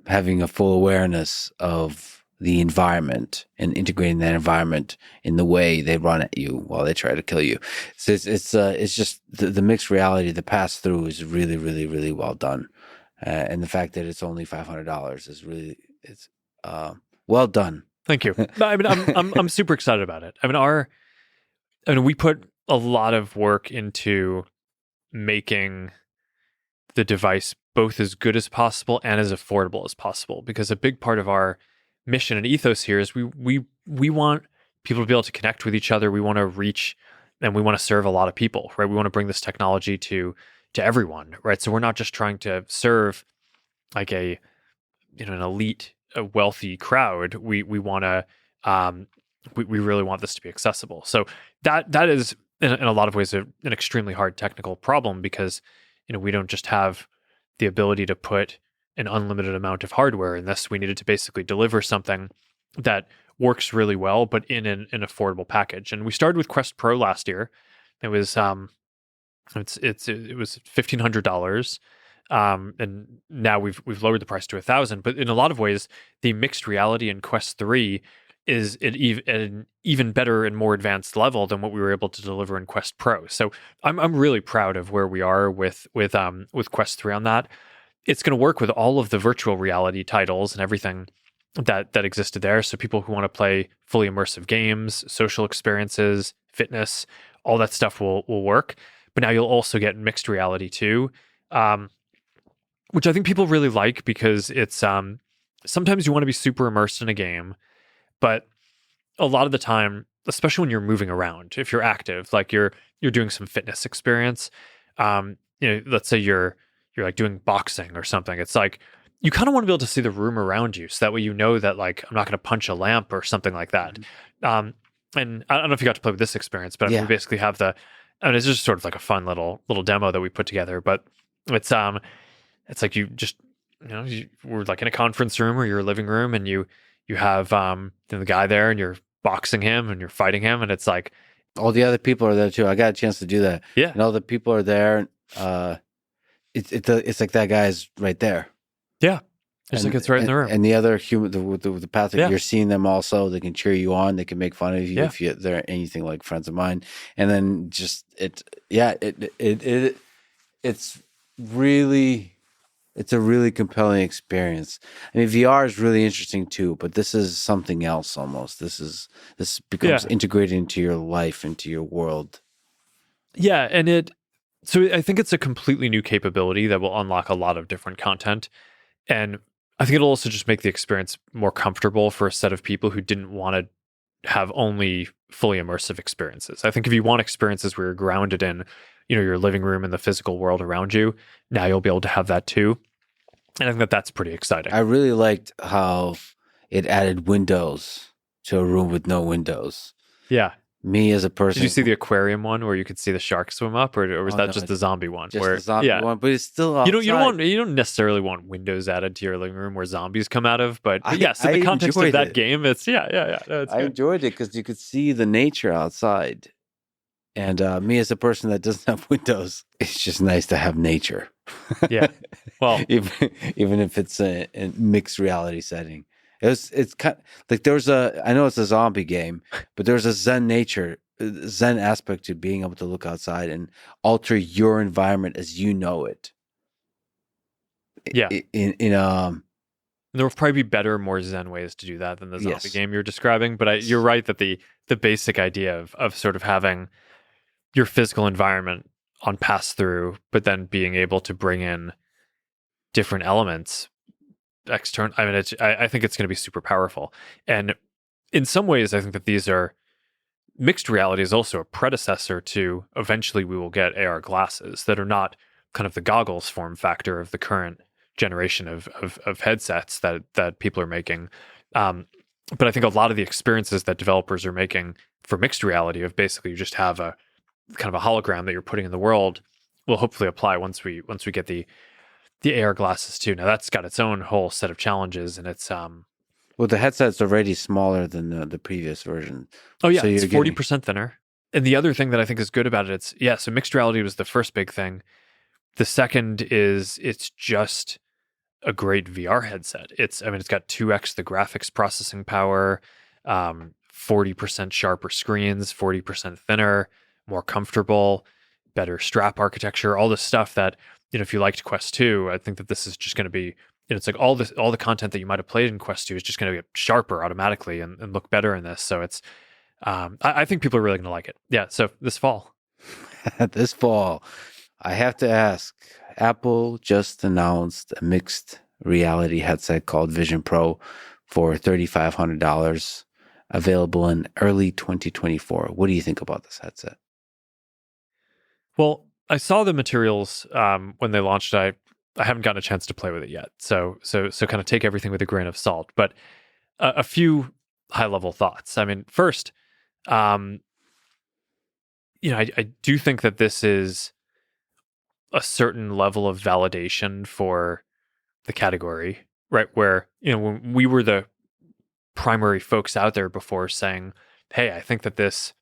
having a full awareness of the environment and integrating that environment in the way they run at you while they try to kill you. So it's just the mixed reality, the pass through is really, really, really well done. And the fact that it's only $500 is really, it's well done. Thank you. I mean, I'm super excited about it. I mean, we put a lot of work into making the device both as good as possible and as affordable as possible, because a big part of our mission and ethos here is we want people to be able to connect with each other. We want to reach and we want to serve a lot of people, right? We want to bring this technology to everyone, right? So we're not just trying to serve like an elite, a wealthy crowd. We want to we really want this to be accessible. So that is in a lot of ways an extremely hard technical problem, because we don't just have the ability to put an unlimited amount of hardware in this. We needed to basically deliver something that works really well, but in an affordable package. And we started with Quest Pro last year. It was it was $1,500, and now we've lowered the price to $1,000. But in a lot of ways, the mixed reality in Quest 3 is at an even better and more advanced level than what we were able to deliver in Quest Pro. So I'm really proud of where we are with Quest 3 on that. It's going to work with all of the virtual reality titles and everything that existed there. So people who want to play fully immersive games, social experiences, fitness, all that stuff will work. But now you'll also get mixed reality too, which I think people really like, because it's sometimes you want to be super immersed in a game, but a lot of the time, especially when you're moving around, if you're active, like you're doing some fitness experience, let's say you're like doing boxing or something, it's like you kind of want to be able to see the room around you, so that way that like I'm not going to punch a lamp or something like that. And I don't know if you got to play with this experience, but we basically have it's just sort of like a fun little demo that we put together. But it's like you just we're like in a conference room or your living room, and you have the guy there, and you're boxing him and you're fighting him, and it's like all the other people are there too. I got a chance to do that. Yeah, and all the people are there. It's like that guy's right there. Yeah, it's like it's right in the room. And the other human, the path, you're seeing them also. They can cheer you on. They can make fun of you if they're anything like friends of mine. And then just it's a really compelling experience. I mean, VR is really interesting too, but this is something else almost. This becomes integrated into your life, into your world. Yeah, and so I think it's a completely new capability that will unlock a lot of different content. And I think it'll also just make the experience more comfortable for a set of people who didn't want to have only fully immersive experiences. I think if you want experiences where you're grounded in, your living room and the physical world around you, now you'll be able to have that too. And I think that's pretty exciting. I really liked how it added windows to a room with no windows. Yeah. Me as a person. Did you see the aquarium one where you could see the shark swim up, or was that just the zombie one? Just the zombie one, but it's still outside. You don't necessarily want windows added to your living room where zombies come out of, but yes, in the context of that game, it's I enjoyed it because you could see the nature outside. And me as a person that doesn't have windows, it's just nice to have nature. Yeah. Well, even if it's a mixed reality setting. It's kind of, like I know it's a zombie game, but there's a Zen aspect to being able to look outside and alter your environment as you know it. Yeah. There will probably be better, more Zen ways to do that than the zombie game you're describing. But you're right that the basic idea of sort of having your physical environment on pass through, but then being able to bring in different elements external. I mean, I think it's going to be super powerful. And in some ways, I think that these are mixed reality is also a predecessor to eventually we will get AR glasses that are not kind of the goggles form factor of the current generation of headsets that people are making. But I think a lot of the experiences that developers are making for mixed reality of basically you just have a kind of a hologram that you're putting in the world will hopefully apply once we get the AR glasses too. Now that's got its own whole set of challenges, and it's well, the headset's already smaller than the previous version. Oh yeah, so it's 40% thinner. And the other thing that I think is good about it, so mixed reality was the first big thing. The second is it's just a great VR headset. It's got 2x the graphics processing power, 40% sharper screens, 40% thinner, more comfortable, better strap architecture, all this stuff that, if you liked Quest 2, I think that this is just going to be, it's like all the content that you might have played in Quest 2 is just going to get sharper automatically and look better in this. So it's, I think people are really going to like it. Yeah. So this fall. This fall, I have to ask, Apple just announced a mixed reality headset called Vision Pro for $3,500, available in early 2024. What do you think about this headset? Well, I saw the materials when they launched. I haven't gotten a chance to play with it yet. So kind of take everything with a grain of salt. But a few high level thoughts. I mean, first, I do think that this is a certain level of validation for the category, right? Where, when we were the primary folks out there before saying, hey, I think that this,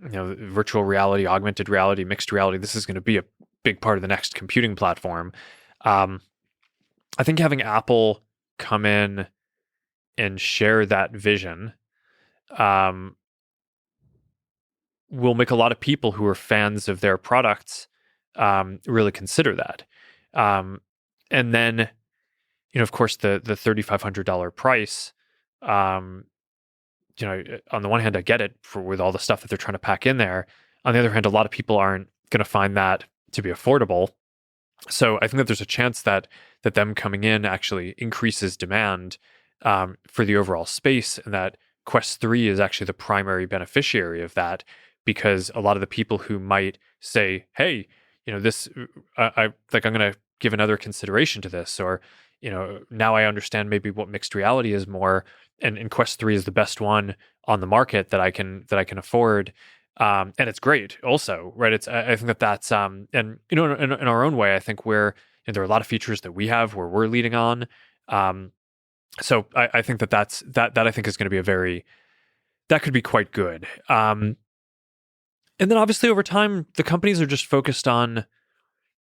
virtual reality, augmented reality, mixed reality, this is going to be a big part of the next computing platform. I think having Apple come in and share that vision will make a lot of people who are fans of their products really consider that. And then, of course, the $3,500 price, on the one hand, I get it with all the stuff that they're trying to pack in there. On the other hand, a lot of people aren't going to find that to be affordable. So I think that there's a chance that them coming in actually increases demand for the overall space, and that Quest 3 is actually the primary beneficiary of that, because a lot of the people who might say, hey, this, I'm going to give another consideration to this, or, now I understand maybe what mixed reality is more, and Quest 3 is the best one on the market that I can afford. And it's great also, right? I think that's, and, in our own way, I think there are a lot of features that we have where we're leading on. So I think that I think is going to be that could be quite good. And then obviously over time, the companies are just focused on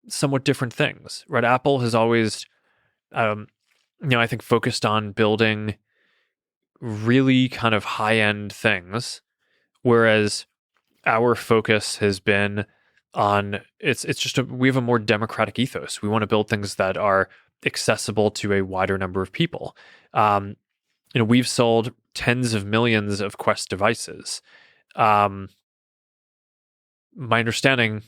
somewhat different things, right? Apple has always, I think, focused on building really kind of high-end things, whereas our focus has been on, we have a more democratic ethos. We want to build things that are accessible to a wider number of people. We've sold tens of millions of Quest devices. My understanding,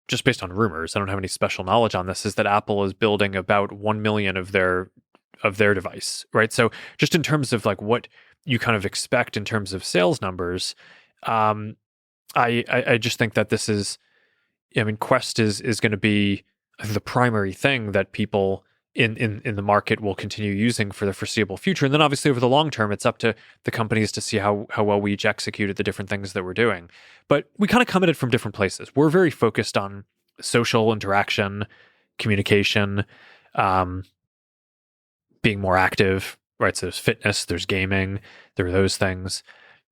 just based on rumors, I don't have any special knowledge on this, is that Apple is building about 1 million of their device, right? So just in terms of like what you kind of expect in terms of sales numbers, I just think that this is, Quest is going to be the primary thing that people in the market will continue using for the foreseeable future. And then obviously over the long term, it's up to the companies to see how well we each executed the different things that we're doing. But we kind of come at it from different places. We're very focused on social interaction, communication, being more active, right? So there's fitness, there's gaming, there are those things.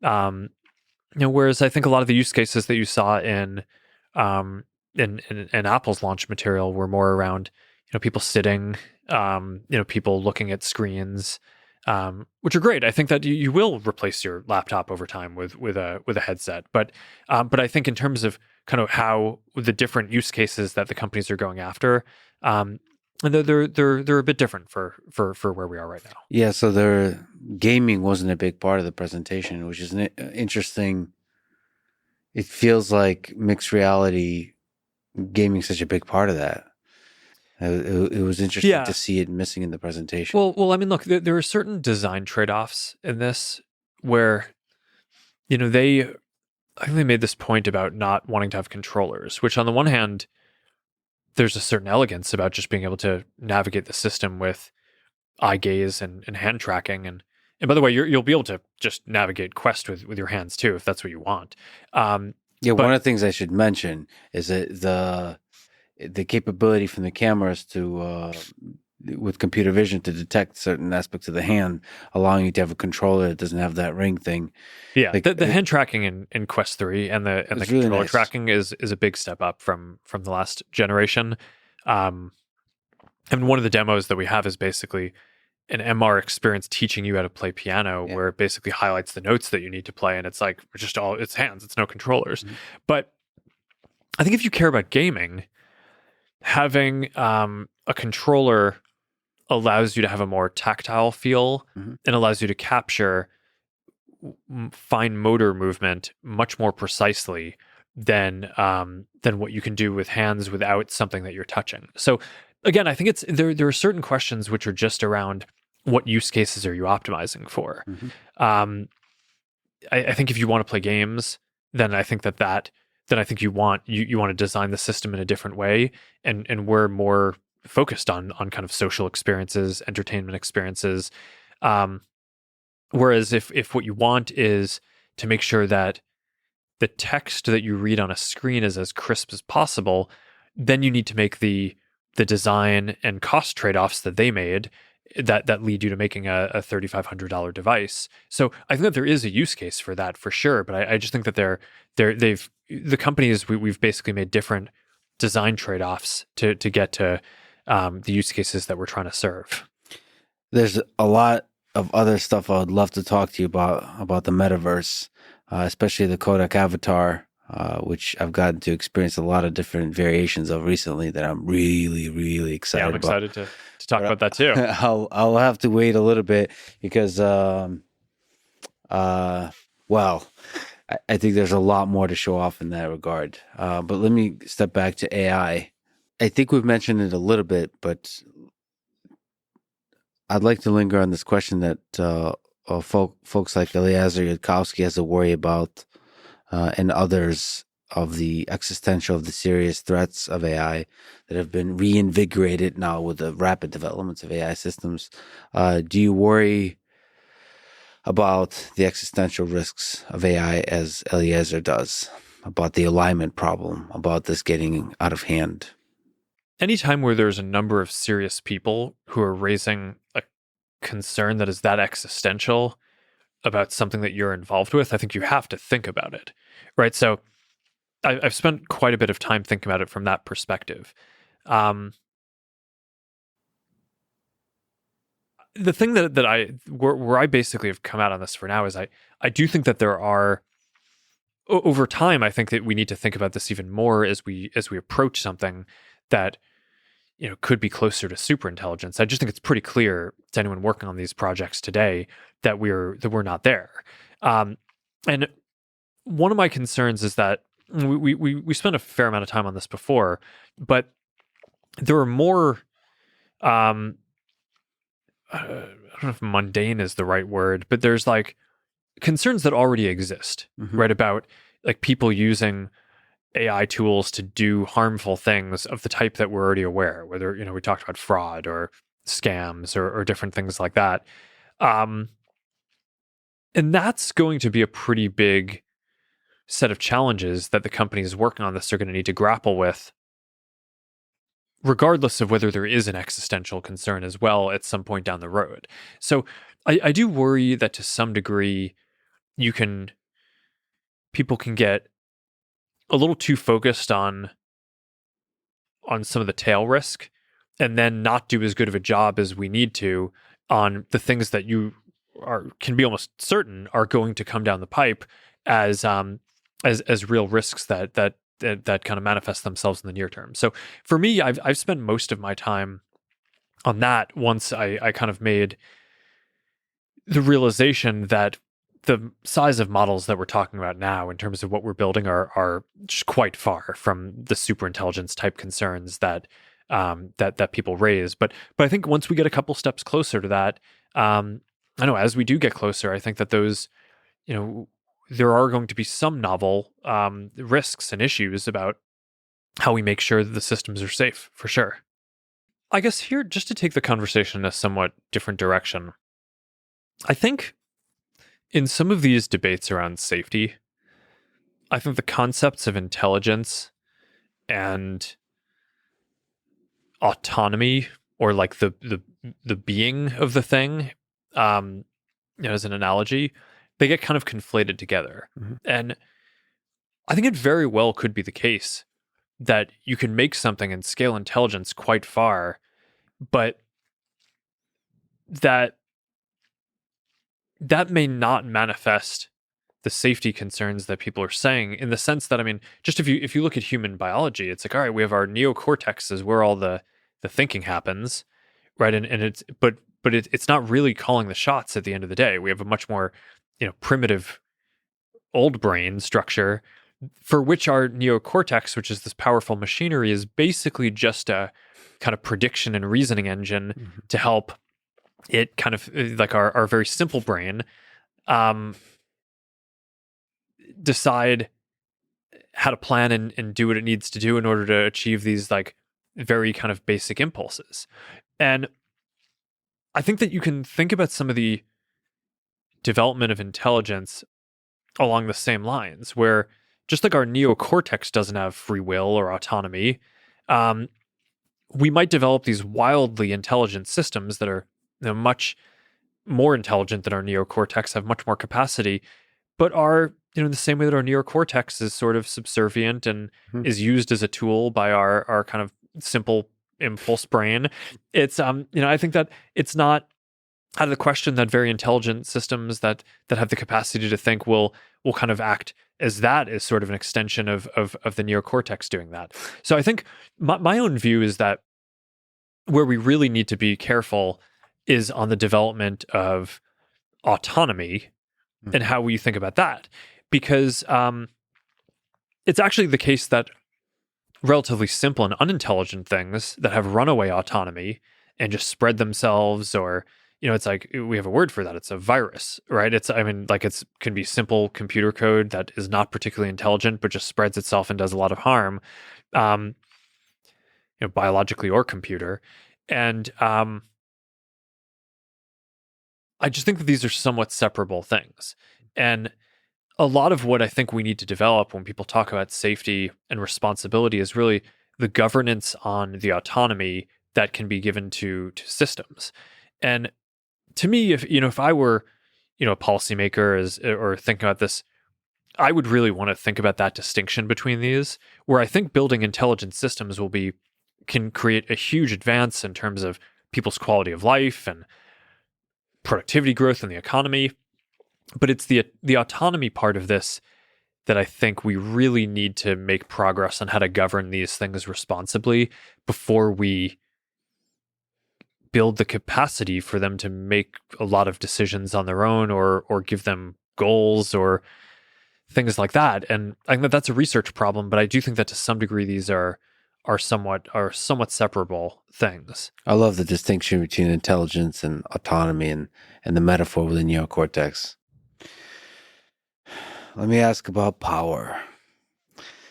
Whereas I think a lot of the use cases that you saw in Apple's launch material were more around, people sitting, people looking at screens, which are great. I think that you will replace your laptop over time with a headset. But I think in terms of kind of how the different use cases that the companies are going after, they're a bit different for where we are right now. Yeah, so their gaming wasn't a big part of the presentation, which is interesting. It feels like mixed reality gaming is such a big part of that. It was interesting to see it missing in the presentation. Well, I mean, look, there are certain design trade-offs in this where, I think they made this point about not wanting to have controllers, which on the one hand, there's a certain elegance about just being able to navigate the system with eye gaze and hand tracking. And by the way, you'll be able to just navigate Quest with your hands too, if that's what you want. One of the things I should mention is that the capability from the cameras to with computer vision to detect certain aspects of the hand, allowing you to have a controller that doesn't have that ring thing. Yeah, the hand tracking in Quest 3 and the controller really nice. Tracking is a big step up from the last generation. And one of the demos that we have is basically an MR experience teaching you how to play piano, where it basically highlights the notes that you need to play. And it's like, it's hands, it's no controllers. Mm-hmm. But I think if you care about gaming, having a controller allows you to have a more tactile feel and allows you to capture fine motor movement much more precisely than what you can do with hands without something that you're touching. So again, I think it's there are certain questions which are just around what use cases are you optimizing for. I think if you want to play games, then I think then I think you want to design the system in a different way, and we're more focused on kind of social experiences, entertainment experiences. Whereas if what you want is to make sure that the text that you read on a screen is as crisp as possible, then you need to make the design and cost trade-offs that they made that lead you to making a $3,500 device. So I think that there is a use case for that for sure, but I just think that the companies we've basically made different design trade-offs to get to the use cases that we're trying to serve. There's a lot of other stuff I would love to talk to you about the metaverse, especially the Kodak avatar, which I've gotten to experience a lot of different variations of recently that I'm really, really excited about. I'm excited to talk about that too. I'll have to wait a little bit because, well, I think there's a lot more to show off in that regard. But let me step back to AI. I think we've mentioned it a little bit, but I'd like to linger on this question that folks like Eliezer Yudkowsky has to worry about, and others, of the existential, of the serious threats of AI that have been reinvigorated now with the rapid developments of AI systems. Do you worry about the existential risks of AI as Eliezer does, about the alignment problem, about this getting out of hand? Anytime where there's a number of serious people who are raising a concern that is that existential about something that you're involved with, I think you have to think about it, right? So I've spent quite a bit of time thinking about it from that perspective. The thing where I basically have come out on this for now is I do think that there are, over time, I think that we need to think about this even more as we approach something that could be closer to superintelligence. I just think it's pretty clear to anyone working on these projects today that we're not there. And one of my concerns is that we spent a fair amount of time on this before, but there are more. I don't know if mundane is the right word, but there's like concerns that already exist, right? About like people using AI tools to do harmful things of the type that we're already aware, whether, we talked about fraud or scams or different things like that. And that's going to be a pretty big set of challenges that the companies working on this are going to need to grapple with, regardless of whether there is an existential concern as well at some point down the road. So I do worry that to some degree, people can get a little too focused on some of the tail risk and then not do as good of a job as we need to on the things that can be almost certain are going to come down the pipe as real risks that kind of manifest themselves in the near term. So for me, I've spent most of my time on that once I kind of made the realization that the size of models that we're talking about now in terms of what we're building are just quite far from the superintelligence type concerns that people raise. But I think once we get a couple steps closer to that, I know as we do get closer, I think that those, there are going to be some novel risks and issues about how we make sure that the systems are safe, for sure. I guess here, just to take the conversation in a somewhat different direction, I think in some of these debates around safety, I think the concepts of intelligence and autonomy, or like the being of the thing, as an analogy, they get kind of conflated together. And I think it very well could be the case that you can make something and scale intelligence quite far but that may not manifest the safety concerns that people are saying, in the sense that, I mean, just if you look at human biology, it's like, all right, we have our neocortex is where all the thinking happens, right? And it's not really calling the shots at the end of the day. We have a much more, primitive old brain structure, for which our neocortex, which is this powerful machinery, is basically just a kind of prediction and reasoning engine to help it kind of, like our very simple brain, decide how to plan and do what it needs to do in order to achieve these like very kind of basic impulses. And I think that you can think about some of the development of intelligence along the same lines, where just like our neocortex doesn't have free will or autonomy, we might develop these wildly intelligent systems that are much more intelligent than our neocortex, have much more capacity, but are, in the same way that our neocortex is sort of subservient and is used as a tool by our kind of simple impulse brain. It's, I think that it's not out of the question that very intelligent systems that have the capacity to think will kind of act as that is sort of an extension of the neocortex doing that. So I think my own view is that where we really need to be careful is on the development of autonomy and how we think about that. Because it's actually the case that relatively simple and unintelligent things that have runaway autonomy and just spread themselves, or, it's like, we have a word for that. It's a virus, right? It's can be simple computer code that is not particularly intelligent, but just spreads itself and does a lot of harm, biologically or computer. And I just think that these are somewhat separable things. And a lot of what I think we need to develop when people talk about safety and responsibility is really the governance on the autonomy that can be given to systems. And to me, if I were, a policymaker or thinking about this, I would really want to think about that distinction between these, where I think building intelligent systems can create a huge advance in terms of people's quality of life and productivity growth in the economy. But it's the autonomy part of this that I think we really need to make progress on how to govern these things responsibly before we build the capacity for them to make a lot of decisions on their own, or give them goals or things like that. And I think that that's a research problem, but I do think that to some degree these are somewhat separable things. I love the distinction between intelligence and autonomy and the metaphor with the neocortex. Let me ask about power.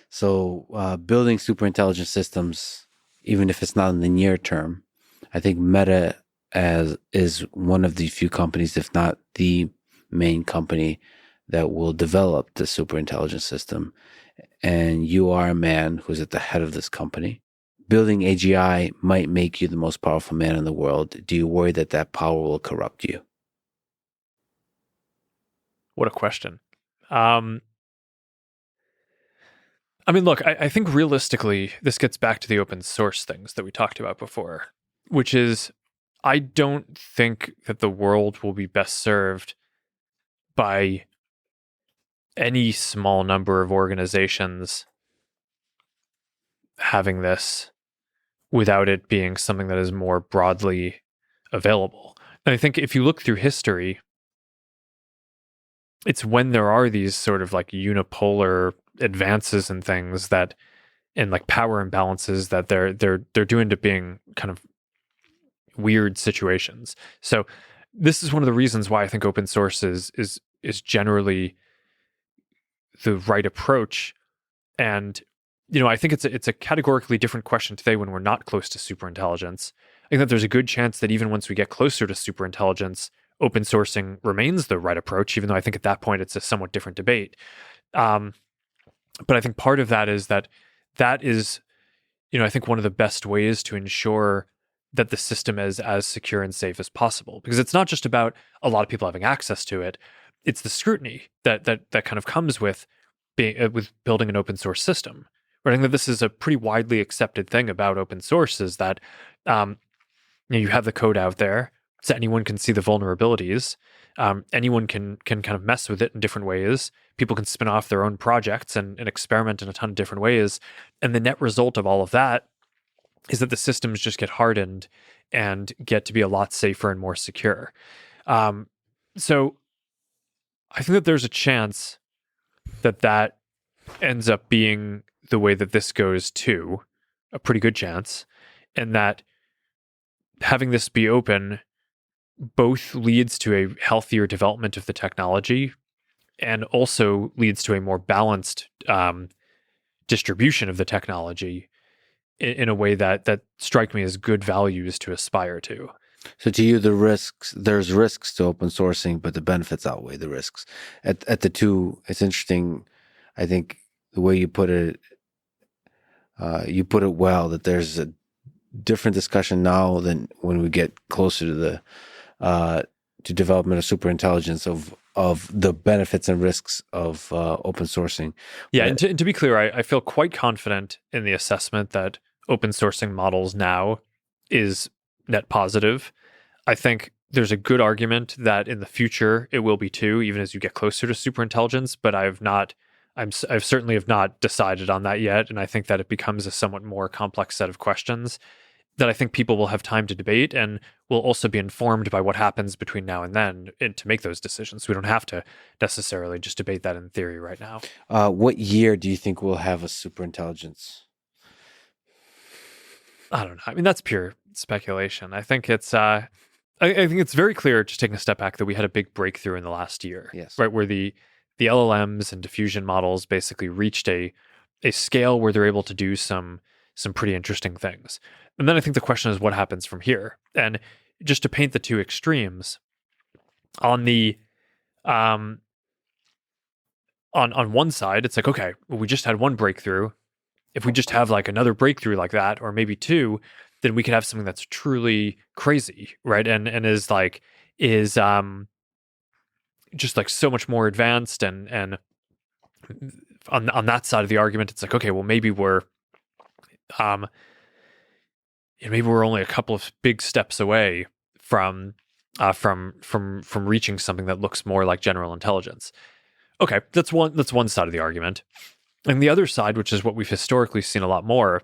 So building super intelligent systems, even if it's not in the near term, I think Meta is one of the few companies, if not the main company, that will develop the super intelligent system. And you are a man who's at the head of this company. Building AGI might make you the most powerful man in the world. Do you worry that power will corrupt you? What a question. I mean, look, I think realistically, this gets back to the open source things that we talked about before, which is, I don't think that the world will be best served by any small number of organizations having this without it being something that is more broadly available. And I think if you look through history, it's when there are these sort of like unipolar advances and things that, and like power imbalances, that they're do end up being kind of weird situations. So this is one of the reasons why I think open source is generally the right approach. And I think it's a categorically different question today when we're not close to superintelligence. I think that there's a good chance that even once we get closer to superintelligence, open sourcing remains the right approach, even though I think at that point it's a somewhat different debate. But I think part of that is that is, I think one of the best ways to ensure that the system is as secure and safe as possible. Because it's not just about a lot of people having access to it. It's the scrutiny that kind of comes with with building an open source system. Right? I think that this is a pretty widely accepted thing about open source, is that you have the code out there, so anyone can see the vulnerabilities. Anyone can kind of mess with it in different ways. People can spin off their own projects and experiment in a ton of different ways. And the net result of all of that is that the systems just get hardened and get to be a lot safer and more secure. So I think that there's a chance that ends up being the way that this goes too, a pretty good chance, and that having this be open both leads to a healthier development of the technology and also leads to a more balanced distribution of the technology in a way that strike me as good values to aspire to. So to you, there's risks to open sourcing, but the benefits outweigh the risks. At the two, it's interesting. I think the way you put it well, that there's a different discussion now than when we get closer to the to development of superintelligence of the benefits and risks of open sourcing. Yeah, and to be clear, I feel quite confident in the assessment that open sourcing models now is net positive. I think there's a good argument that in the future it will be too, even as you get closer to superintelligence, but I've certainly have not decided on that yet, and I think that it becomes a somewhat more complex set of questions that I think people will have time to debate and will also be informed by what happens between now and then to make those decisions. We don't have to necessarily just debate that in theory right now. What year do you think we'll have a superintelligence? I don't know. I mean, that's pure speculation. I think it's I think it's very clear, just taking a step back, that we had a big breakthrough in the last year, yes, right? Where the LLMs and diffusion models basically reached a scale where they're able to do some pretty interesting things. And then I think the question is what happens from here. And just to paint the two extremes, on the on one side, it's like, okay, well, we just had one breakthrough. If we just have like another breakthrough like that, or maybe two, then we could have something that's truly crazy, right? And is just like so much more advanced. And on that side of the argument, it's like, okay, well, maybe we're only a couple of big steps away from reaching something that looks more like general intelligence. Okay, that's one side of the argument. And the other side, which is what we've historically seen a lot more,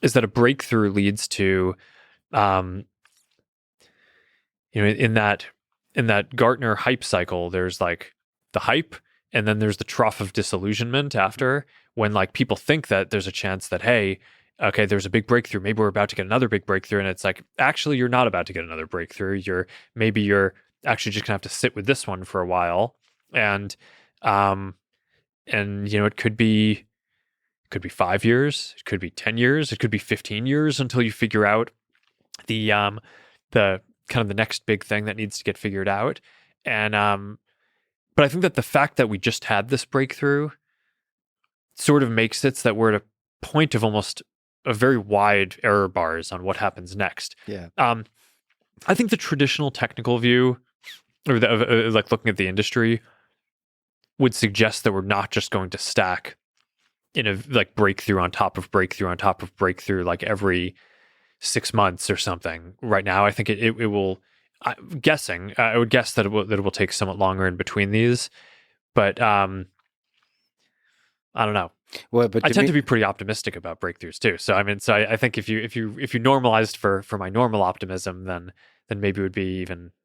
is that a breakthrough leads to, in that Gartner hype cycle, there's like the hype, and then there's the trough of disillusionment after, when like people think that there's a chance that, hey, okay, there's a big breakthrough. Maybe we're about to get another big breakthrough. And it's like, actually, you're not about to get another breakthrough. You're actually just gonna have to sit with this one for a while. And it could be 5 years, it could be 10 years, it could be 15 years until you figure out the kind of the next big thing that needs to get figured out. And but I think that the fact that we just had this breakthrough sort of makes it so that we're at a point of almost a very wide error bars on what happens next. Yeah. I think the traditional technical view, or like looking at the industry, would suggest that we're not just going to stack in a like breakthrough on top of breakthrough on top of breakthrough like every 6 months or something. Right now, I think it will. I would guess that it will take somewhat longer in between these, but I don't know. Well, but I tend to be pretty optimistic about breakthroughs too. So I think if you normalized for my normal optimism, then maybe it would be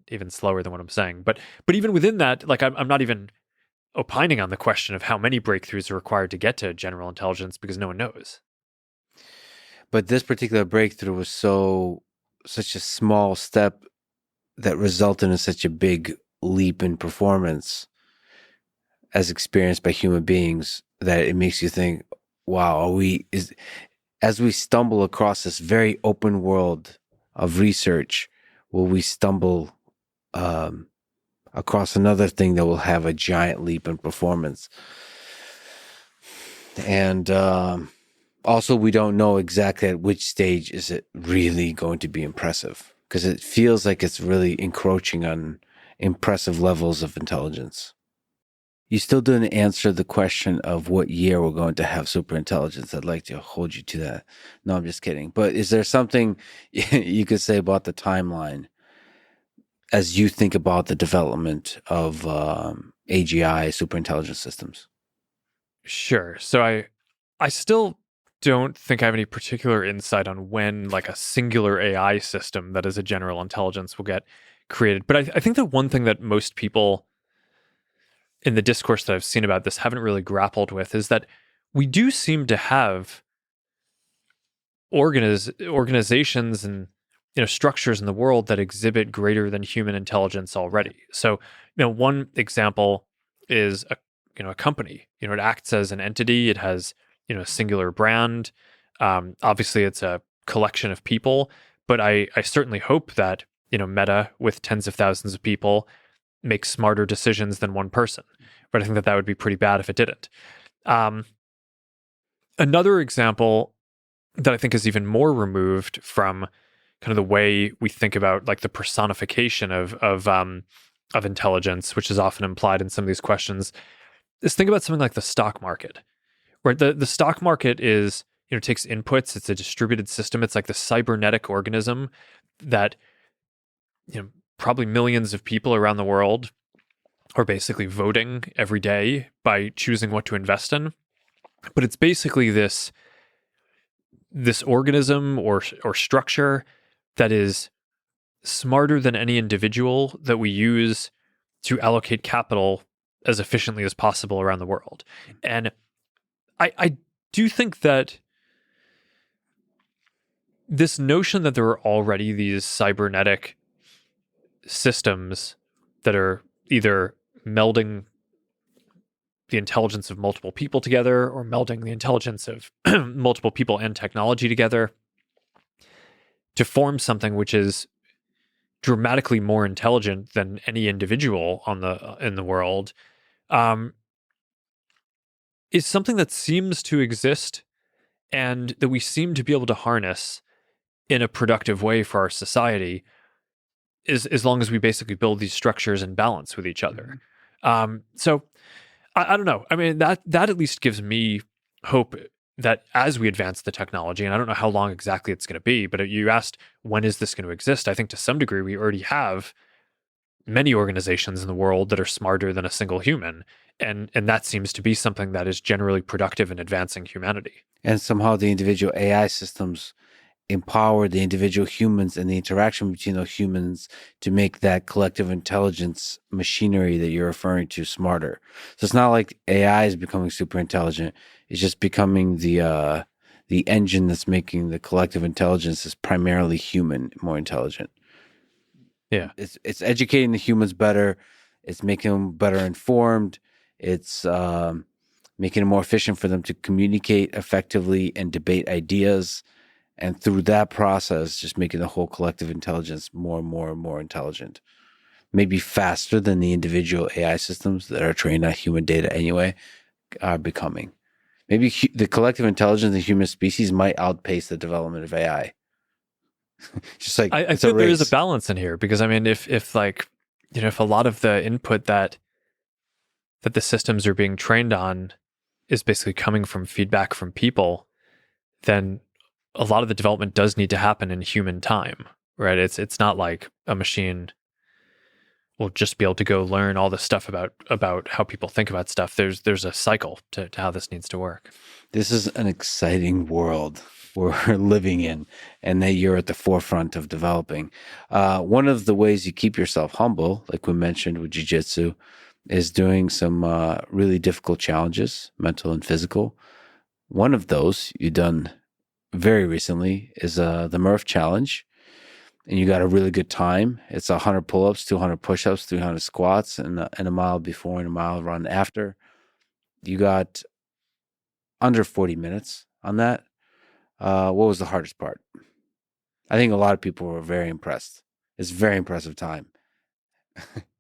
even slower than what I'm saying. But even within that, like I'm not even opining on the question of how many breakthroughs are required to get to general intelligence, because no one knows. But this particular breakthrough was such a small step that resulted in such a big leap in performance as experienced by human beings, that it makes you think, wow, as we stumble across this very open world of research, will we stumble across another thing that will have a giant leap in performance? And also, we don't know exactly at which stage is it really going to be impressive, because it feels like it's really encroaching on impressive levels of intelligence. You still didn't answer the question of what year we're going to have superintelligence. I'd like to hold you to that. No, I'm just kidding. But is there something you could say about the timeline as you think about the development of AGI, superintelligence systems? Sure. So I still don't think I have any particular insight on when like a singular AI system that is a general intelligence will get created. But I think the one thing that most people in the discourse that I've seen about this haven't really grappled with is that we do seem to have organizations and structures in the world that exhibit greater than human intelligence already. So, one example is a company. It acts as an entity. It has a singular brand. Obviously, it's a collection of people. But I certainly hope that Meta, with tens of thousands of people, makes smarter decisions than one person. But I think that would be pretty bad if it didn't. Another example that I think is even more removed from kind of the way we think about like the personification of intelligence, which is often implied in some of these questions, is think about something like the stock market, where the stock market is, takes inputs. It's a distributed system. It's like the cybernetic organism that, probably millions of people around the world are basically voting every day by choosing what to invest in. But it's basically this organism or structure that is smarter than any individual that we use to allocate capital as efficiently as possible around the world. And I do think that this notion that there are already these cybernetic systems that are either melding the intelligence of multiple people together or melding the intelligence of multiple people and technology together to form something which is dramatically more intelligent than any individual in the world, is something that seems to exist and that we seem to be able to harness in a productive way for our society, as long as we basically build these structures in balance with each other. So I don't know. I mean, that at least gives me hope that as we advance the technology, and I don't know how long exactly it's going to be, but you asked, when is this going to exist? I think to some degree, we already have many organizations in the world that are smarter than a single human. And that seems to be something that is generally productive in advancing humanity. And somehow the individual AI systems empower the individual humans and the interaction between those humans to make that collective intelligence machinery that you're referring to smarter. So it's not like AI is becoming super intelligent. It's just becoming the engine that's making the collective intelligence is primarily human, more intelligent. Yeah. It's educating the humans better. It's making them better informed. It's making it more efficient for them to communicate effectively and debate ideas. And through that process, just making the whole collective intelligence more and more and more intelligent. Maybe faster than the individual AI systems that are trained on human data anyway are becoming. Maybe the collective intelligence of the human species might outpace the development of AI. Just like I think there is a balance in here, because I mean, if like, if a lot of the input that the systems are being trained on is basically coming from feedback from people, then a lot of the development does need to happen in human time, right? It's not like a machine will just be able to go learn all this stuff about how people think about stuff. There's a cycle to how this needs to work. This is an exciting world we're living in, and that you're at the forefront of developing. One of the ways you keep yourself humble, like we mentioned with jiu-jitsu, is doing some really difficult challenges, mental and physical. One of those you've done very recently is the Murph challenge, and you got a really good time. It's 100 pull-ups, 200 push-ups, 300 squats, and a mile before and a mile run after. You got under 40 minutes on that. What was the hardest part? I think a lot of people were very impressed. It's a very impressive time.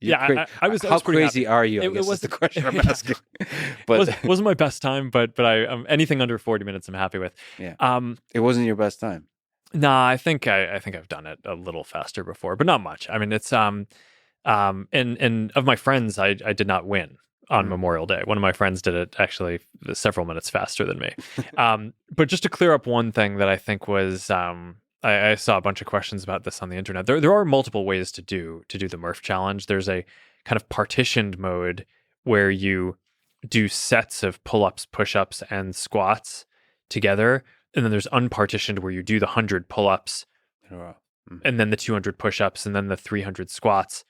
I was. How crazy happy. are you? I guess was the question I'm asking. But it wasn't my best time, but I anything under 40 minutes I'm happy with. Yeah. It wasn't your best time. Nah, I think I've done it a little faster before, but not much. I mean, it's and of my friends, I did not win. on Memorial Day. One of my friends did it actually several minutes faster than me. But just to clear up one thing that I think was, I saw a bunch of questions about this on the internet. There are multiple ways to do the Murph challenge. There's a kind of partitioned mode where you do sets of pull-ups, push-ups, and squats together. And then there's unpartitioned where you do the 100 pull-ups and then the 200 push-ups and then the 300 squats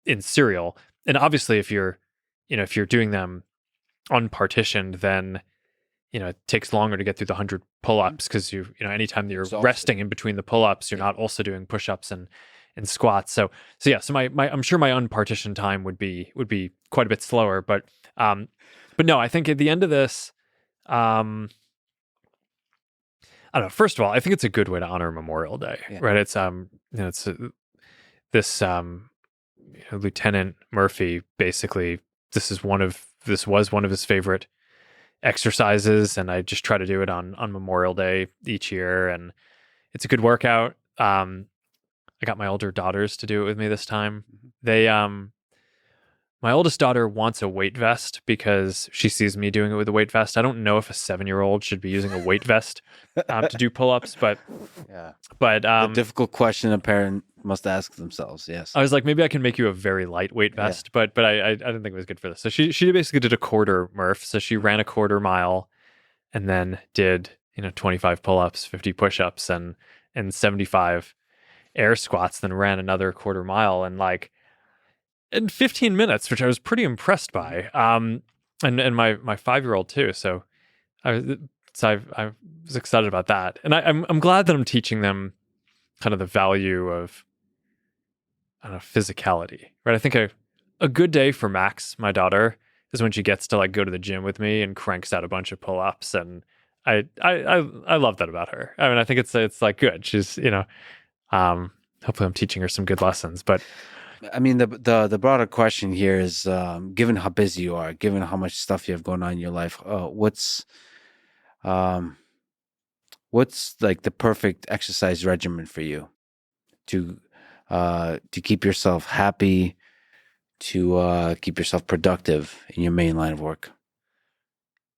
in serial. And obviously if you're doing them unpartitioned, then it takes longer to get through the 100 pull-ups because anytime that you're resting in between the pull-ups, you're not also doing push-ups and squats. So my I'm sure my unpartitioned time would be quite a bit slower, but no, I think at the end of this, I don't know. First of all, I think it's a good way to honor Memorial Day, right? It's this Lieutenant Murphy, basically, this was one of his favorite exercises, and I just try to do it on Memorial Day each year, and it's a good workout. I got my older daughters to do it with me this time. They my oldest daughter wants a weight vest because she sees me doing it with a weight vest. I don't know if a 7-year-old should be using a weight vest to do pull-ups, but the difficult question a parent must ask themselves. Yes, I was like, maybe I can make you a very lightweight vest, but I didn't think it was good for this. So she basically did a quarter Murph. So she ran a quarter mile, and then did 25 pull-ups, 50 push-ups, and 75 air squats. Then ran another quarter mile, and in 15 minutes, which I was pretty impressed by. And my 5-year-old too. So I was excited about that. And I'm glad that I'm teaching them kind of the value of, I don't know, physicality, right? I think a good day for Max, my daughter, is when she gets to go to the gym with me and cranks out a bunch of pull-ups. And I love that about her. I mean, I think it's good. She's, hopefully I'm teaching her some good lessons, but I mean, the broader question here is, given how busy you are, given how much stuff you have going on in your life, what's the perfect exercise regimen for you to keep yourself happy, to keep yourself productive in your main line of work?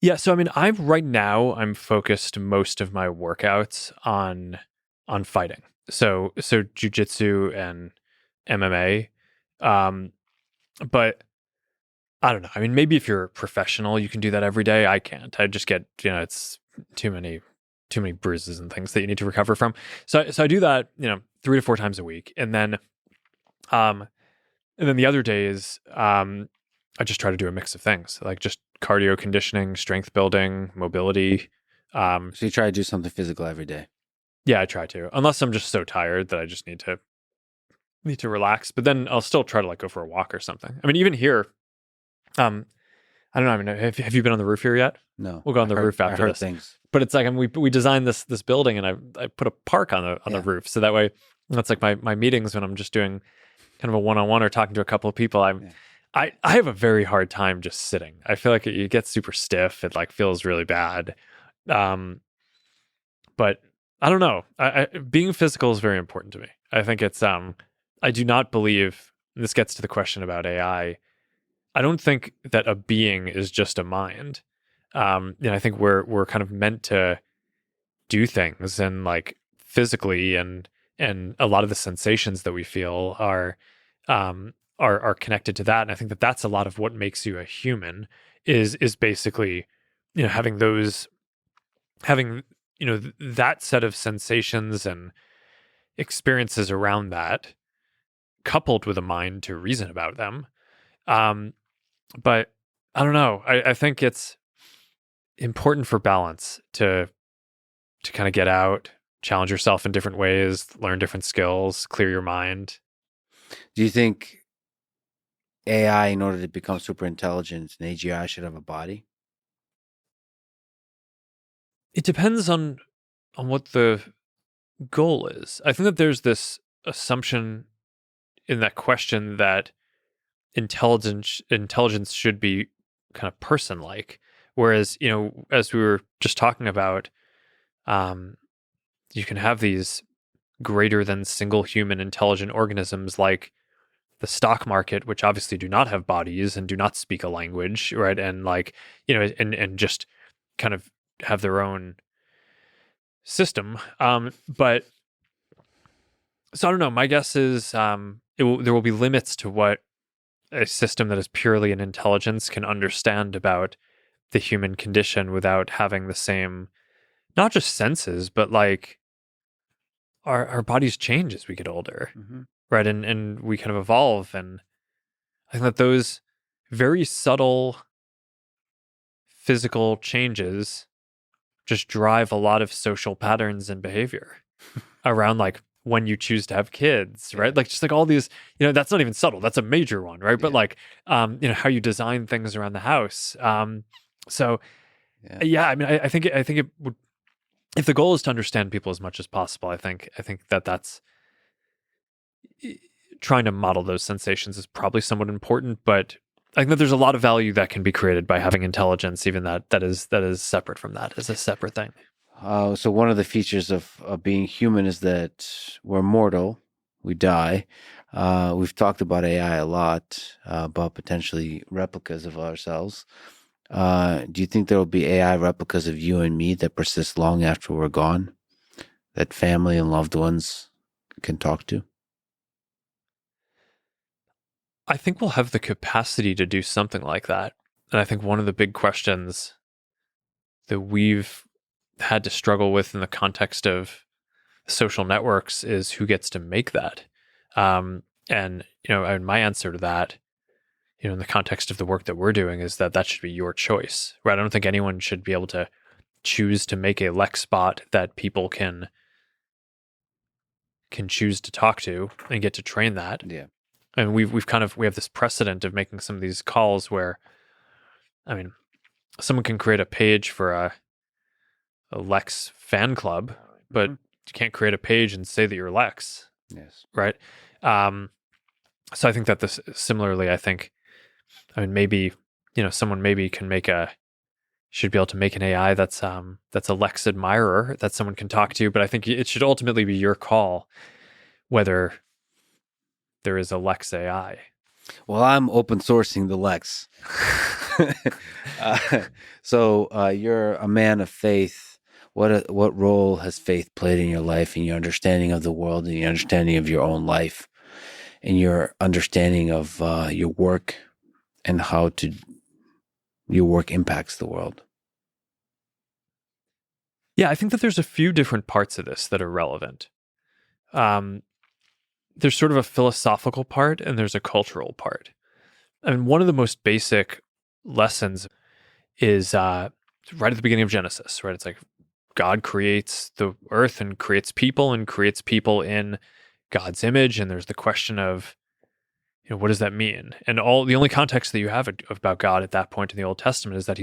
Yeah, so I mean, I'm focused most of my workouts on fighting. So jiu-jitsu and MMA. But I don't know. I mean, maybe if you're a professional, you can do that every day. I can't. I just get, it's too many bruises and things that you need to recover from. So I do that, 3 to 4 times a week. And then the other days, I just try to do a mix of things, like just cardio conditioning, strength building, mobility. So you try to do something physical every day? Yeah, I try to, unless I'm just so tired that I just need to relax. But then I'll still try to go for a walk or something. I mean, even here, I don't know. I mean, have you been on the roof here yet? No. We'll go on the roof after this. Things. But it's we designed this building, and I put a park on the roof, so that way that's my meetings when I'm just doing kind of a one-on-one or talking to a couple of people. I have a very hard time just sitting. I feel like it gets super stiff. It feels really bad. But I don't know. Being physical is very important to me. I think it's I do not believe, and this gets to the question about AI, I don't think that a being is just a mind. I think we're kind of meant to do things, and physically, and a lot of the sensations that we feel are connected to that. And I think that that's a lot of what makes you a human is basically, having that set of sensations and experiences around that, coupled with a mind to reason about them. But I don't know. I think it's important for balance to kind of get out, challenge yourself in different ways, learn different skills, clear your mind. Do you think AI, in order to become super intelligent, an AGI should have a body? It depends on what the goal is. I think that there's this assumption in that question that intelligence should be kind of person-like, whereas as we were just talking about, you can have these greater than single human intelligent organisms like the stock market, which obviously do not have bodies and do not speak a language, right? And like, and just kind of have their own system. But so I don't know. My guess is there will be limits to what a system that is purely an intelligence can understand about the human condition without having the same, not just senses, but like our bodies change as we get older, right? And we kind of evolve. And I think that those very subtle physical changes just drive a lot of social patterns and behavior around like when you choose to have kids, right? Like just like all these, that's not even subtle. That's a major one, right? But like, how you design things around the house. So I mean, I think it would, if the goal is to understand people as much as possible, I think that's trying to model those sensations is probably somewhat important, but I think that there's a lot of value that can be created by having intelligence, even that is separate from that, as a separate thing. So one of the features of being human is that we're mortal, we die. We've talked about AI a lot, about potentially replicas of ourselves. Do you think there will be AI replicas of you and me that persist long after we're gone, that family and loved ones can talk to? I think we'll have the capacity to do something like that. And I think one of the big questions that we've had to struggle with in the context of social networks is who gets to make that. And my answer to that, in the context of the work that we're doing, is that should be your choice, right? I don't think anyone should be able to choose to make a Lex bot that people can choose to talk to and get to train that. Yeah. And we have this precedent of making some of these calls where, I mean, someone can create a page for a Lex fan club, but you can't create a page and say that you're Lex. Yes. Right. So I think that this similarly, maybe, someone maybe should be able to make an AI that's a Lex admirer that someone can talk to, but I think it should ultimately be your call whether there is a Lex AI. Well, I'm open sourcing the Lex. So you're a man of faith. What role has faith played in your life, in your understanding of the world, and your understanding of your own life, and your understanding of your work and how your work impacts the world? Yeah, I think that there's a few different parts of this that are relevant. There's sort of a philosophical part and there's a cultural part. And one of the most basic lessons is right at the beginning of Genesis, right? It's like God creates the earth and creates people in God's image. And there's the question of, what does that mean? And the only context that you have about God at that point in the Old Testament is that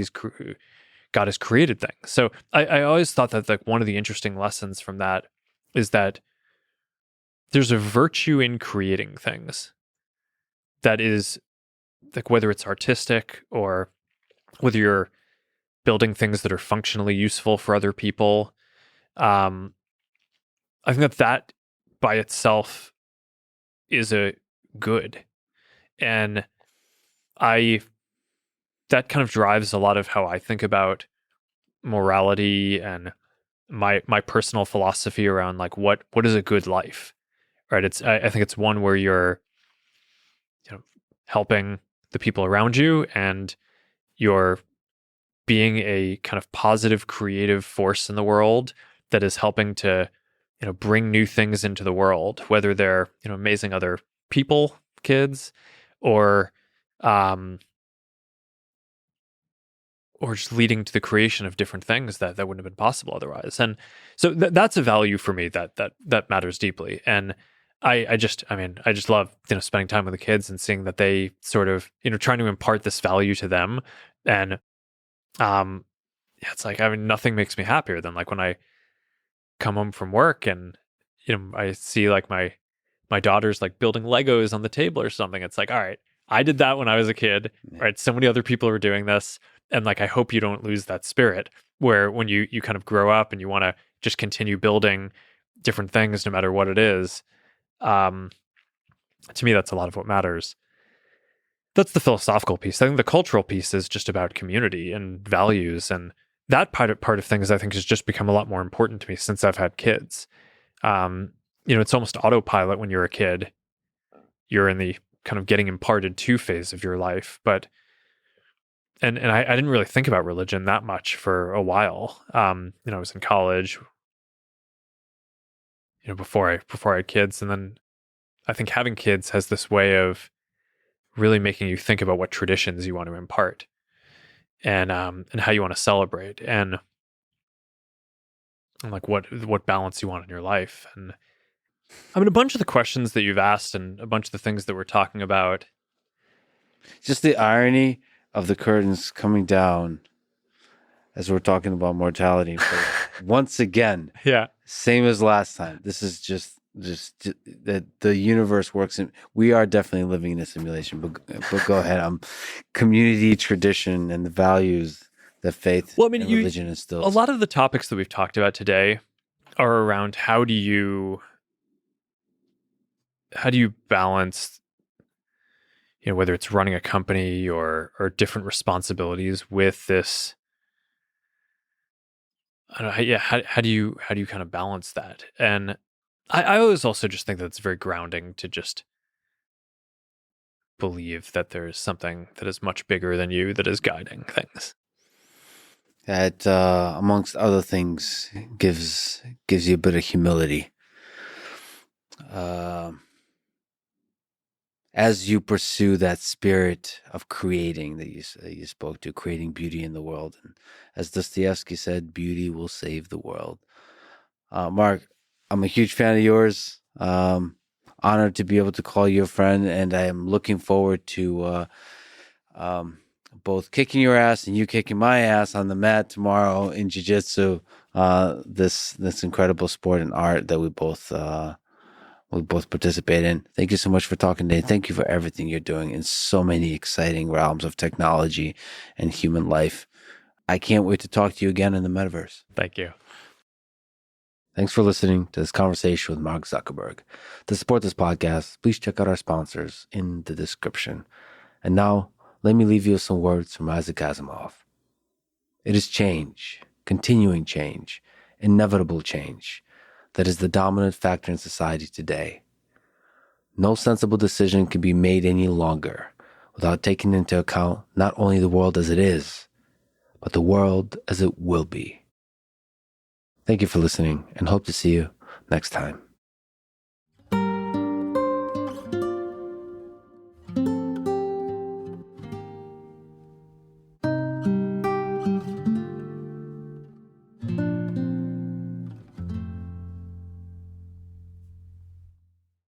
God has created things. So I always thought that like one of the interesting lessons from that is that there's a virtue in creating things that is like, whether it's artistic or whether you're building things that are functionally useful for other people. I think that by itself is a good. And that kind of drives a lot of how I think about morality and my personal philosophy around like what is a good life, right? I think it's one where you're helping the people around you and you're being a kind of positive creative force in the world that is helping to bring new things into the world, whether they're amazing other people, kids, or just leading to the creation of different things that wouldn't have been possible otherwise. And so that's a value for me that matters deeply. And I just love, spending time with the kids and seeing that they sort of, trying to impart this value to them. And, it's like, nothing makes me happier than like when I come home from work and, I see like my daughter's like building Legos on the table or something. It's like, all right, I did that when I was a kid, right? So many other people are doing this. And like, I hope you don't lose that spirit where when you kind of grow up and you want to just continue building different things, no matter what it is. To me, that's a lot of what matters. That's the philosophical piece. I think the cultural piece is just about community and values, and that part of things I think has just become a lot more important to me since I've had kids. It's almost autopilot when you're a kid. You're in the kind of getting imparted to phase of your life, but and I didn't really think about religion that much for a while. I was in college, before I had kids, and then I think having kids has this way of really making you think about what traditions you want to impart, and how you want to celebrate, and like what balance you want in your life. And I mean, a bunch of the questions that you've asked and a bunch of the things that we're talking about. Just the irony of the curtains coming down as we're talking about mortality. But once again, Yeah. same as last time. This is just that the universe works in. We are definitely living in a simulation. But go ahead. Community, tradition, and the values that faith and religion instills. A lot of the topics that we've talked about today are around how do you balance, whether it's running a company or different responsibilities with this. I don't know. Yeah. How do you kind of balance that? And I always also just think that it's very grounding to just believe that there's something that is much bigger than you that is guiding things. That, amongst other things, gives you a bit of humility. As you pursue that spirit of creating that you spoke to, creating beauty in the world. And as Dostoevsky said, beauty will save the world. Mark, I'm a huge fan of yours. Honored to be able to call you a friend, and I am looking forward to both kicking your ass and you kicking my ass on the mat tomorrow in jiu-jitsu. This incredible sport and art that we both participate in. Thank you so much for talking today. Thank you for everything you're doing in so many exciting realms of technology and human life. I can't wait to talk to you again in the metaverse. Thank you. Thanks for listening to this conversation with Mark Zuckerberg. To support this podcast, please check out our sponsors in the description. And now, let me leave you with some words from Isaac Asimov. It is change, continuing change, inevitable change, that is the dominant factor in society today. No sensible decision can be made any longer without taking into account not only the world as it is, but the world as it will be. Thank you for listening, and hope to see you next time.